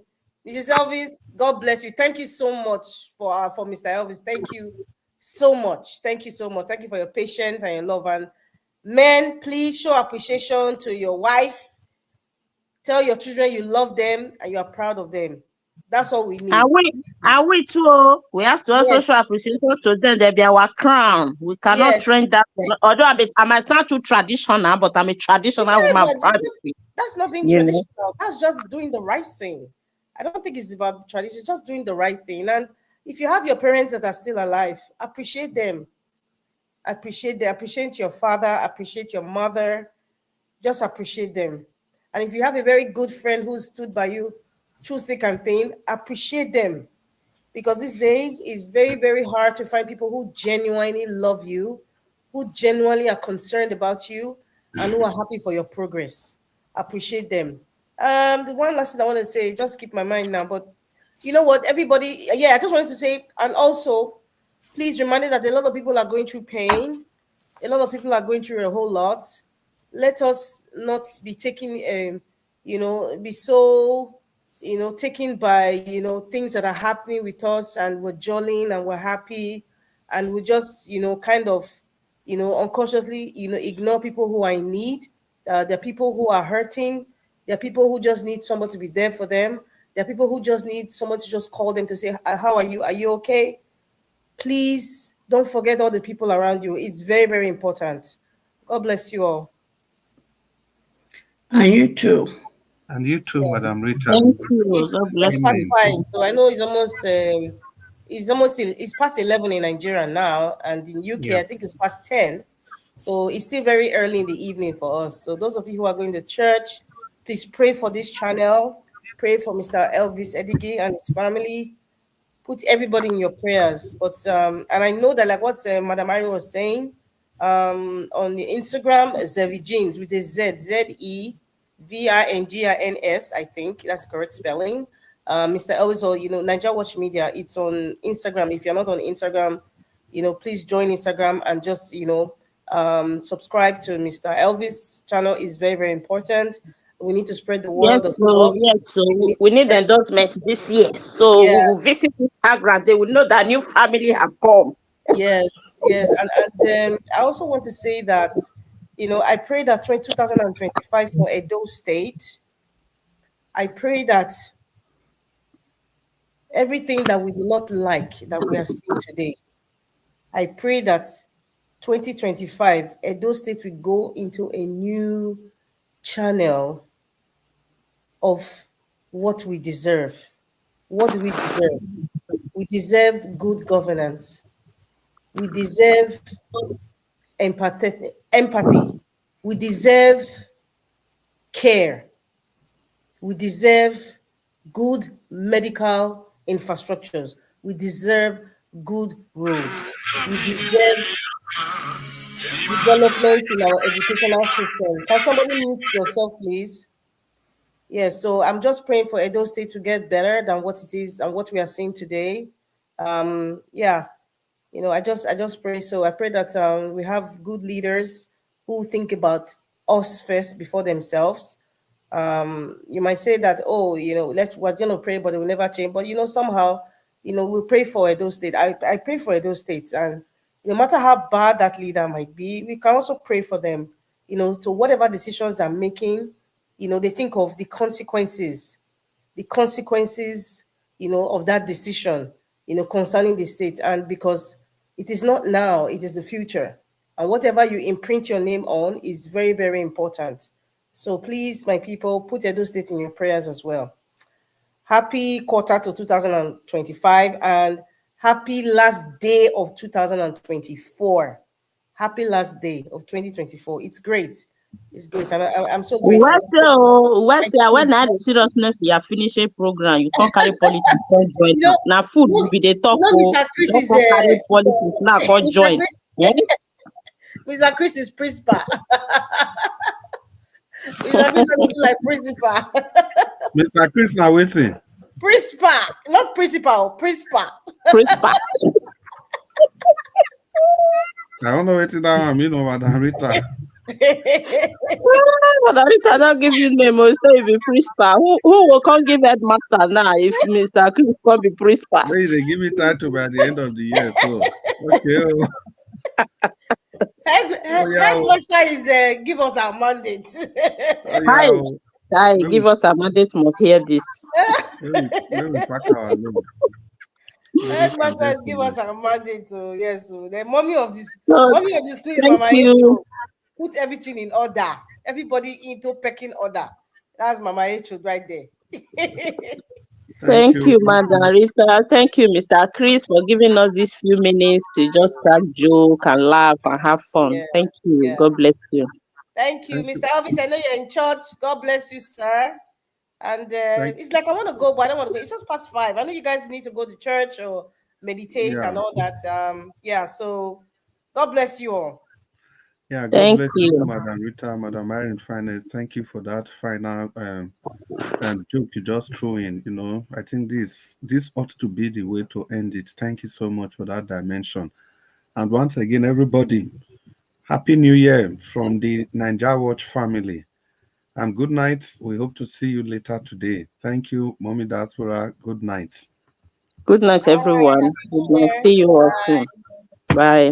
Mrs. Elvis, God bless you. Thank you so much for Mr. Elvis. Thank you so much. Thank you so much. Thank you for your patience and your love. And men, please show appreciation to your wife. Tell your children you love them and you are proud of them. That's all we need. And we too, oh, we have to also Yes, show appreciation to them. They be our crown. We cannot yes. train that. Although I might sound too traditional, but I'm a It's traditional not woman about proudly. that's not being You know. traditional. That's just doing the right thing. I don't think it's about tradition, it's just doing the right thing. And if you have your parents that are still alive, appreciate them. Appreciate them. Appreciate your father, appreciate your mother, just appreciate them. And if you have a very good friend who stood by you through thick and thin, appreciate them. Because these days it's very, very hard to find people who genuinely love you, who genuinely are concerned about you, and who are happy for your progress. Appreciate them. The one last thing I want to say, just keep my mind now, but you know what, everybody, yeah, I just wanted to say, and also please reminded that a lot of people are going through pain, a lot of people are going through a whole lot. Let us not be taking be so taken by things that are happening with us, and we're jollying and we're happy, and we just kind of unconsciously, ignore people who are in need. There are people who are hurting. There are people who just need someone to be there for them. There are people who just need someone to just call them to say, how are you? Are you okay? Please don't forget all the people around you. It's very, very important. God bless you all. And you too. And you too, Yeah. Madam Rita. Thank you. It's, God bless it's past you. 5, so I know it's past 11 in Nigeria now, and in UK Yeah. I think it's past 10. So it's still very early in the evening for us. So those of you who are going to church, please pray for this channel. Pray for Mr. Elvis Edige and his family. Put everybody in your prayers. But and I know that, like what Madam Irene was saying, on the Instagram, Zevigins with a Zevingins, I think that's correct spelling. Mr. Elvis, or Niger Watch Media, it's on Instagram. If you're not on Instagram, please join Instagram and just subscribe to Mr. Elvis channel. Is very, very important. We need to spread the Yes, word of so love. yes, so We need we to need spread, endorsements this year. So we yeah. will visit Instagram. They will know that new family have come. Yes, yes, and I also want to say that, I pray that 2025 for Edo State, I pray that everything that we do not like that we are seeing today, I pray that 2025 Edo State will go into a new channel of what we deserve. What do we deserve? We deserve good governance. We deserve empathy. We deserve care. We deserve good medical infrastructures. We deserve good roads. We deserve development in our educational system. Can somebody mute yourself, please? Yes, so I'm just praying for Edo State to get better than what it is and what we are seeing today. Yeah, I just pray. So I pray that we have good leaders who think about us first before themselves. You might say that, oh, we're gonna pray, but it will never change. But somehow, we pray for Edo State. I pray for Edo State, and no matter how bad that leader might be, we can also pray for them. To whatever decisions they're making, they think of the consequences of that decision, concerning the state. And because it is not now, it is the future. And whatever you imprint your name on is very, very important. So please, my people, put Edo State in your prayers as well. Happy quarter to 2025 and happy last day of 2024. Happy last day of 2024. It's great. It's great. And I'm so grateful. When I had the seriousness, you are finishing program, you can't carry politics, can't join. You know, Now food will be the talk. Mr. Chris Don't is go carry politics now, can't Mr. join. Chris, Eh? Mr. Chris is principal. Mr. Chris is like principal. Mr. Chris, now waiting. Principal, not principal, principal. Principal. I don't know what that mean, Madam Rita. Madam Rita don't give you name, or say you be principal. Who will come give headmaster now if Mr. Chris can't be principal? Maybe they give me title by the end of the year. So okay. Headmaster is give us our mandate. Hi, give us a mandate, must hear this. Let me pack our load. Headmasters give us our mandate. So yes, so the mommy of the school is Thank Mama you. Echo. Put everything in order. Everybody into pecking order. That's Mama Echo right there. Thank you, Madam Rita. Thank you, Mr. Chris, for giving us these few minutes to just crack joke and laugh and have fun. Yeah, Thank you. yeah. God bless you. Thank you, Mr. Elvis. I know you're in church. God bless you, sir. And it's like I want to go, but I don't want to go. It's just past 5. I know you guys need to go to church or meditate and all that. Yeah. So God bless you all. Yeah, God Thank bless you. Madam Rita, Madam Irene Finance. Thank you for that final joke you just threw in. I think this ought to be the way to end it. Thank you so much for that dimension. And once again, everybody, Happy New Year from the Niger Watch family. And good night. We hope to see you later today. Thank you, Mommy Diaspora. Good night. Good night, everyone. Good night. See you all soon. Bye.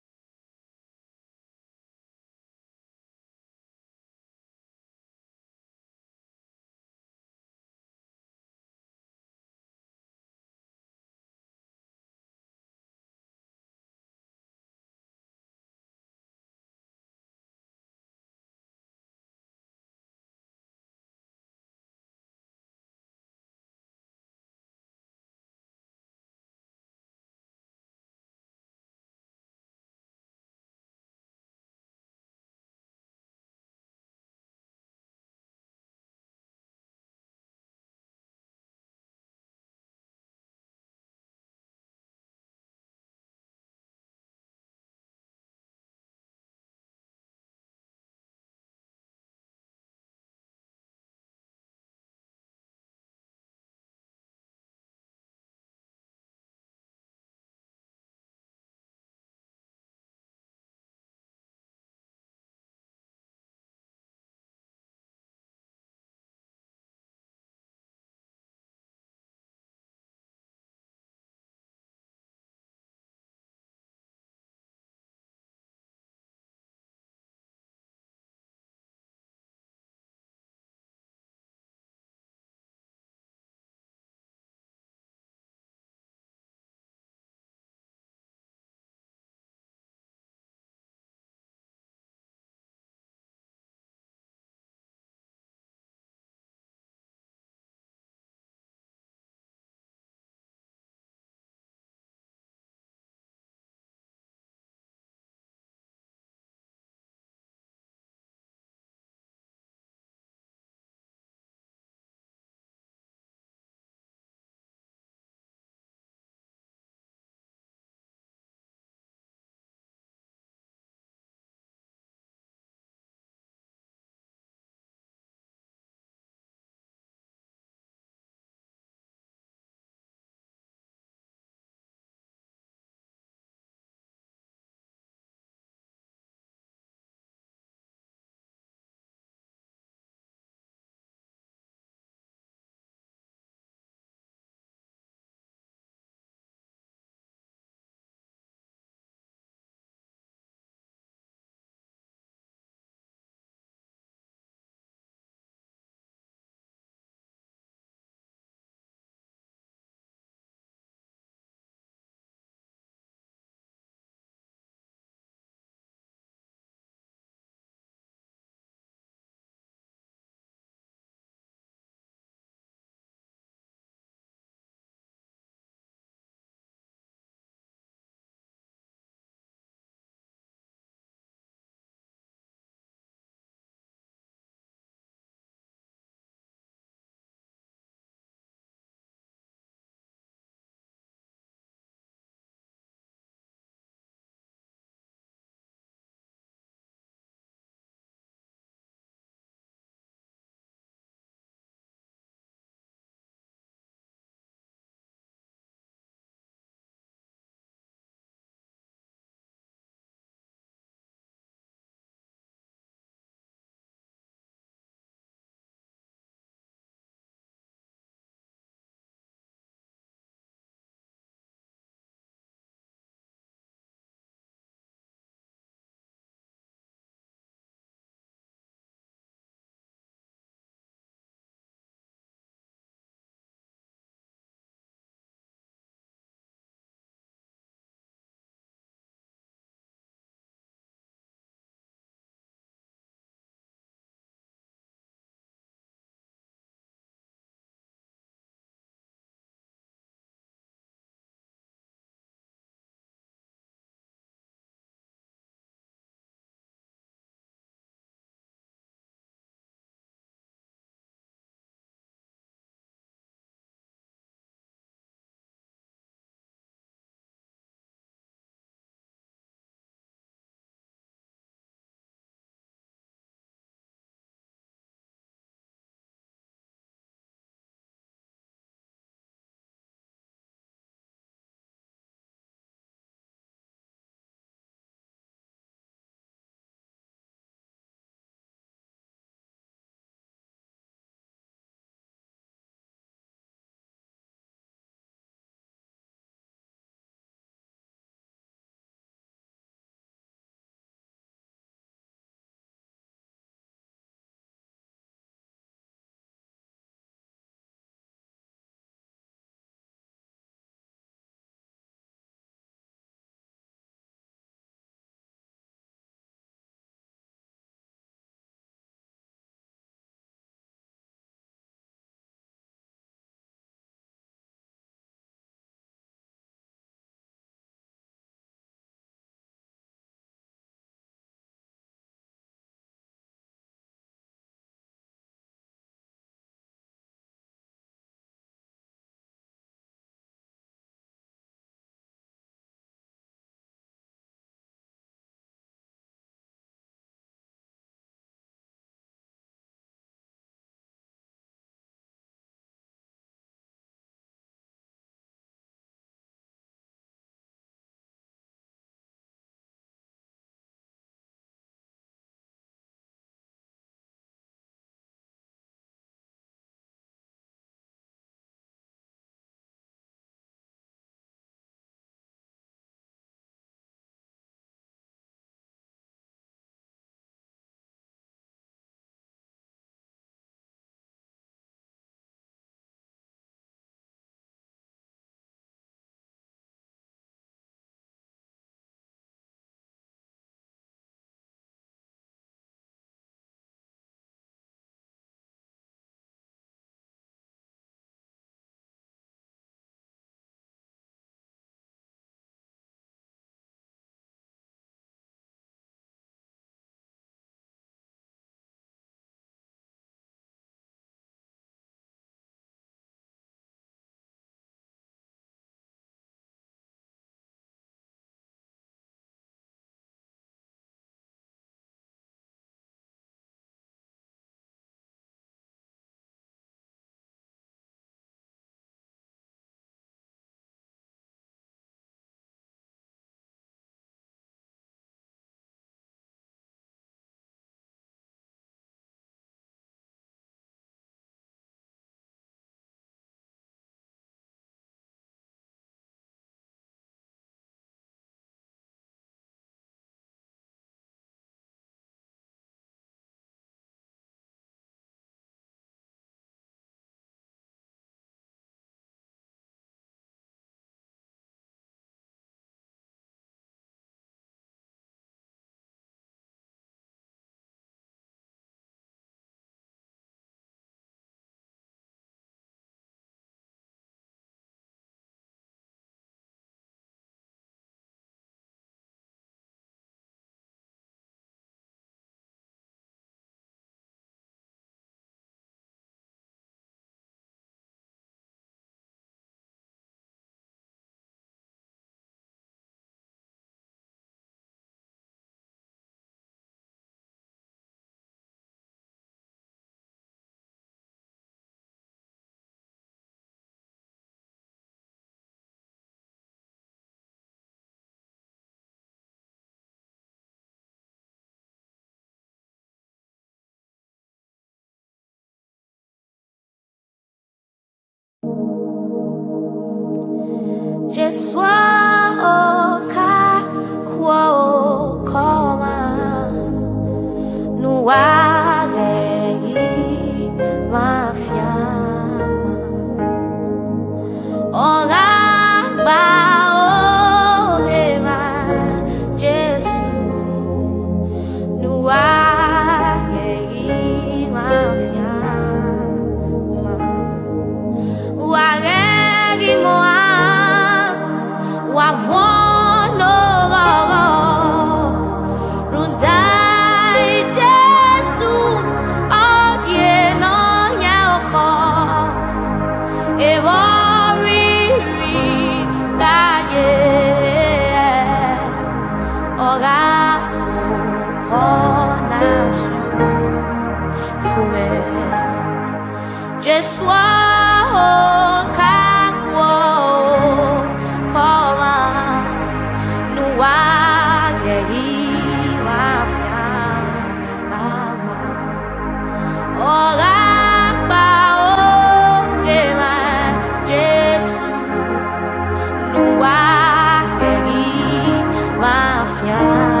Mafia.